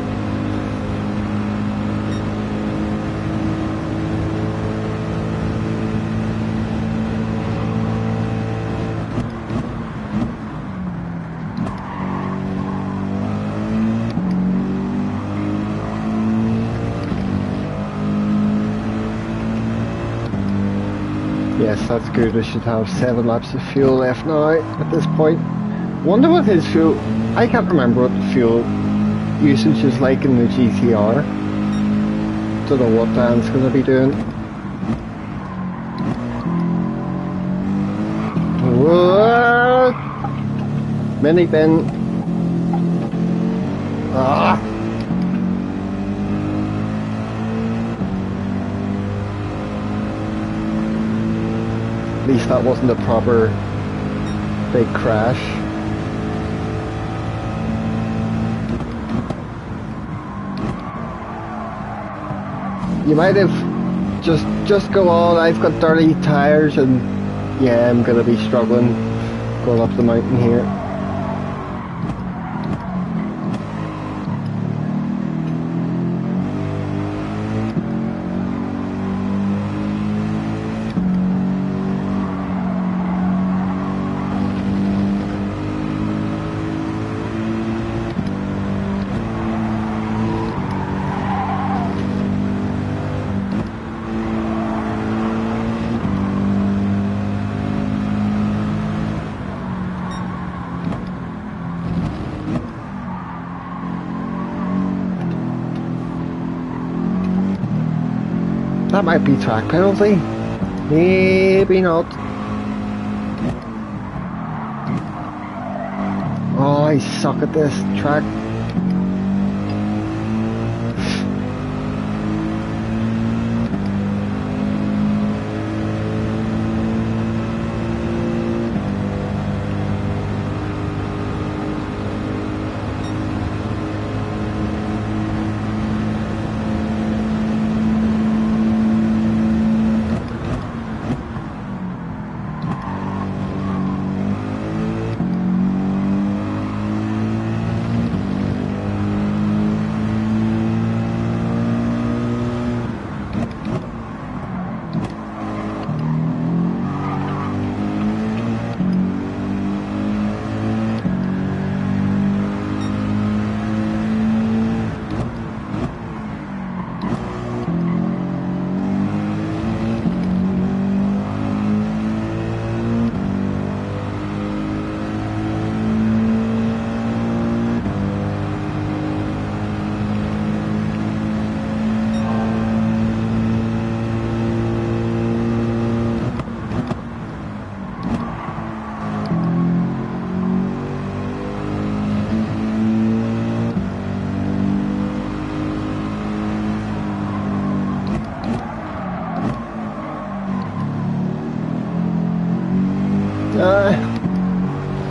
Yes, that's good. I should have 7 laps of fuel left now at this point. Wonder what his fuel... I can't remember what the fuel usage is like in the GTR. Don't know what Dan's going to be doing. Whoa! Mini bin. Ah! At least that wasn't a proper big crash. You might have just go on. I've got dirty tires and yeah, I'm gonna be struggling going up the mountain here. That might be track penalty. Maybe not. Oh, I suck at this track.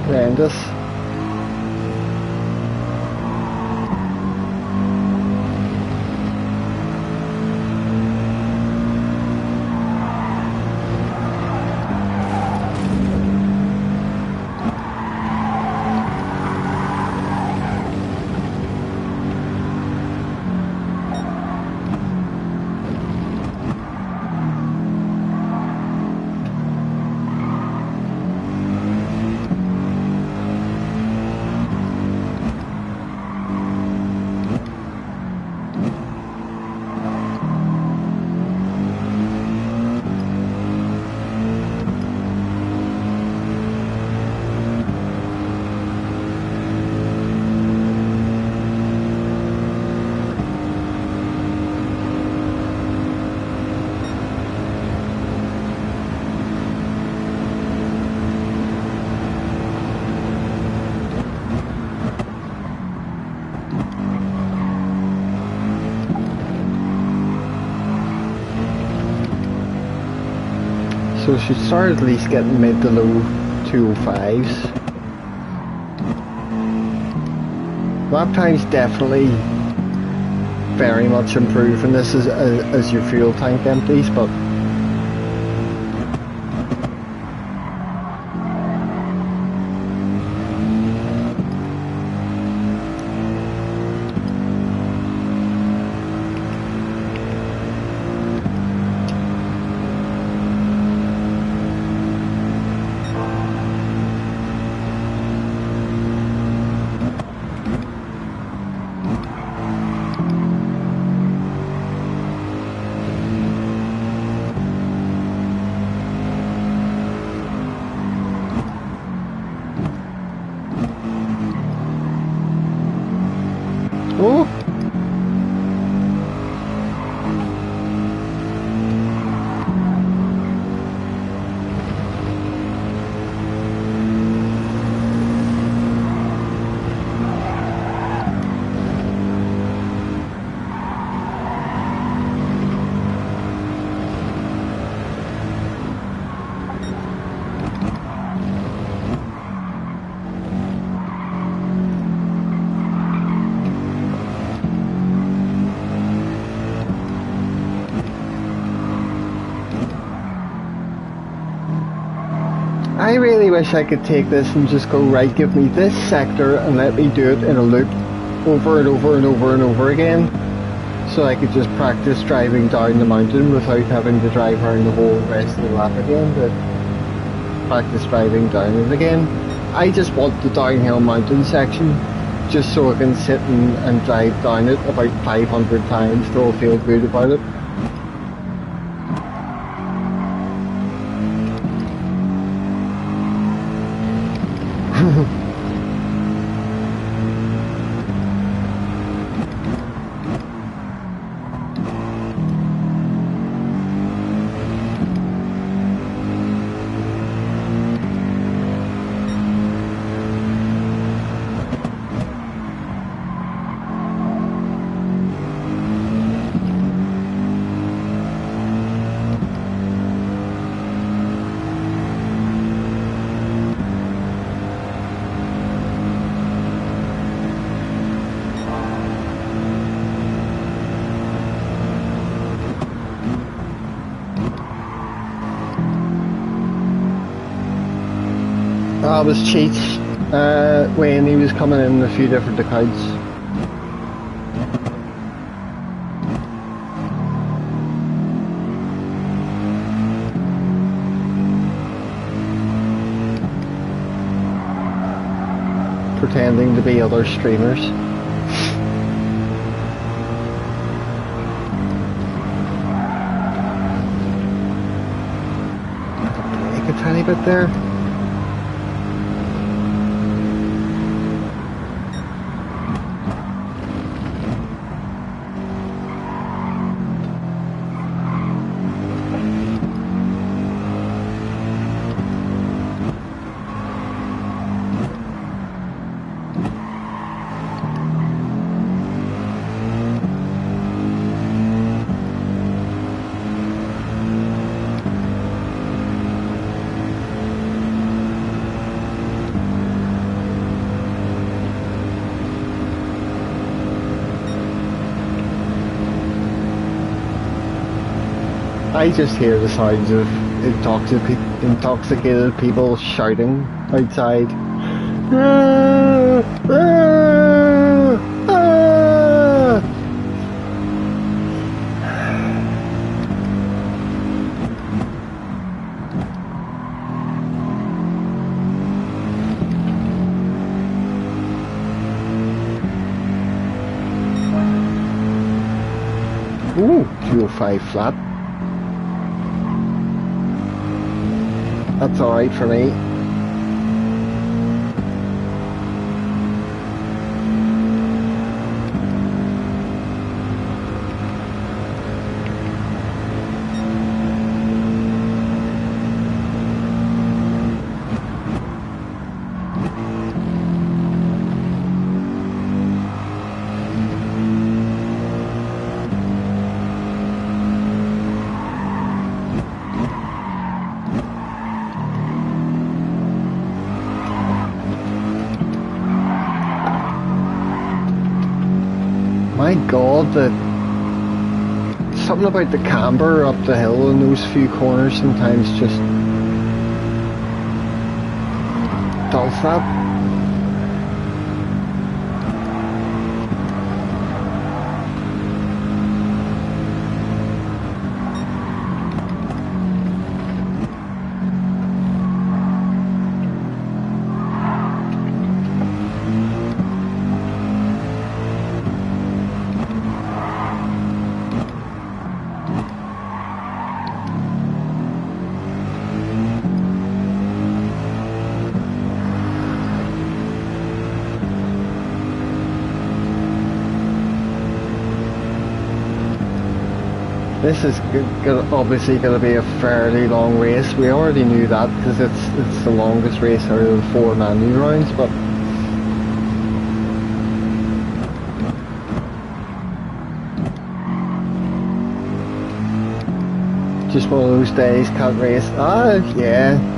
Horrendous. So she started at least getting mid to low 205s. Lap time's definitely very much improving this as your fuel tank empties, but oh! I really wish I could take this and just go, right, give me this sector and let me do it in a loop over and over and over and over again, so I could just practice driving down the mountain without having to drive around the whole rest of the lap again, to practice driving down it again. I just want the downhill mountain section just so I can sit and drive down it about 500 times till I feel good about it. that was cheats when he was coming in a few different accounts. Pretending to be other streamers. Brake a tiny bit there. I just hear the sounds of intoxicated people shouting outside. Ah, ah, ah. Ooh, 205 flat. That's alright for me. My God, something about the camber up the hill in those few corners sometimes just does that. This is obviously going to be a fairly long race. We already knew that because it's the longest race out of the 4 Manu rounds, but just one of those days, can't race. Ah, yeah.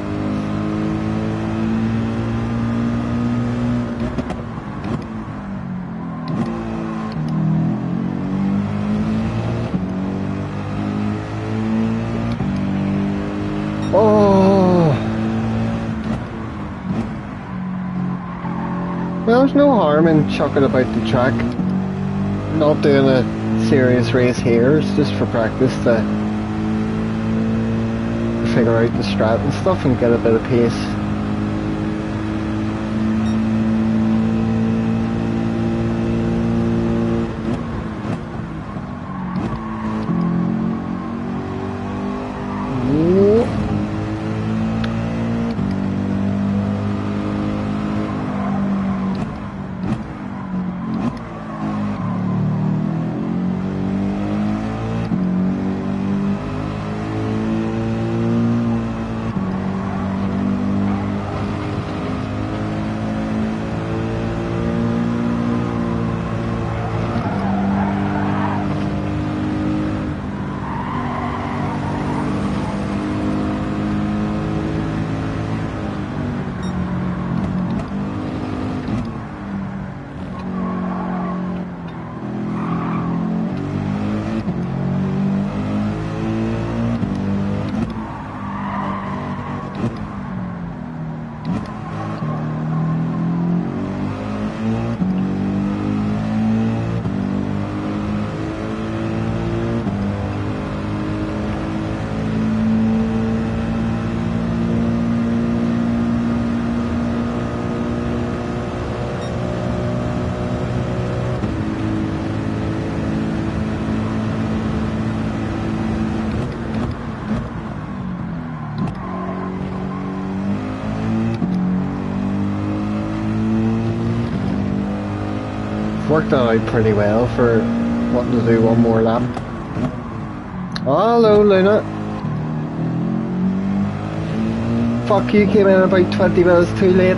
Oh, well, there's no harm in chucking about the track. Not doing a serious race here, it's just for practice to figure out the strat and stuff and get a bit of pace. worked that out pretty well for wanting to do one more lap. Oh, hello, Luna. Fuck, you came in about 20 minutes too late.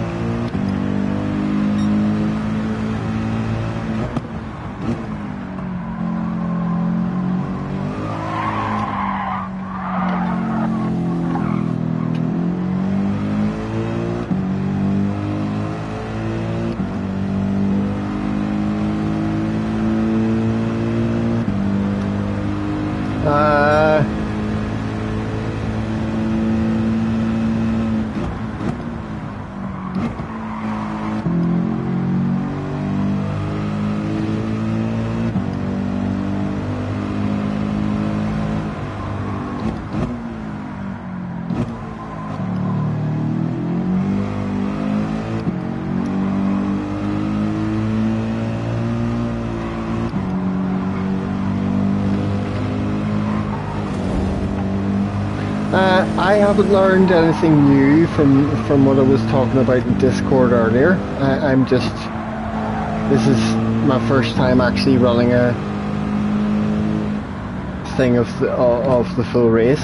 I haven't learned anything new from what I was talking about in Discord earlier. I'm just... This is my first time actually running a thing of the full race.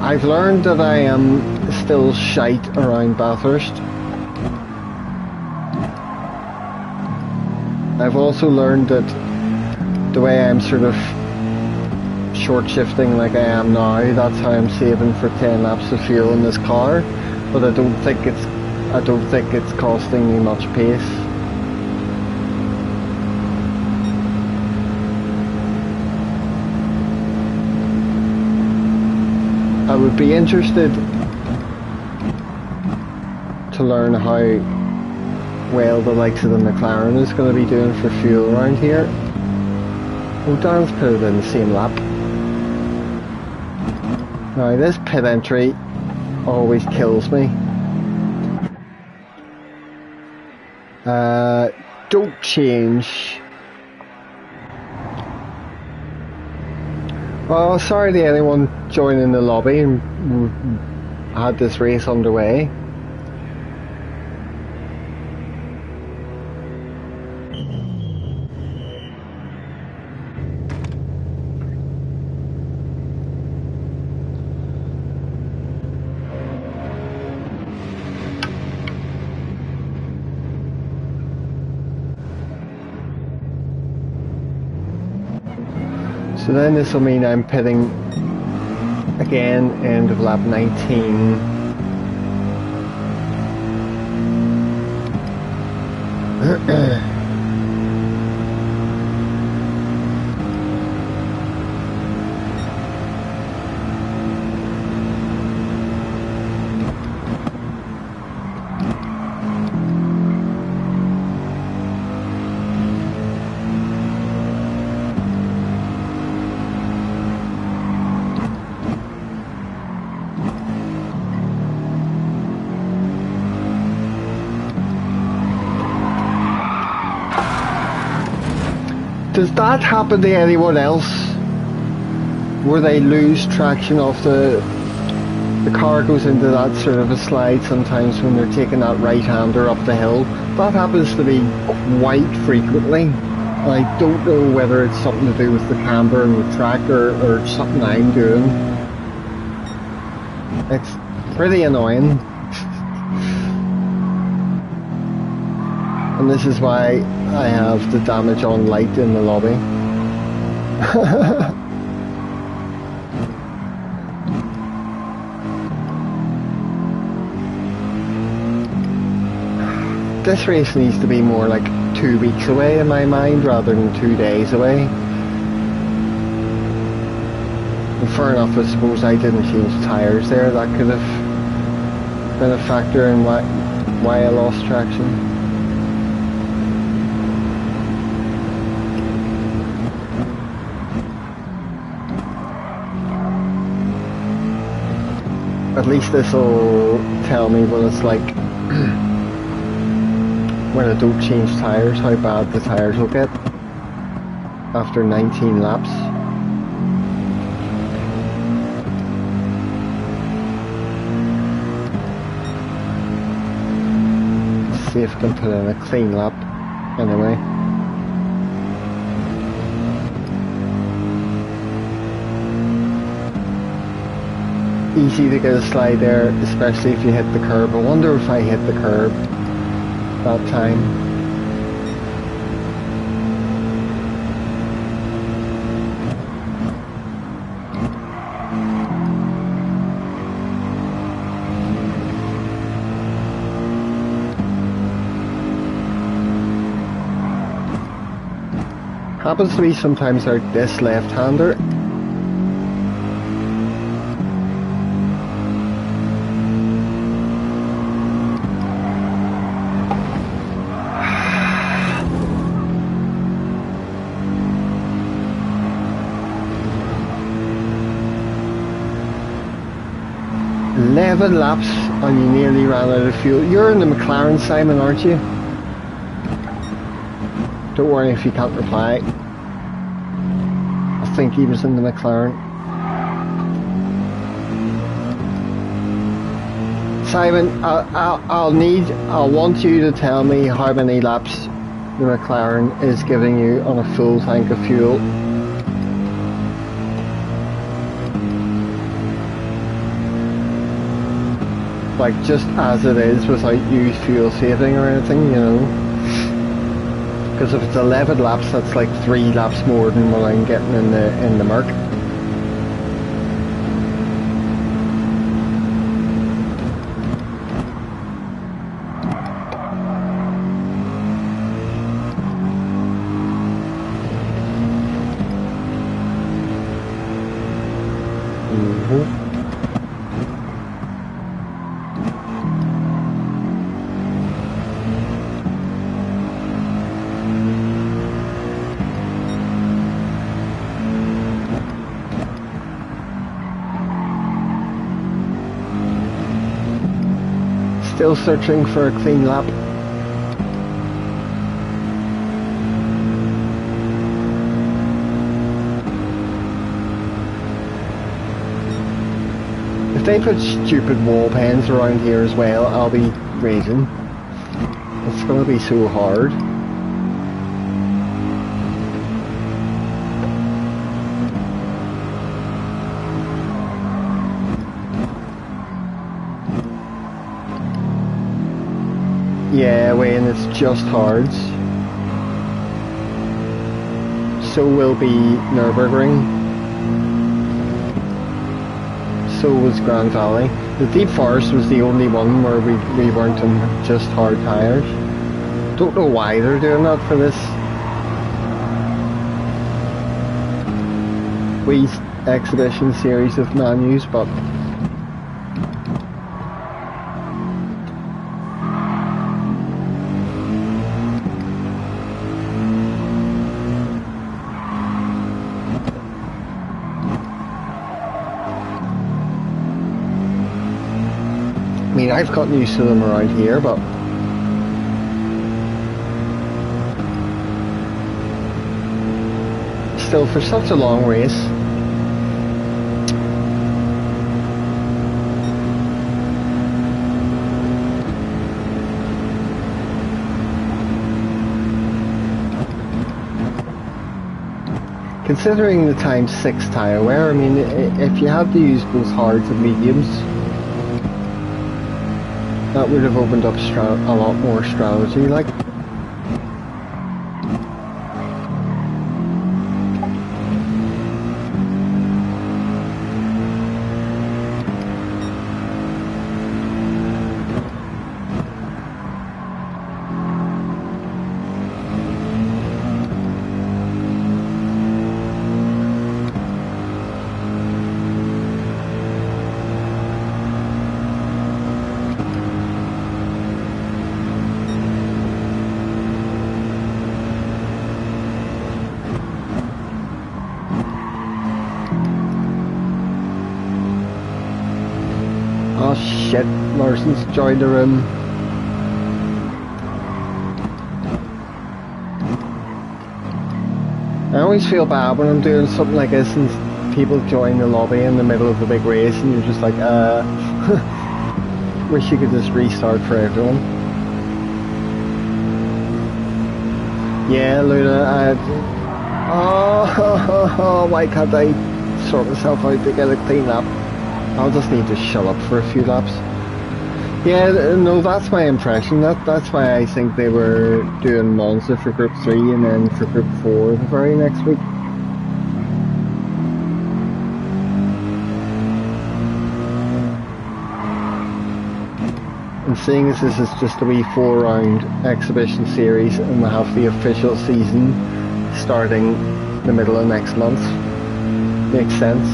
I've learned that I am still shite around Bathurst. I've also learned that the way I'm sort of short shifting like I am now, that's how I'm saving for 10 laps of fuel in this car. But I don't think it's costing me much pace. I would be interested to learn how well the likes of the McLaren is going to be doing for fuel around here. Oh, Dan's put it in the same lap. Now this pit entry always kills me. Don't change. Well, sorry to anyone joining the lobby and had this race underway. So then this will mean I'm pitting again, end of lap 19. Does that happen to anyone else? Where they lose traction off the car goes into that sort of a slide sometimes when they're taking that right-hander up the hill? That happens to me quite frequently. I don't know whether it's something to do with the camber and the track or something I'm doing. It's pretty annoying. And this is why I have the damage on light in the lobby. This race needs to be more like 2 weeks away in my mind rather than 2 days away. And fair enough, I suppose I didn't change tyres there. That could have been a factor in why I lost traction. At least this will tell me what it's like when I don't change tyres, how bad the tyres will get after 19 laps. see if I can put in a clean lap anyway. Easy to get a slide there, especially if you hit the curb. I wonder if I hit the curb that time. Happens to be sometimes out this left-hander. Eleven laps and you nearly ran out of fuel. You're in the McLaren, Simon, aren't you? Don't worry if you can't reply. I think he was in the McLaren. Simon, I'll want you to tell me how many laps the McLaren is giving you on a full tank of fuel. Like just as it is, without used fuel saving or anything, you know. Because if it's 11 laps, that's like 3 laps more than what I'm getting in the Merc. Still searching for a clean lap. If they put stupid wall pens around here as well, I'll be raging. It's going to be so hard. Yeah, Wayne, it's just hards. So will be Nürburgring. So was Grand Valley. The Deep Forest was the only one where we weren't in just hard tyres. Don't know why they're doing that for this wee exhibition series of Manus, but I mean, I've gotten used to them around here, but still, for such a long race, considering the times 6 tyre wear, I mean, if you had to use both hards and mediums, that would have opened up a lot more strategy, like. Oh shit, Larson's joined the room. I always feel bad when I'm doing something like this and people join the lobby in the middle of the big race and you're just like, wish you could just restart for everyone. Yeah, Luna, oh, why can't I sort myself out to get a clean lap? I'll just need to shut up for a few laps. Yeah, no, that's my impression. That's why I think they were doing Monza for Group 3 and then for Group 4 the very next week. And seeing as this is just a wee 4-round exhibition series and we have the official season starting the middle of next month, makes sense.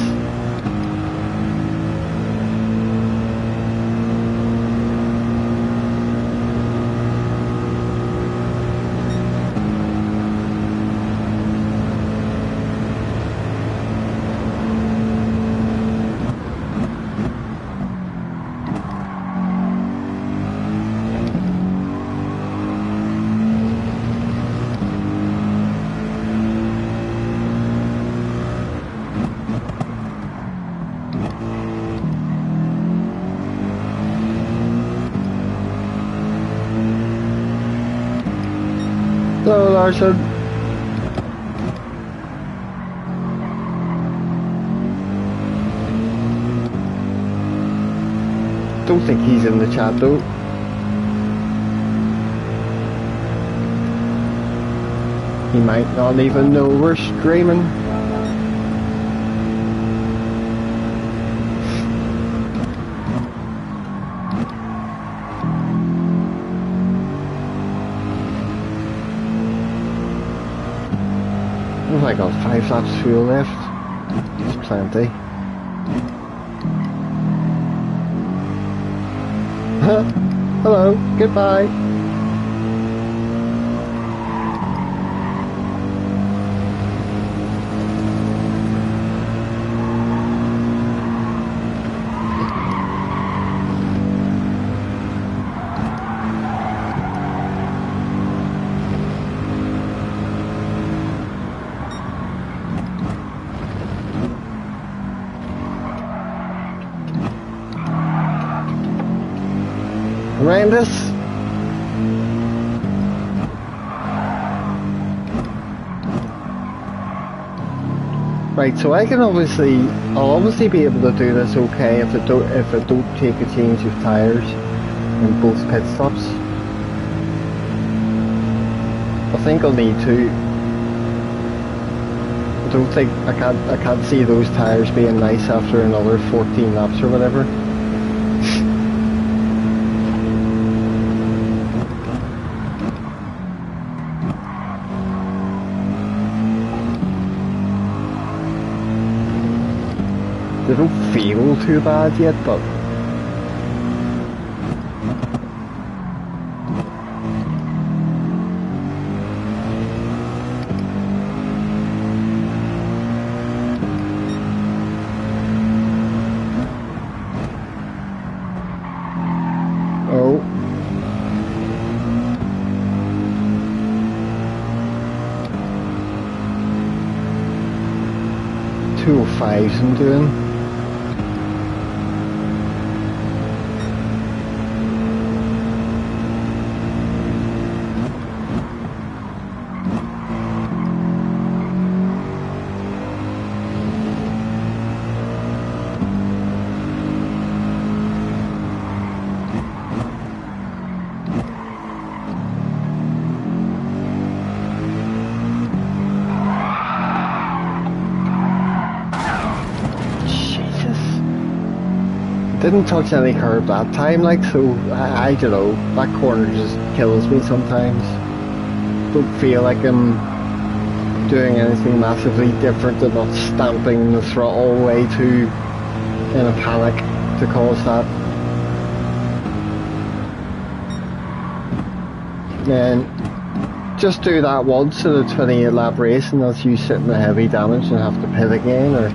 Hello, Larson. Don't think he's in the chat though. He might not even know we're streaming. I got 5 laps fuel left. It's plenty. Hello, goodbye. Horrendous. Right, so I'll obviously be able to do this okay if I don't take a change of tyres in both pit stops. I think I'll need to. I don't think I can't see those tyres being nice after another 14 laps or whatever. They don't feel too bad yet, but oh. 205s I'm doing. Didn't touch any curb that time, like, so I don't know, that corner just kills me sometimes. Don't feel like I'm doing anything massively different than not stamping the throttle all the way to in a panic to cause that. And just do that once in a 28 lap race and that's you sitting the heavy damage and have to pit again, or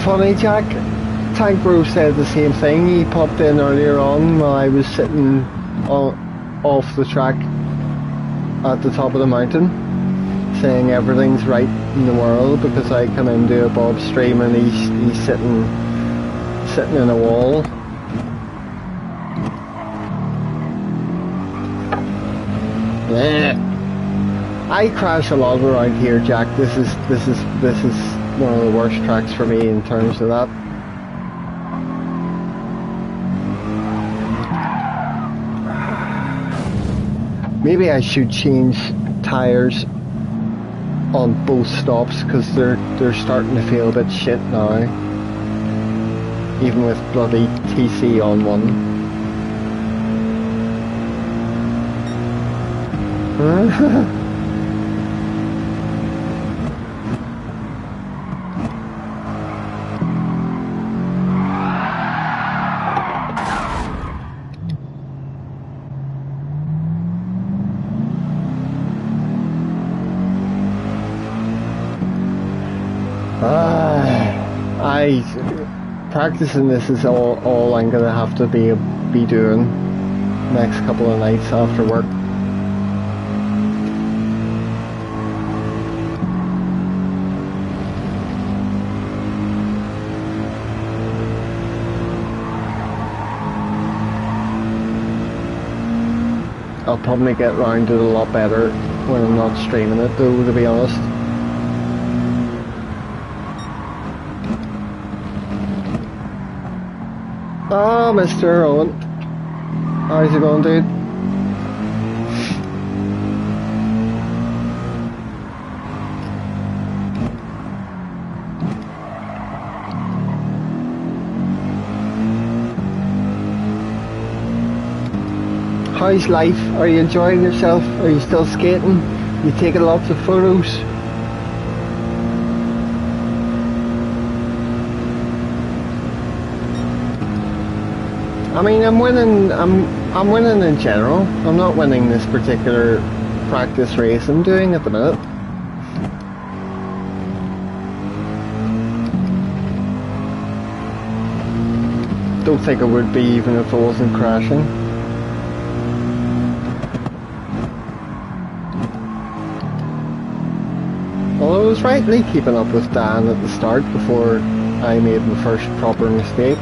funny, Jack. Tank Bro said the same thing. He popped in earlier on while I was sitting off the track at the top of the mountain, saying everything's right in the world because I come into a Bob stream and he's sitting in a wall. Yeah. I crash a lot around here, Jack. This is one of the worst tracks for me in terms of that. Maybe I should change tyres on both stops because they're starting to feel a bit shit now. Even with bloody TC on one. Practicing this is all I'm gonna have to be doing next couple of nights after work. I'll probably get round to it a lot better when I'm not streaming it though, to be honest. Oh, Mr. Owen. How's it going, dude? How's life? Are you enjoying yourself? Are you still skating? You taking lots of photos? I mean, I'm winning in general. I'm not winning this particular practice race I'm doing at the minute. Don't think I would be even if I wasn't crashing. Although I was rightly keeping up with Dan at the start before I made my first proper mistake.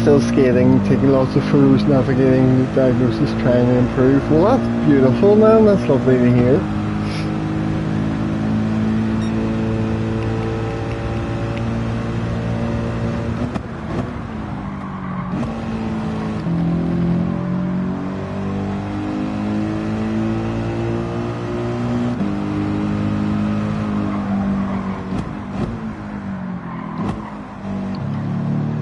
Still skating, taking lots of photos, navigating the diagnosis, trying to improve. Well, that's beautiful, man. That's lovely to hear.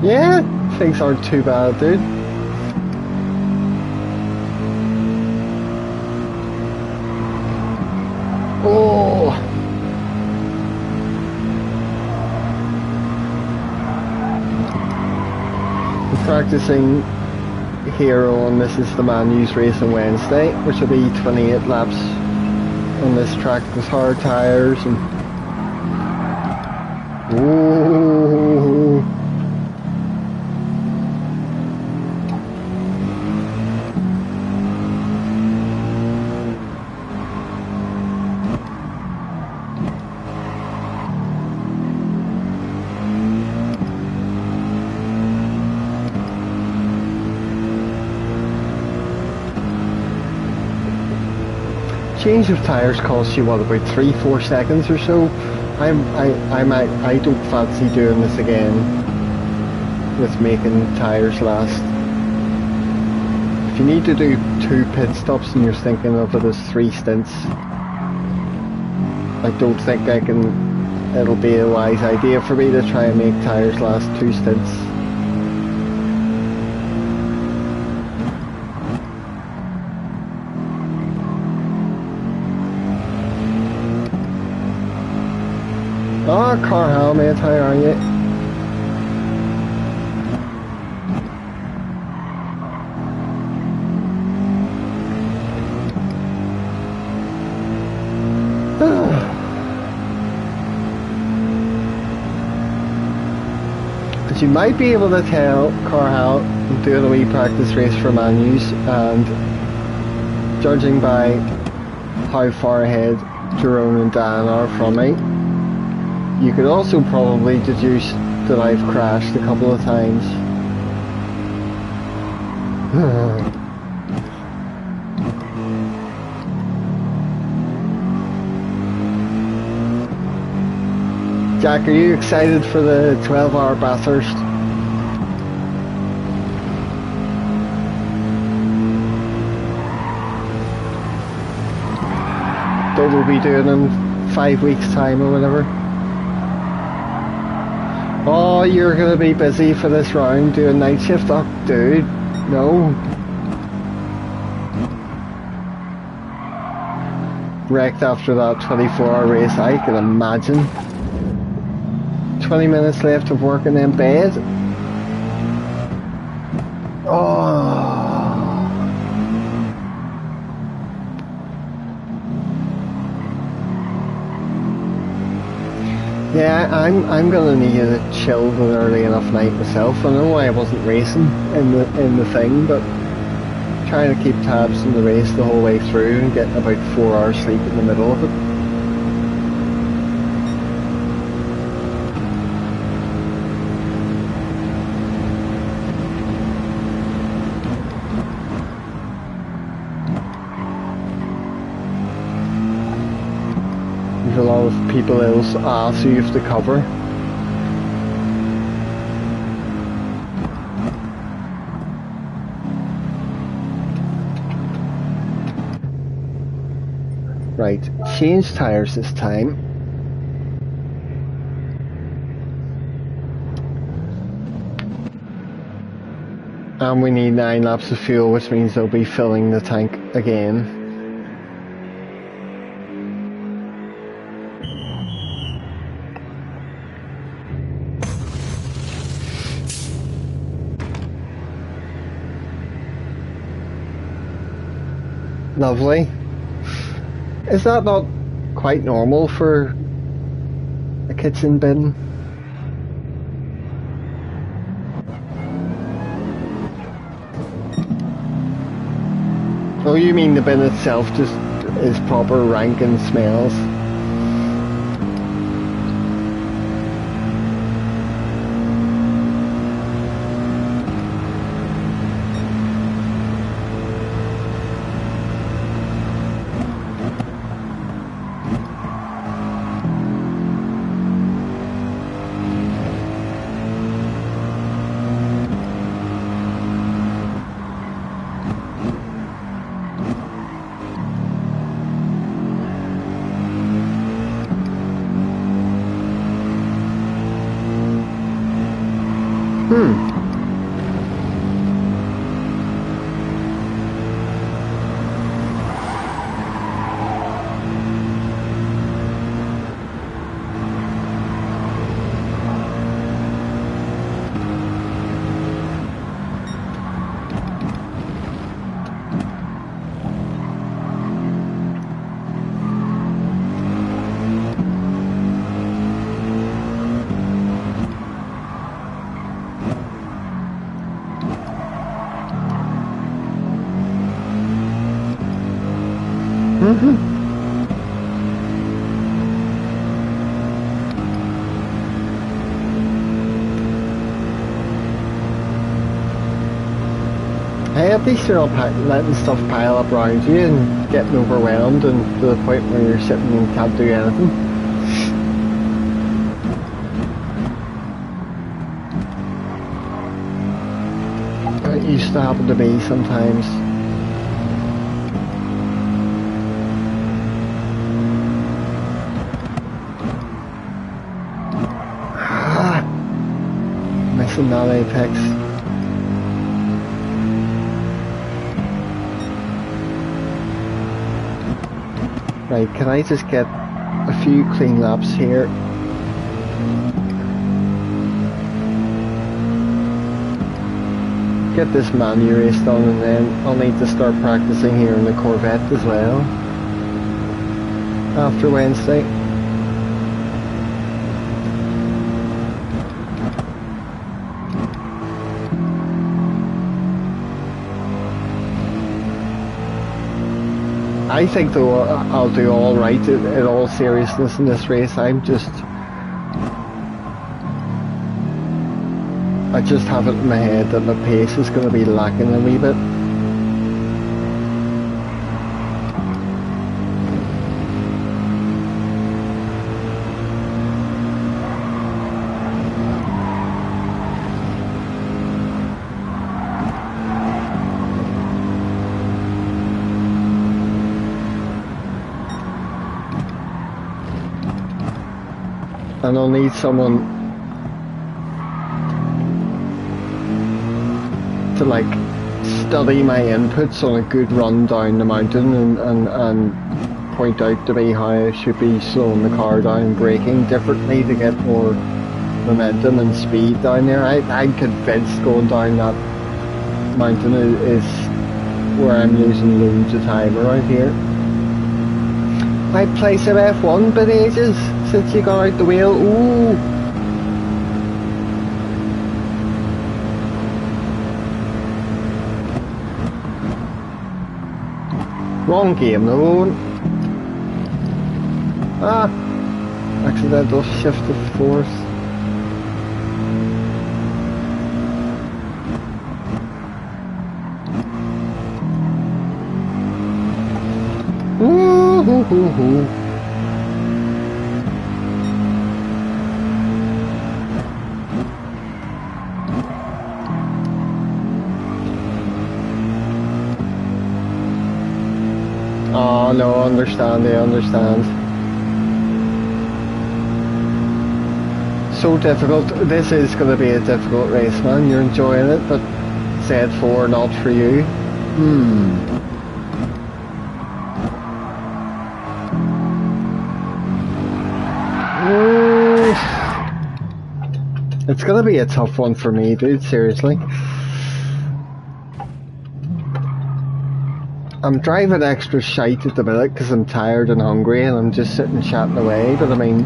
Yeah. Things aren't too bad, dude. Oh! I'm practicing here on This Is the Manu's race on Wednesday, which will be 28 laps on this track with hard tyres and... Whoa! Change of tyres costs you what, about 3-4 seconds or so. I don't fancy doing this again with making tyres last. If you need to do 2 pit stops and you're thinking of it as 3 stints, I don't think it'll be a wise idea for me to try and make tyres last 2 stints. Oh, Carl, mate, how are you? As you might be able to tell, Carhal, I'm doing a wee practice race for Manu's, and judging by how far ahead Jerome and Dan are from me, you could also probably deduce that I've crashed a couple of times. Jack, are you excited for the 12-hour Bathurst? That we'll be doing in 5 weeks' time or whatever. Oh, you're gonna be busy for this round doing night shift? Oh, dude, no. Wrecked after that 24-hour race, I can imagine. 20 minutes left of work and then bed. Oh. Yeah, I'm gonna need a chilled and early enough night myself. I know I wasn't racing in the thing, but trying to keep tabs on the race the whole way through and getting about 4 hours sleep in the middle of it. There's a lot of people else ask you have to cover. Right, change tyres this time. And we need 9 laps of fuel, which means they'll be filling the tank again. Lovely. Is that not quite normal for a kitchen bin? Oh, you mean the bin itself just is proper rank and smells? Hey, at least you're not letting stuff pile up around you and getting overwhelmed and to the point where you're sitting and can't do anything. It used to happen to me sometimes. Missing that apex. Right, can I just get a few clean laps here? Get this Manu race done and then I'll need to start practicing here in the Corvette as well. after Wednesday. I think though I'll do all right in all seriousness in this race. I just have it in my head that my pace is going to be lacking a wee bit. And I'll need someone to like study my inputs on a good run down the mountain and point out to me how I should be slowing the car down, braking differently to get more momentum and speed down there. I'm convinced going down that mountain is where I'm losing loads of time around here. I play some F1 but ages since you got out the wheel. Ooh. Wrong game though. Ah, accidental shift of force. Ooh, hoo, hoo, hoo. Oh no, I understand. So difficult. This is going to be a difficult race, man. You're enjoying it, but Z4 not for you. It's going to be a tough one for me, dude, seriously. I'm driving extra shite at the minute because I'm tired and hungry and I'm just sitting chatting away, but I mean,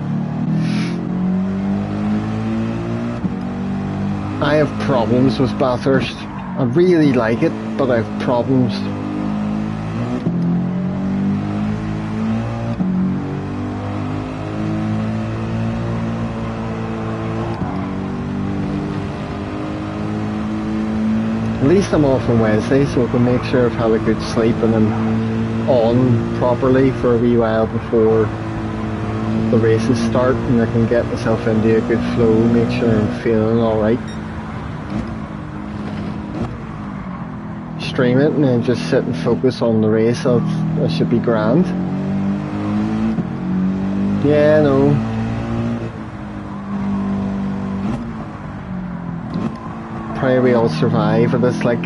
I have problems with Bathurst. I really like it, but I have problems. At least I'm off on Wednesday, so I can make sure I've had a good sleep and I'm on properly for a wee while before the races start, and I can get myself into a good flow, make sure I'm feeling alright. Stream it and then just sit and focus on the race. I should be grand. Yeah, no. Pray we all survive, and it's like,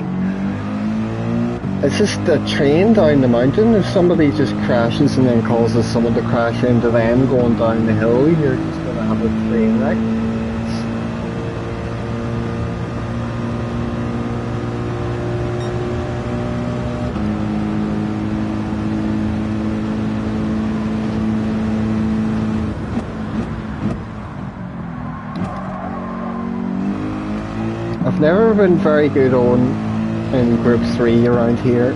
it's just a train down the mountain. If somebody just crashes and then causes someone to crash into them going down the hill, you're just going to have a train wreck. I've never been very good in Group 3 around here.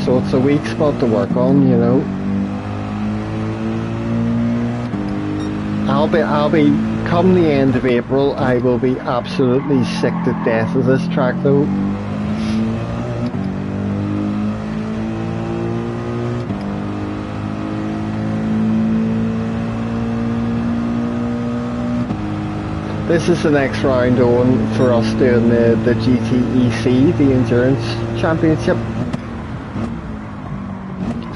So it's a weak spot to work on, you know. I'll be come the end of April, I will be absolutely sick to death of this track though. This is the next round on for us doing the GTEC, the Endurance Championship.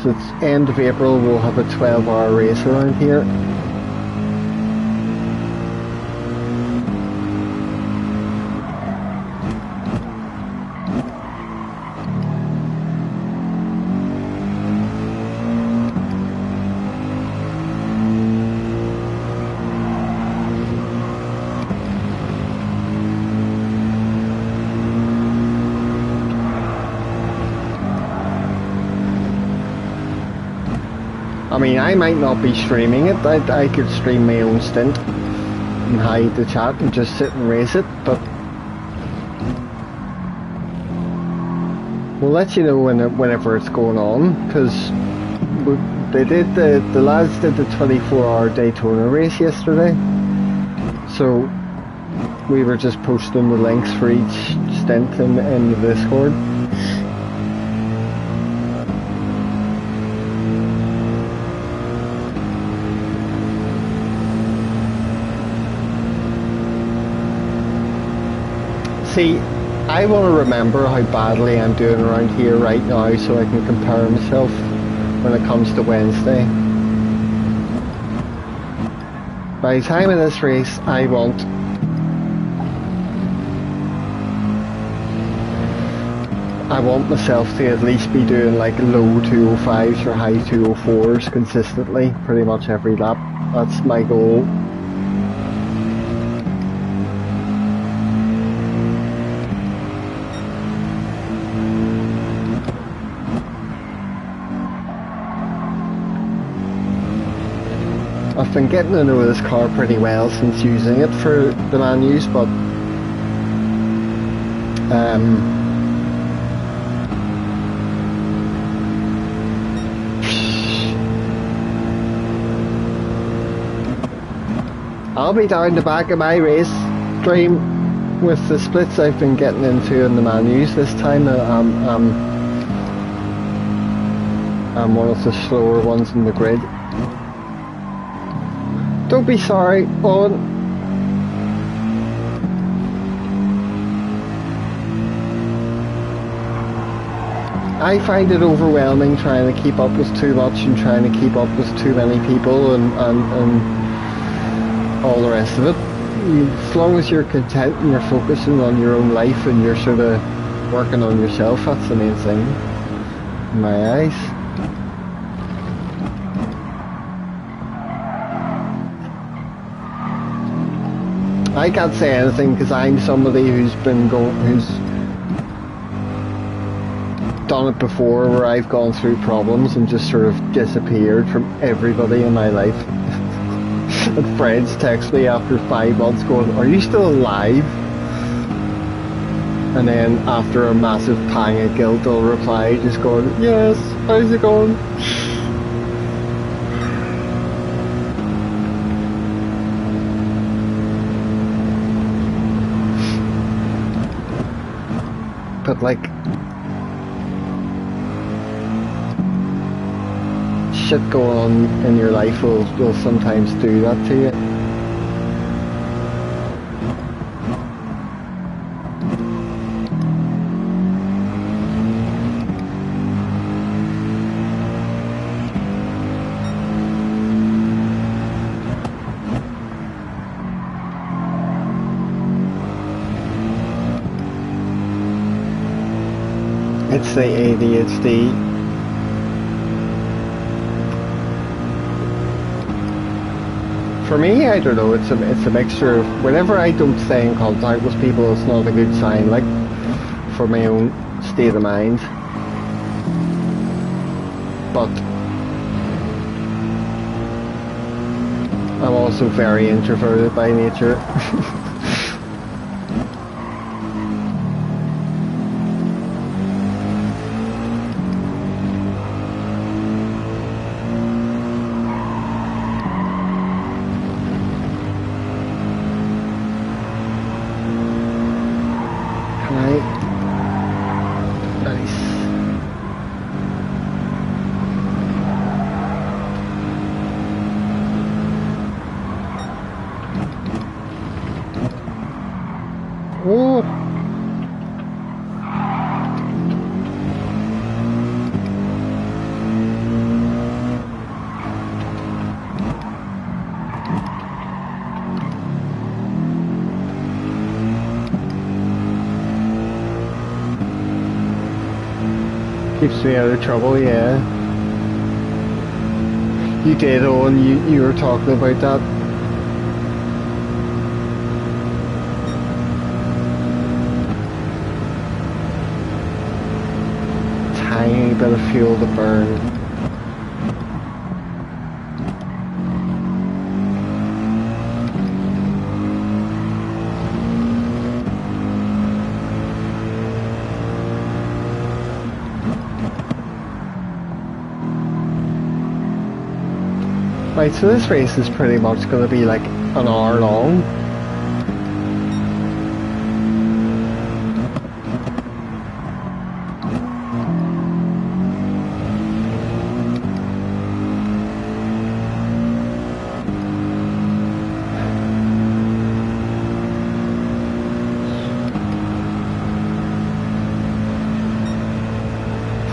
So it's end of April, we'll have a 12-hour race around here. mean, I might not be streaming it. I could stream my own stint and hide the chat and just sit and race it, but we'll let you know whenever it's going on, because the lads did the 24-hour Daytona race yesterday, so we were just posting the links for each stint in the Discord. See, I want to remember how badly I'm doing around here right now so I can compare myself when it comes to Wednesday. By the time of this race, I want myself to at least be doing like low 205s or high 204s consistently, pretty much every lap. That's my goal. I've been getting to know this car pretty well since using it for the Manus, but I'll be down the back of my race stream with the splits I've been getting into in the Manus this time. I'm one of the slower ones in the grid. Don't be sorry, Owen. I find it overwhelming trying to keep up with too much and trying to keep up with too many people and all the rest of it. As long as you're content and you're focusing on your own life and you're sort of working on yourself, that's the main thing in my eyes. I can't say anything because I'm somebody who's done it before, where I've gone through problems and just sort of disappeared from everybody in my life. And friends text me after 5 months going, "Are you still alive?" And then after a massive pang of guilt, I'll reply just going, "Yes, how's it going?" But like, shit going on in your life will sometimes do that to you. It's the ADHD. For me, I don't know, it's a mixture of, whenever I don't stay in contact with people, it's not a good sign, like, for my own state of mind. But I'm also very introverted by nature. Keeps me out of trouble, yeah. You did, Owen, you were talking about that. Tiny bit of fuel to burn. Right, so this race is pretty much going to be like an hour long.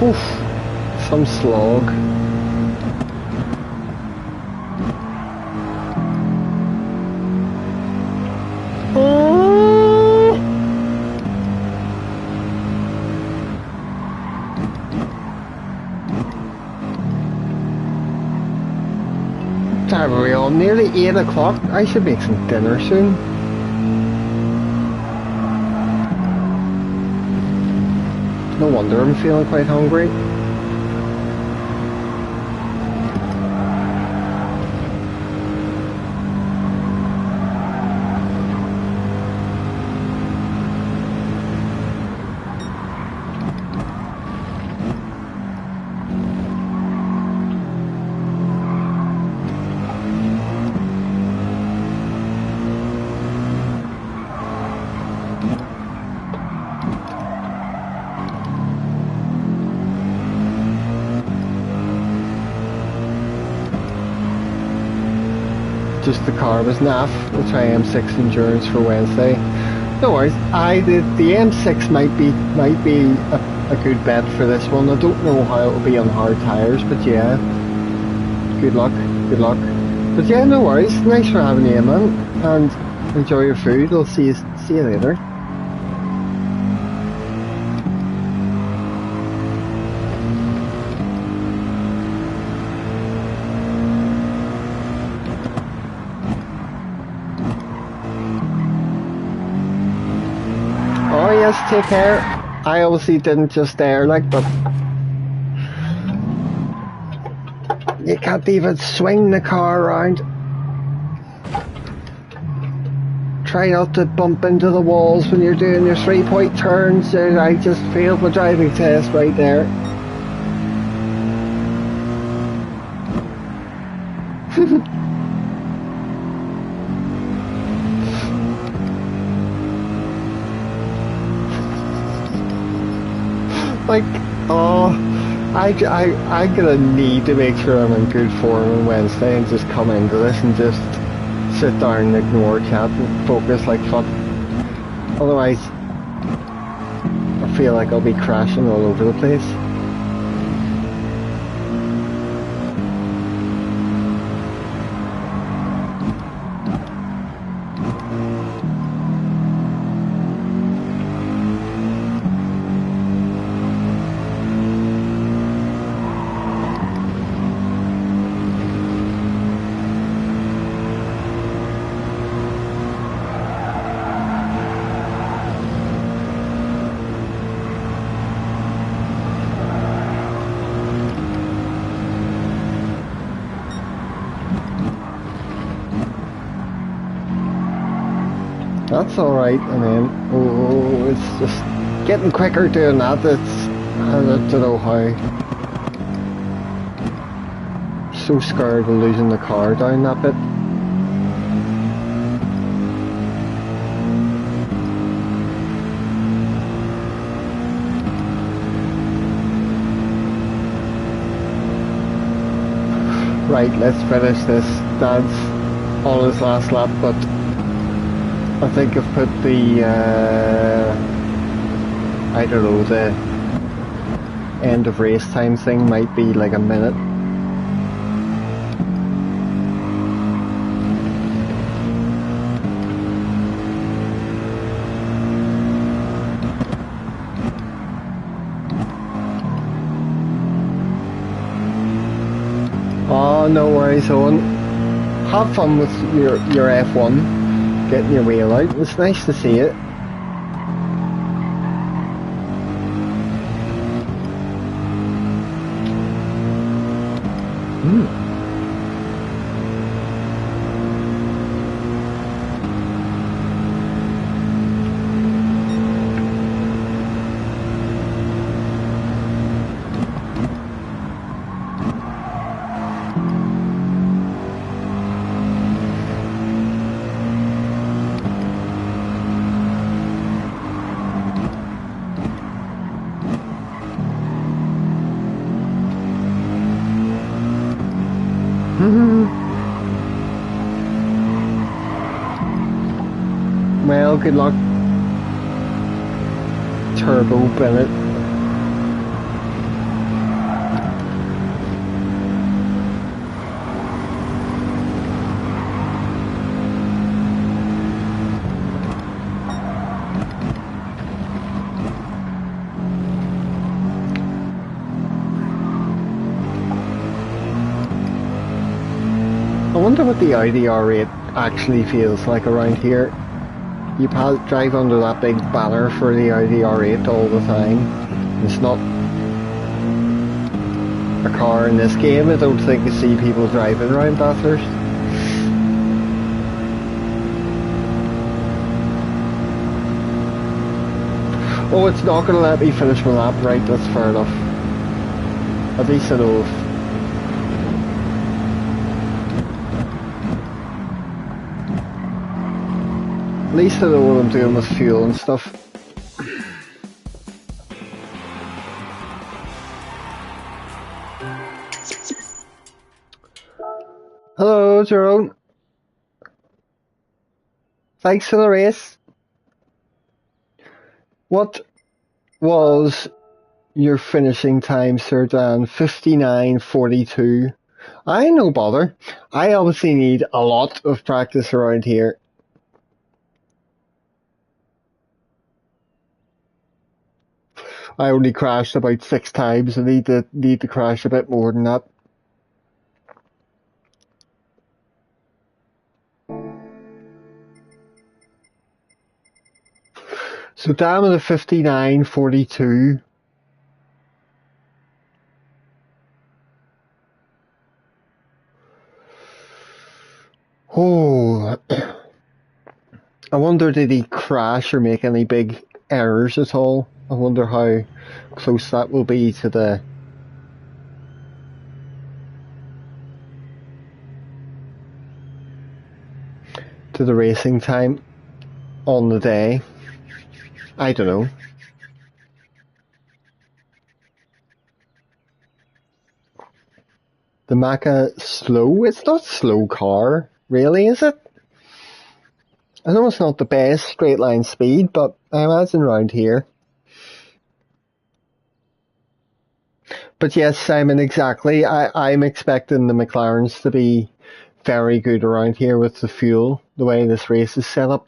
Oof, some slog. Time are we on? Nearly 8 o'clock. I should make some dinner soon. No wonder I'm feeling quite hungry. Just the car was naff. We'll try M6 endurance for Wednesday. No worries. The M6 might be a good bet for this one. I don't know how it will be on hard tyres, but yeah. Good luck. Good luck. But yeah, no worries. Thanks for having you, man. And enjoy your food. I'll see you later. Oh yes, take care. I obviously didn't just dare, like, but you can't even swing the car around. Try not to bump into the walls when you're doing your 3-point turns. I just failed my driving test right there. Like, oh, I'm gonna need to make sure I'm in good form on Wednesday and just come into this and just sit down and ignore chat and focus like fuck. Otherwise, I feel like I'll be crashing all over the place. That's alright, and then, oh, it's just getting quicker doing that. I don't know how. So scared of losing the car down that bit. Right, let's finish this. Dad's on his last lap, but I think I've put the, I don't know, the end of race time thing might be like a minute. Oh, no worries, Owen. Have fun with your F1. Getting your wheel out. It's nice to see it. Well, good luck, Turbo Bennett. I wonder what the Audi R8 actually feels like around here. You drive under that big banner for the Audi R8 all the time. It's not a car in this game. I don't think you see people driving around Bathurst. Oh, it's not going to let me finish my lap. Right, that's fair enough. At least I know if At least I know what I'm doing with fuel and stuff. Hello, Jerome. Thanks for the race. What was your finishing time, Sir Dan? 59:42. I no bother. I obviously need a lot of practice around here. I only crashed about 6 times. I need to crash a bit more than that. So down at a 59:42. Oh, I wonder did he crash or make any big errors at all? I wonder how close that will be to the racing time on the day. I don't know. The Maca slow? It's not a slow car, really, is it? I know it's not the best straight line speed, but I imagine around here. But yes, Simon, exactly. I'm expecting the McLarens to be very good around here with the fuel, the way this race is set up.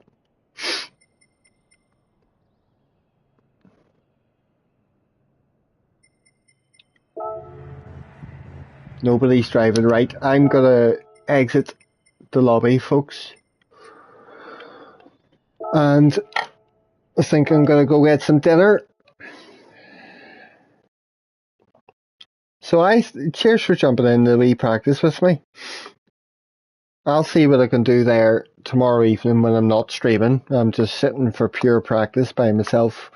Nobody's driving right. I'm gonna exit the lobby, folks. And I think I'm gonna go get some dinner. So cheers for jumping in the wee practice with me. I'll see what I can do there tomorrow evening when I'm not streaming. I'm just sitting for pure practice by myself.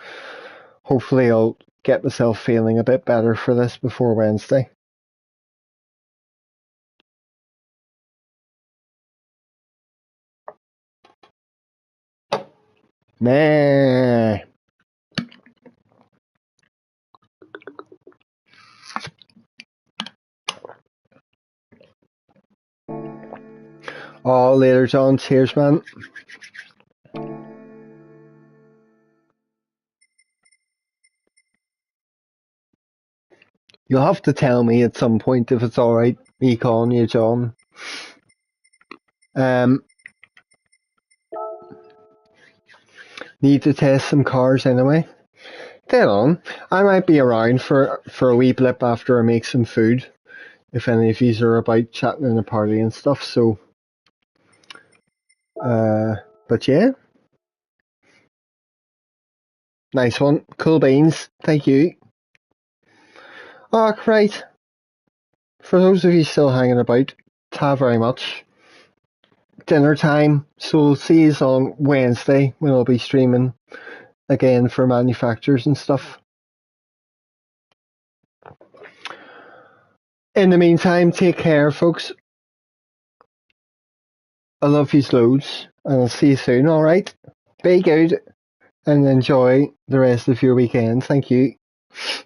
Hopefully I'll get myself feeling a bit better for this before Wednesday. Nah. Oh, later, John. Cheers, man. You'll have to tell me at some point if it's alright, me calling you John. Need to test some cars anyway. Dead on. I might be around for a wee blip after I make some food, if any of yous are about chatting in the party and stuff, so but yeah. Nice one. Cool beans. Thank you. Oh, right. For those of you still hanging about, ta very much. Dinner time, so we'll see you on Wednesday when I'll be streaming again for manufacturers and stuff. In the meantime, take care, folks. I love you loads, and I'll see you soon, alright? Be good, and enjoy the rest of your weekend. Thank you.